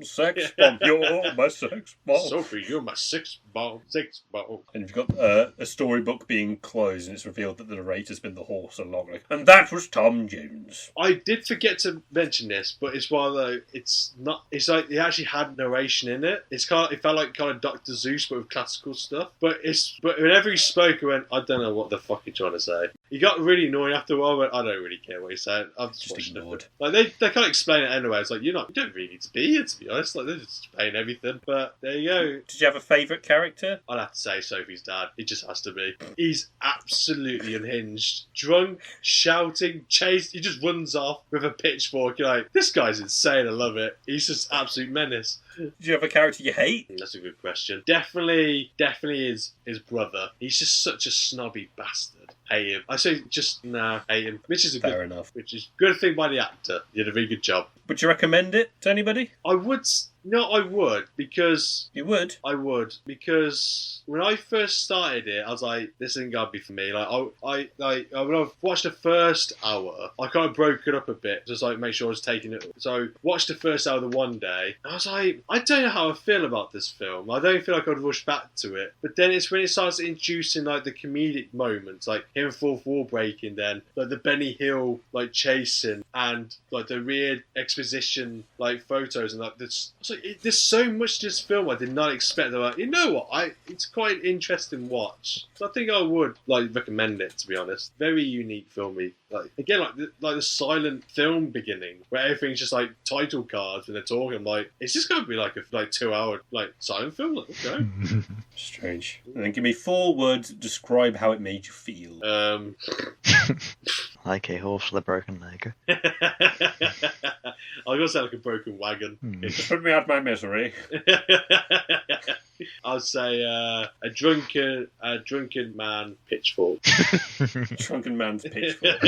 You're my sex bomb. Sophie, you're my sex bomb. And you've got a storybook being closed, and it's revealed that the narrator's been the horse along. And that was Tom Jones. I did forget to mention this, but it's rather, it's not. It's like it actually had narration in it. It felt like kind of Dr. Zeus, but with classical stuff. But whenever he spoke, I went, I don't know what the fuck you're trying to say. He got really annoying after a while. But I don't really care what he's saying. I've just ignored. Like they can't explain it anyway. It's like you don't really need to be here, to be honest. Like they're just explaining everything. But there you go. Did you have a favourite character? I'd have to say Sophie's dad. It just has to be. He's absolutely unhinged, drunk, shouting, chased. He just runs off with a pitchfork. You're like, this guy's insane. I love it. He's just absolute menace. Did you have a character you hate? That's a good question. Definitely his brother. He's just such a snobby bastard. Hate him. I say just hate him. Which is enough. Which is a good thing by the actor. He did a very good job. Would you recommend it to anybody? I would. No, I would, because... You would? I would, because when I first started it, I was like, this isn't gonna be for me. Like, when I watched the first hour, I kind of broke it up a bit, just like make sure I was taking it. So, watched the first hour the one day, and I was like, I don't know how I feel about this film. I don't feel like I'd rush back to it. But then it's when it starts introducing like the comedic moments, like him fourth wall breaking, then like the Benny Hill like chasing, and like the weird exposition like photos, and like this. I was like, there's so much to this film I did not expect. They're like, you know what? It's quite an interesting watch. So I think I would like recommend it, to be honest. Very unique filmy. Like again, like the silent film beginning where everything's just like title cards when they're talking. I'm like, it's just going to be like a 2 hour like silent film. Like, okay. Strange. And then give me 4 words that describe how it made you feel. Like a horse with a broken leg. I was gonna say like a broken wagon. Put me out my misery. I'd say a drunken man pitchfork. Drunken man's pitchfork.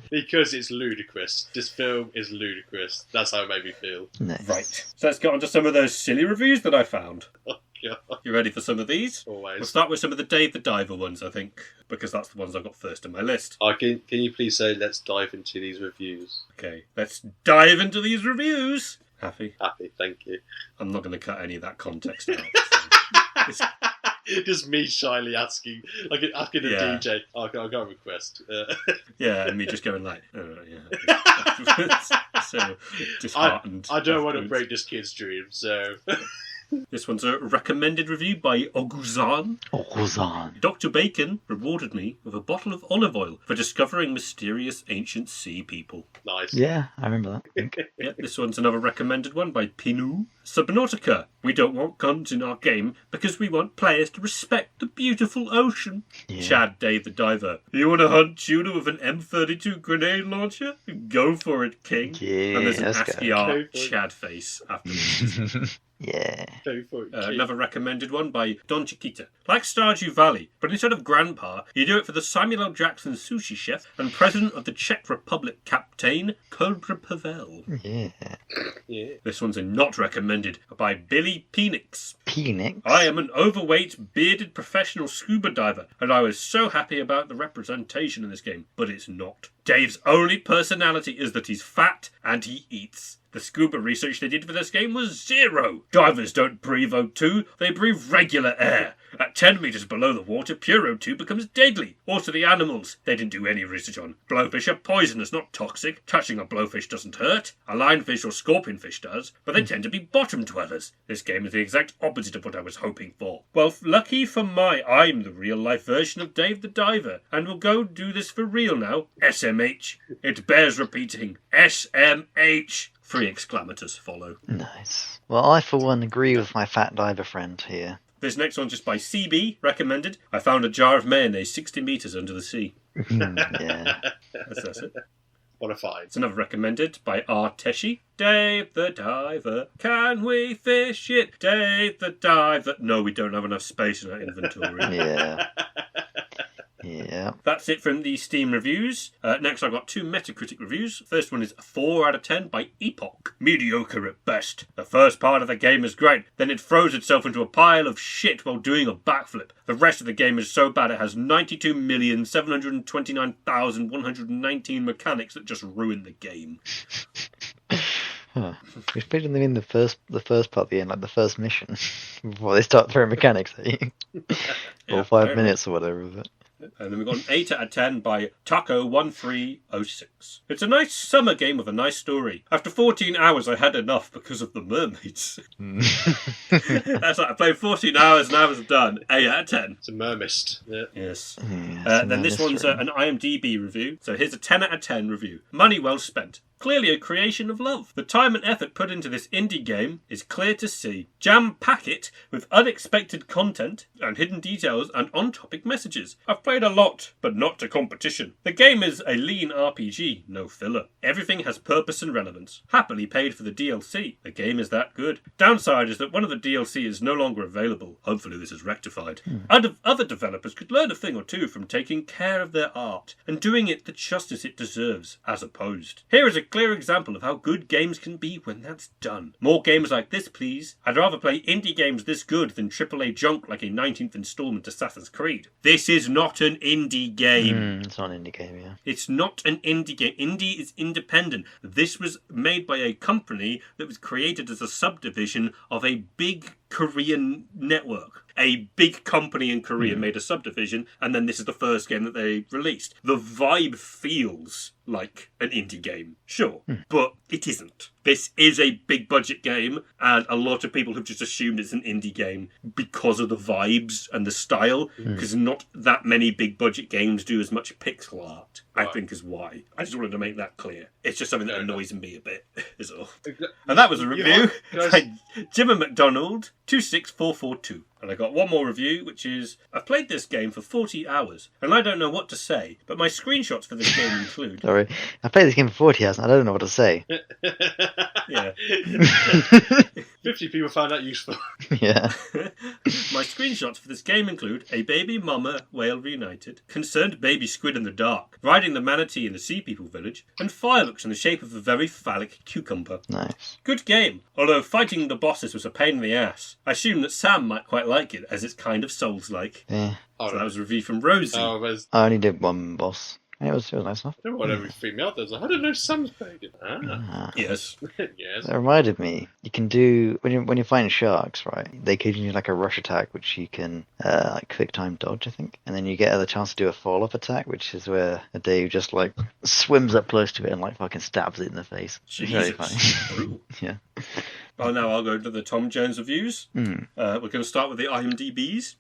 Because it's ludicrous. This film is ludicrous. That's how it made me feel. Nice. Right. So let's get on to some of those silly reviews that I found. Oh, God. You ready for some of these? Always. We'll start with some of the Dave the Diver ones, I think, because that's the ones I got first on my list. Can you please say let's dive into these reviews? Okay, let's dive into these reviews. Happy? Happy, thank you. I'm not going to cut any of that context out. So Just me shyly asking the Yeah. DJ, I got a request. yeah, and me just going like, oh, yeah. So disheartened. I don't want to afterwards. break this kid's dream, so... This one's a recommended review by Oguzan. Oguzan. Dr. Bacon rewarded me with a bottle of olive oil for discovering mysterious ancient sea people. Nice. Yeah, I remember that. I think. Yep, this one's another recommended one by Pinu. Subnautica. We don't want guns in our game because we want players to respect the beautiful ocean. Yeah. Chad Dave the Diver. You want to hunt tuna with an M32 grenade launcher? Go for it, King. Yeah, And there's an let's ASCII go. art Go for it. Chad face afterwards. Yeah. Go for it, kid. Another recommended one by Don Chiquita. Like Stardew Valley, but instead of Grandpa, you do it for the Samuel L. Jackson sushi chef and president of the Czech Republic, Captain Cobra Pavel. Yeah. Yeah. This one's a not recommended by Billy Penix. Penix. I am an overweight, bearded professional scuba diver, and I was so happy about the representation in this game, but it's not. Dave's only personality is that he's fat and he eats. The scuba research they did for this game was 0. Divers don't breathe O2, they breathe regular air. At 10 metres below the water, pure O2 becomes deadly. Also the animals, they didn't do any research on. Blowfish are poisonous, not toxic. Touching a blowfish doesn't hurt. A lionfish or scorpionfish does, but they tend to be bottom dwellers. This game is the exact opposite of what I was hoping for. Well, lucky for I'm the real-life version of Dave the Diver, and we'll go do this for real now. SMH. It bears repeating. SMH. 3 exclamators follow. Nice. Well, I for one agree with my fat diver friend here. This next one's just by CB, recommended. I found a jar of mayonnaise 60 metres under the sea. Yeah. That's it. What a find. It's another recommended by R. Teshi. Dave the Diver, can we fish it? Dave the Diver. No, we don't have enough space in our inventory. Yeah. Yeah. That's it from the Steam reviews. Next, I've got 2 Metacritic reviews. First one is 4 out of 10 by Epoch. Mediocre at best. The first part of the game is great, then it throws itself into a pile of shit while doing a backflip. The rest of the game is so bad it has 92,729,119 mechanics that just ruin the game. Huh. We played them in the first part of the end, like the first mission, before they start throwing mechanics at you. Yeah, or 5 apparently. minutes or whatever of it. And then we've got an 8 out of 10 by Taco1306. It's a nice summer game with a nice story. After 14 hours, I had enough because of the mermaids. That's right, I played 14 hours and I was done. 8 out of 10. It's a mermist. Yeah. Yes. Yeah, Then this one's an IMDb review. So here's a 10 out of 10 review. Money well spent. Clearly a creation of love. The time and effort put into this indie game is clear to see. Jam-pack it with unexpected content and hidden details and on-topic messages. I've played a lot, but not to competition. The game is a lean RPG, no filler. Everything has purpose and relevance. Happily paid for the DLC. The game is that good. Downside is that one of the DLC is no longer available. Hopefully this is rectified. Other developers could learn a thing or two from taking care of their art and doing it the justice it deserves, as opposed. Here is a clear example of how good games can be when that's done. More games like this, please. I'd rather play indie games this good than AAA junk like a 19th installment Assassin's Creed. This is not an indie game. It's not an indie game, yeah. It's not an indie game. Indie is independent. This was made by a company that was created as a subdivision of a big Korean network. A big company in Korea made a subdivision, and then this is the first game that they released. The vibe feels like an indie game, sure, but it isn't. This is a big budget game, and a lot of people have just assumed it's an indie game because of the vibes and the style, because not that many big budget games do as much pixel art, I think is why. I just wanted to make that clear. It's just something that annoys me a bit, is all. And that was a review by Jim and McDonald 26442. And I got one more review, which is, I've played this game for 40 hours, and I don't know what to say, but my screenshots for this game include... Sorry, I played this game for 40 hours and I don't know what to say. Yeah. 50 people found that useful. Yeah. My screenshots for this game include a baby mama whale reunited, concerned baby squid in the dark, riding the manatee in the sea people village, and fireworks in the shape of a very phallic cucumber. Nice. Good game, although fighting the bosses was a pain in the ass. I assume that Sam might quite like it, as it's kind of Souls-like. Yeah. Oh, So that was a review from Rosie. Oh, there's... I only did one boss. And it was nice enough. Whatever freaked me out. There's like, I don't know, Sam's playing it. Ah. Yes. Yes. That reminded me, you can do, when you're fighting sharks, right, they give you like a rush attack, which you can like quick time dodge, I think. And then you get the chance to do a fall-off attack, which is where a Dave just like swims up close to it and like fucking stabs it in the face. It's very funny. Yeah. Well, now I'll go to the Tom Jones reviews. We're going to start with the IMDb's.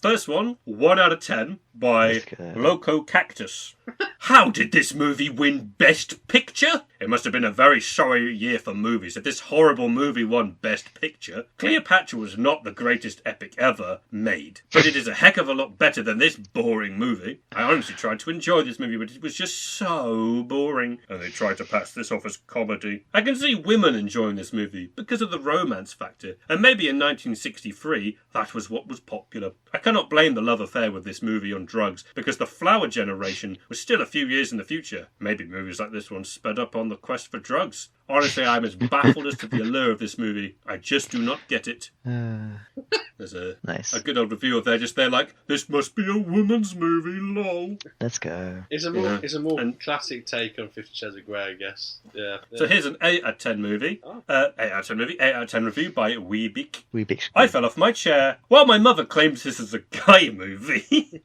First one, 1 out of 10 by Loco Cactus. How did this movie win Best Picture? It must have been a very sorry year for movies if this horrible movie won Best Picture. Cleopatra was not the greatest epic ever made, but it is a heck of a lot better than this boring movie. I honestly tried to enjoy this movie, but it was just so boring. And they tried to pass this off as comedy. I can see women enjoying this movie because of the romance factor, and maybe in 1963 that was what was popular. I cannot blame the love affair with this movie on drugs, because the flower generation was still a few years in the future. Maybe movies like this one sped up on the quest for drugs. Honestly, I'm as baffled as to the allure of this movie. I just do not get it. There's a good old reviewer there, just there like, this must be a woman's movie, lol. Let's go. It's a more classic take on 50 Shades of Grey, I guess. Yeah. So here's an 8 out of 10 movie. 8 out of 10 movie. 8 out of 10 review by Weebick. I fell off my chair while my mother claims this is a guy movie.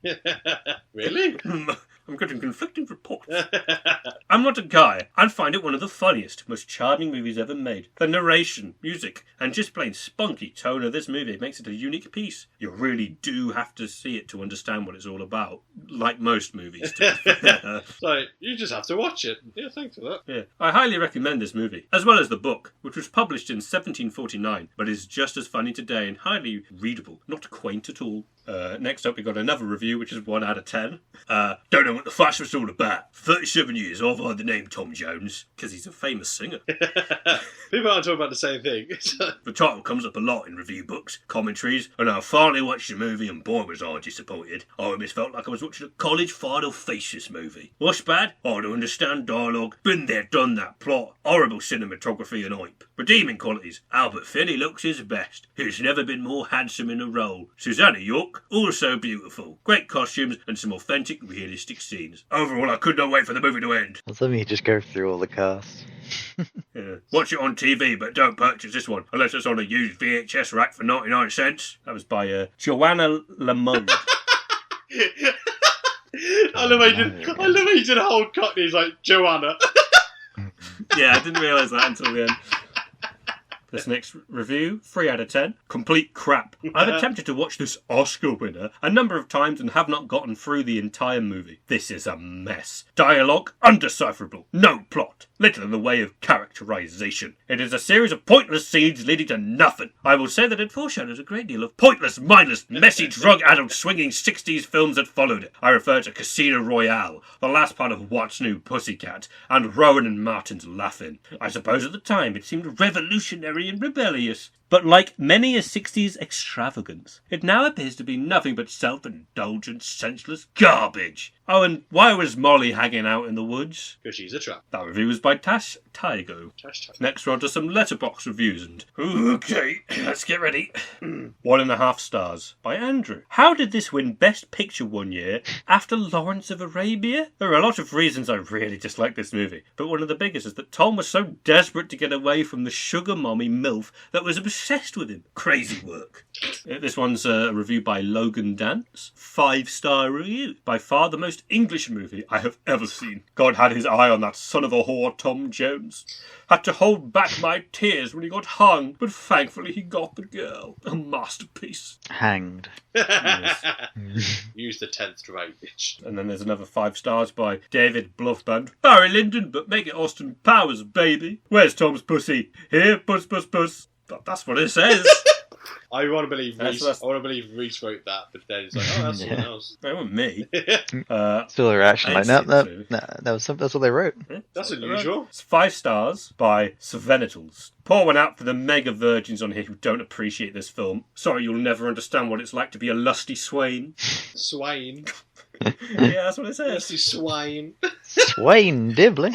Really? I'm getting conflicting reports. I'm not a guy. I find it one of the funniest, most charming movies ever made. The narration, music, and just plain spunky tone of this movie makes it a unique piece. You really do have to see it to understand what it's all about, like most movies. So, you just have to watch it. Yeah, thanks for that. Yeah, I highly recommend this movie, as well as the book, which was published in 1749, but is just as funny today and highly readable, not quaint at all. Next up, we got another review, which is 1 out of 10. Don't know what the fuss was all about. 37 years, I've heard the name Tom Jones, because he's a famous singer. People aren't talking about the same thing. The title comes up a lot in review books, commentaries, and I finally watched the movie, and boy was I disappointed. I almost felt like I was watching a college final thesis movie. What's bad? I don't understand dialogue. Been there, done that. Plot. Horrible cinematography and hype. Redeeming qualities. Albert Finney looks his best. He's never been more handsome in a role. Susanna York, also beautiful. Great costumes and some authentic, realistic scenes. Overall, I could not wait for the movie to end. Well, let me just go through all the cast. Yeah. Watch it on TV, but don't purchase this one unless it's on a used VHS rack for 99 cents. That was by Joanna Lamond. I love how you did a whole cockney. He's like, Joanna. Yeah, I didn't realise that until the end. This next review, 3 out of 10. Complete crap. I've attempted to watch this Oscar winner a number of times and have not gotten through the entire movie. This is a mess. Dialogue, undecipherable. No plot. Little in the way of characterization. It is a series of pointless scenes leading to nothing. I will say that it foreshadows a great deal of pointless, mindless, messy, drug-addled, swinging 60s films that followed it. I refer to Casino Royale, the last part of What's New Pussycat, and Rowan and Martin's Laughing. I suppose at the time it seemed revolutionary and rebellious. But like many a 60s extravagance, it now appears to be nothing but self-indulgent, senseless garbage. Oh, and why was Molly hanging out in the woods? Because she's a trap. That review was by Tash Tygo. Next we're on to some letterbox reviews and... Okay, let's get ready. 1.5 stars by Andrew. How did this win Best Picture one year after Lawrence of Arabia? There are a lot of reasons I really dislike this movie, but one of the biggest is that Tom was so desperate to get away from the sugar mommy MILF that was obsessed with him. Crazy work. This one's a review by Logan Dance. 5-star review. By far the most English movie I have ever seen. God had his eye on that son of a whore Tom Jones. Had to hold back my tears when he got hung, but thankfully he got the girl. A masterpiece. Hanged. Yes. Use the 10th to rate, bitch. And then there's another 5 stars by David Bluffband. Barry Lyndon, but make it Austin Powers, baby. Where's Tom's pussy? Here, puss, puss, puss. That's what it says. I want to believe That's- Rhys. I want to believe Rhys wrote that, but then it's like, oh, that's someone else. That wasn't me. Still a reaction like, I no, see. that's what they wrote. That's unusual. It's 5 stars by Savenitals. Pour one out for the mega virgins on here who don't appreciate this film. Sorry, you'll never understand what it's like to be a lusty swain. Swain. Yeah, that's what it says. Lusty swine. Swain Dibley.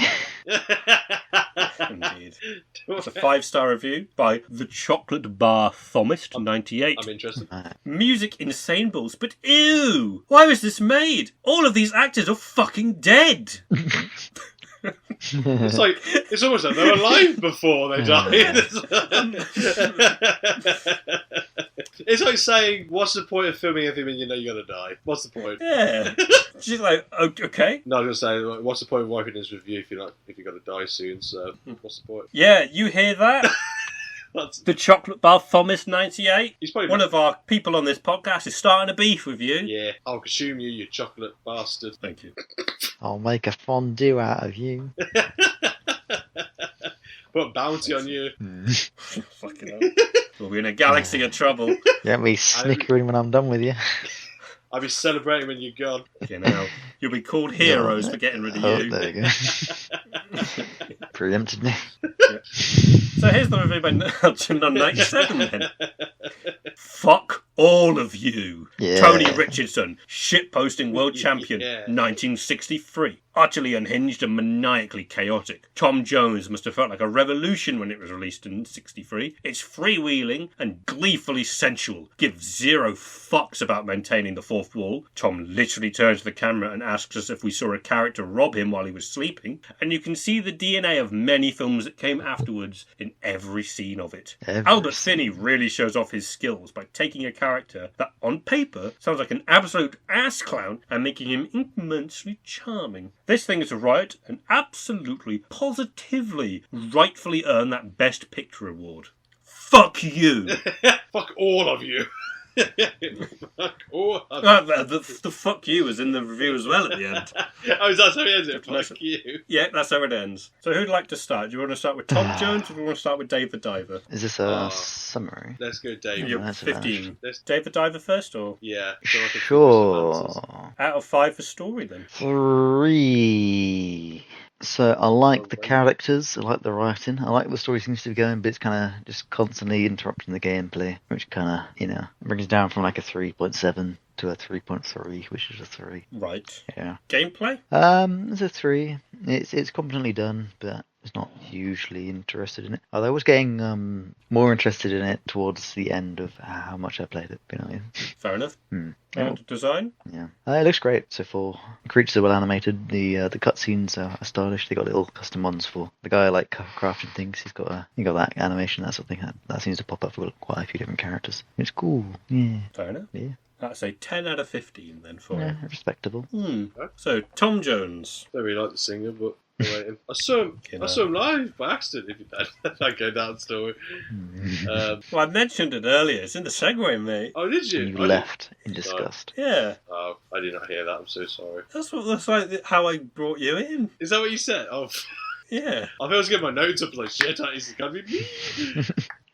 Indeed. It's a 5-star review by The Chocolate Bar Thomist, 98. I'm interested. Music insane balls, but ew! Why was this made? All of these actors are fucking dead! It's like, it's almost like they were alive before they died. It's like saying, what's the point of filming anything when you know you're going to die? What's the point? Yeah. She's like, okay. No, I was going to say, what's the point of wiping this review if you're going to die soon, so what's the point? Yeah, you hear that? The Chocolate Bar Thomist, 98. He's probably One of our people on this podcast is starting a beef with you. Yeah, I'll consume you, you chocolate bastard. Thank you. I'll make a fondue out of you. Put a bounty on you. Fucking hell. We'll be in a galaxy of trouble. Get me snickering when I'm done with you. I'll be celebrating when you're gone. You know, you'll be called heroes for getting rid of Oh, you. there you go. Preempted me. Yeah. So here's the review by Nelson on 97 then. Fuck all of you. Yeah. Tony Richardson, shitposting world champion, Yeah. 1963. Utterly unhinged and maniacally chaotic. Tom Jones must have felt like a revolution when it was released in 63. It's freewheeling and gleefully sensual. Gives zero fucks about maintaining the fourth wall. Tom literally turns to the camera and asks us if we saw a character rob him while he was sleeping. And you can see the DNA of many films that came afterwards in every scene of it. Albert Finney really shows off his skills by taking a character that, on paper, sounds like an absolute ass clown and making him immensely charming. This thing is a riot and absolutely, positively, rightfully earned that Best Picture award. Fuck you! Fuck all of you. Fuck all of you. The fuck you is in the review as well at the end. Oh, is that how it ends it? Fuck you. Yeah, that's how it ends. So who'd like to start? Do you want to start with Tom Jones or do you want to start with Dave the Diver? Is this a summary? Let's go, Dave. You're that's 15. Let's- Dave the Diver first or? Yeah. Sure. Out of 5 for story then. 3. So I like the characters, I like the writing, I like the story seems to be going, but it's kind of just constantly interrupting the gameplay, which kind of, brings it down from like a 3.7 to a 3.3, which is a 3. Right. Yeah. Gameplay? It's a 3. It's competently done, but it's not hugely interested in it. Although I was getting more interested in it towards the end of how much I played it. Fair enough. Hmm. And design? Yeah, it looks great. So for creatures are well animated. The cutscenes are stylish. They got little custom ones for the guy like crafting things. He got that animation, that sort of thing. That seems to pop up for quite a few different characters. It's cool. Yeah. Fair enough. Yeah. That's a 10 out of 15 then for Yeah, it. respectable. So, Tom Jones. Don't really like the singer, but I saw him live by accident. If you did, that go down story. Well, I mentioned it earlier. It's in the segue, mate. Oh, did you? You left in disgust. Yeah. Oh, I did not hear that. I'm so sorry. That's like how I brought you in. Is that what you said? Oh, Yeah. I was getting my notes up like shit. That is gonna be me.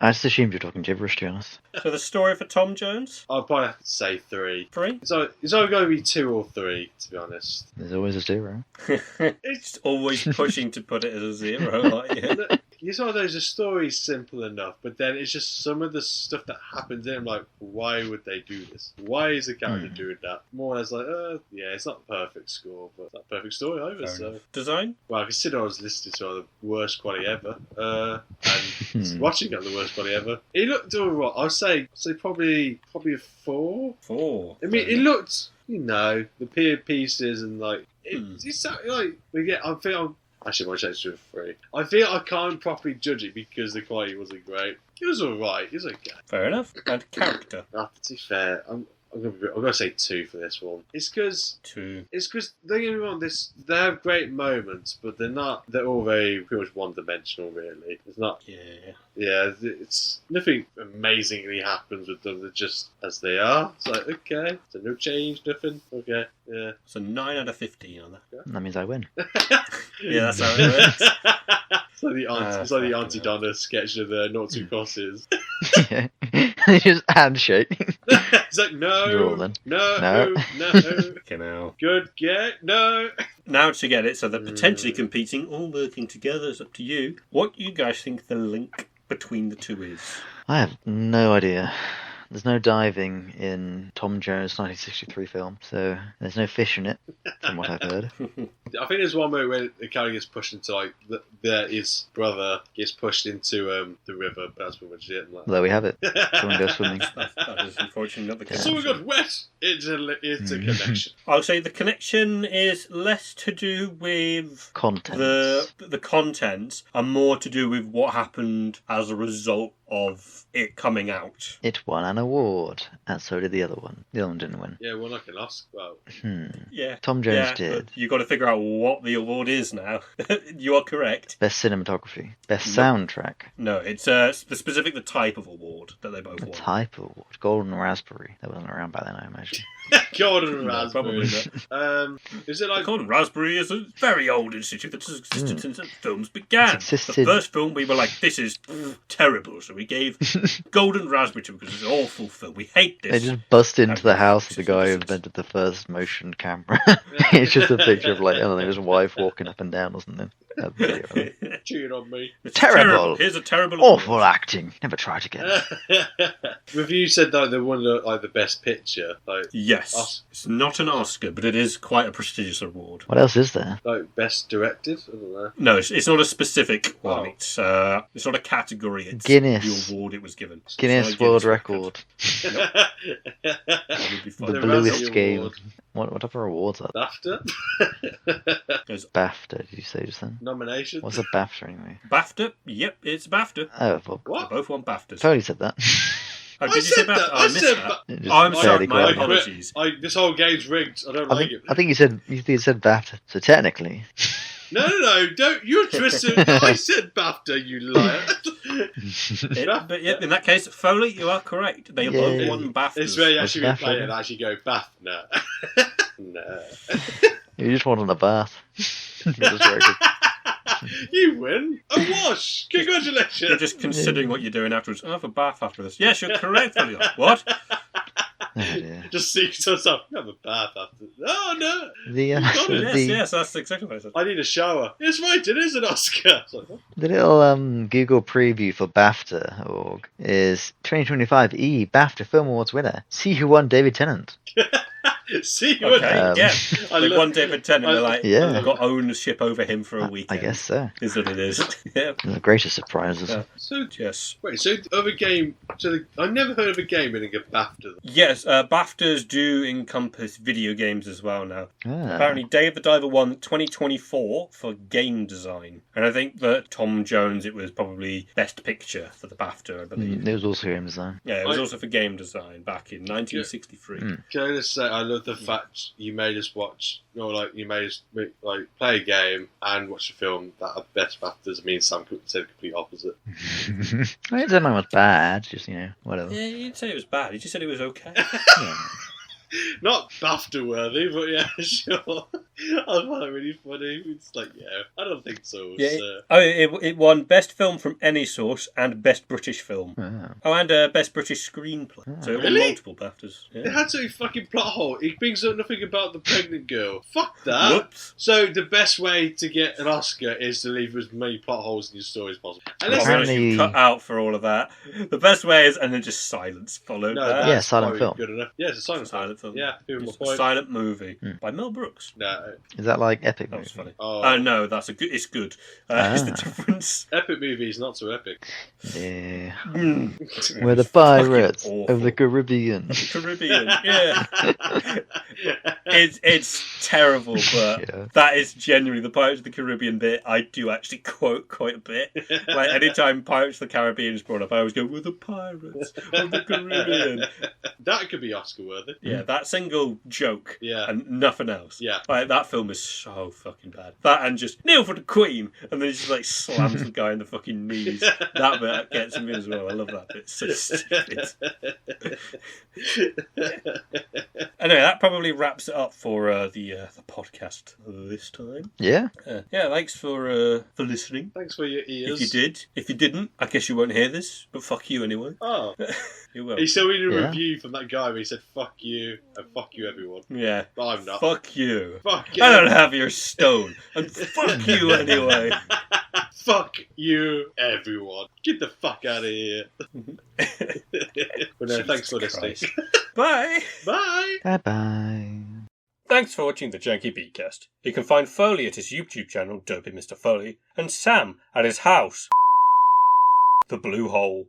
I just assumed you're talking gibberish, to be honest. So the story for Tom Jones? I'll probably have to say 3. 3? It's either going to be 2 or 3, to be honest. There's always a 0. It's always pushing to put it as a 0, aren't you? it's one of those, the story's simple enough, but then it's just some of the stuff that happens in it, I'm like, why would they do this? Why is the character doing that? More or less like, yeah, it's not a perfect score, but it's not a perfect story either, so... Design? Well, I consider I was listening to the worst quality ever, and watching it on the worst quality ever. It looked alright. I'd say probably a 4. 4. I mean, it looked, the pieces and like it's like actually, my change to a 3. I feel I can't properly judge it because the quality wasn't great. It was alright. It was okay. Fair enough. And character? To be fair, I'm gonna say 2 for this one. It's because 2. It's because don't get me wrong. They have great moments, but they're not. They're all very pretty much one-dimensional. Really, it's not. Yeah. It's nothing amazingly happens with them. They're just as they are. It's like okay, so no change, nothing. Okay, yeah. So 9 out of 15 on that. That means I win. Yeah, that's how it works. It's like the Auntie Donna sketch of the Not Two Crosses. Yeah. Just handshake. It's like, no. Okay, now. Good, no. Now to get it, so they're potentially competing, all working together. It's up to you. What you guys think the link between the two is? I have no idea. There's no diving in Tom Jones' 1963 film, so there's no fish in it, from what I've heard. I think there's one moment where the character gets pushed into, like, his brother gets pushed into the river, but that's pretty much it. Like... There we have it. Someone goes swimming. That is unfortunately not the case. Someone got wet! It's a connection. I'll say the connection is less to do with Content. the content and more to do with what happened as a result of it coming out. It won an award, and so did the other one. The other one didn't win. Yeah, well, like an Oscar. Well, yeah, Tom Jones did. You've got to figure out what the award is now. You are correct. Best cinematography. Best soundtrack. No, it's the type of award that they both won. Type of award. Golden Raspberry. That wasn't around by then, I imagine. Golden Raspberry. Probably not. Is it like... The Golden Raspberry is a very old institute that's existed since films began. The first film, we were like, this is terrible, so we gave Golden Raspberry to it because it's an awful film. We hate this. They just bust into the house of the guy who invented the first motion camera. It's just a picture of, like, I don't know, his wife walking up and down or something. Cheating on me. It's terrible. Here's a terrible awful award. acting. Never tried again. Review said that they won like the best picture. Like, yes. It's not an Oscar, but it is quite a prestigious award. What else is there? Like best directed? I don't know. No, it's not a specific one. It's not a category. It's Guinness. the award it was given. Guinness World Record. Nope. That would be fun. The The bluest Razzie game. Award. What other awards are there? BAFTA? BAFTA, did you say just then? Nomination? What's a BAFTA anyway? BAFTA? Yep, it's BAFTA. Oh, well, What? They both won BAFTAs. Foley said that. Oh, did you say BAFTA? Oh, I missed that. Just I'm sorry, fairly my quietly. apologies. This whole game's rigged. I don't like it. I think you said BAFTA. So technically, No, don't. You're twisted. I said BAFTA, you liar. But yeah, in that case, Foley, you are correct. They both won BAFTAs. It's where you actually What's play BAFTA? it and actually go, BAFTA. No. you just wanted a bath. You're just very good. You win. A wash. Congratulations. You're just considering what you're doing afterwards. I'll have a bath after this. Yes, you're correct, Foley. What? Oh, dear. Just see yourself. Have a bath after. Oh no. Yes, that's exactly what I said. I need a shower. It's right. It is an Oscar. It's like, what? The little Google preview for BAFTA.org is 2025 BAFTA Film Awards winner. See who won David Tennant. See what? Okay, yeah. I They love- won David Tennant. They're like, Yeah. they've got ownership over him for a I weekend. guess so. Is what it is. Yeah. The greatest surprises. Yeah. So Yes. wait. So the other game. I never heard of a game winning a BAFTA. Yes, BAFTAs do encompass video games as well now. Ah. Apparently, Dave the Diver won 2024 for game design. And I think that Tom Jones, it was probably Best Picture for the BAFTA, I believe. It was also game design. Yeah, it was also for game design back in 1963. Can I just say I love the fact you made us watch, you made us like play a game and watch a film that are best BAFTAs. Me and Sam said the complete opposite. I don't know what's bad, just, whatever. Yeah, you didn't say it was bad. You just said it was okay. Yeah. Not BAFTA worthy, but yeah, sure. I find it really funny. It's like, yeah, I don't think so. Yeah, So. it won Best Film from Any Source and Best British Film. Oh. Oh, and Best British Screenplay. So it won Really? multiple BAFTAs. It Yeah. had some fucking plot hole. It brings up nothing about the pregnant girl. Fuck that. Whoops. So the best way to get an Oscar is to leave as many plot holes in your story as possible. Unless Apparently- You cut out for all of that. The best way is, and then just silence followed. no, that. that's Yeah, silent probably film. good enough. Yeah, it's a silent, Silent film. Yeah, people It's my a point. silent movie by Mel Brooks. No, Is that like epic? That was movie? funny. Oh. No, that's a good. It's good. It's the Ah. difference. epic movie is not so epic. Yeah. Mm. We're the pirates Fucking of the awful. Caribbean. Caribbean. Yeah. It's terrible, but Yeah. that is genuinely the Pirates of the Caribbean bit. I do actually quote quite a bit. Like anytime Pirates of the Caribbean is brought up, I always go, "We're the pirates of the Caribbean." That could be Oscar worthy. Yeah, that single joke Yeah. and nothing else. Yeah. Like that film is so fucking bad. That and just kneel for the Queen, and then he just like slams the guy in the fucking knees. That bit gets me as well. I love that bit. It's so stupid. Anyway, that probably wraps it up for the podcast this time. Yeah. Yeah, thanks for listening. Thanks for your ears. If you did, if you didn't, I guess you won't hear this. But fuck you anyway. Oh. You will. He still read a Yeah. review from that guy where he said, fuck you, and fuck you everyone. Yeah. But I'm not. Fuck you. Fuck you. I don't have your stone. And fuck you anyway. Fuck you, everyone. Get the fuck out of here. But no, thanks for listening. Christ. Bye. Bye. Bye-bye. Thanks for watching the Janky-B-Cast. You can find Foley at his YouTube channel, Dopey Mr. Foley, and Sam at his house, The Blue Hole.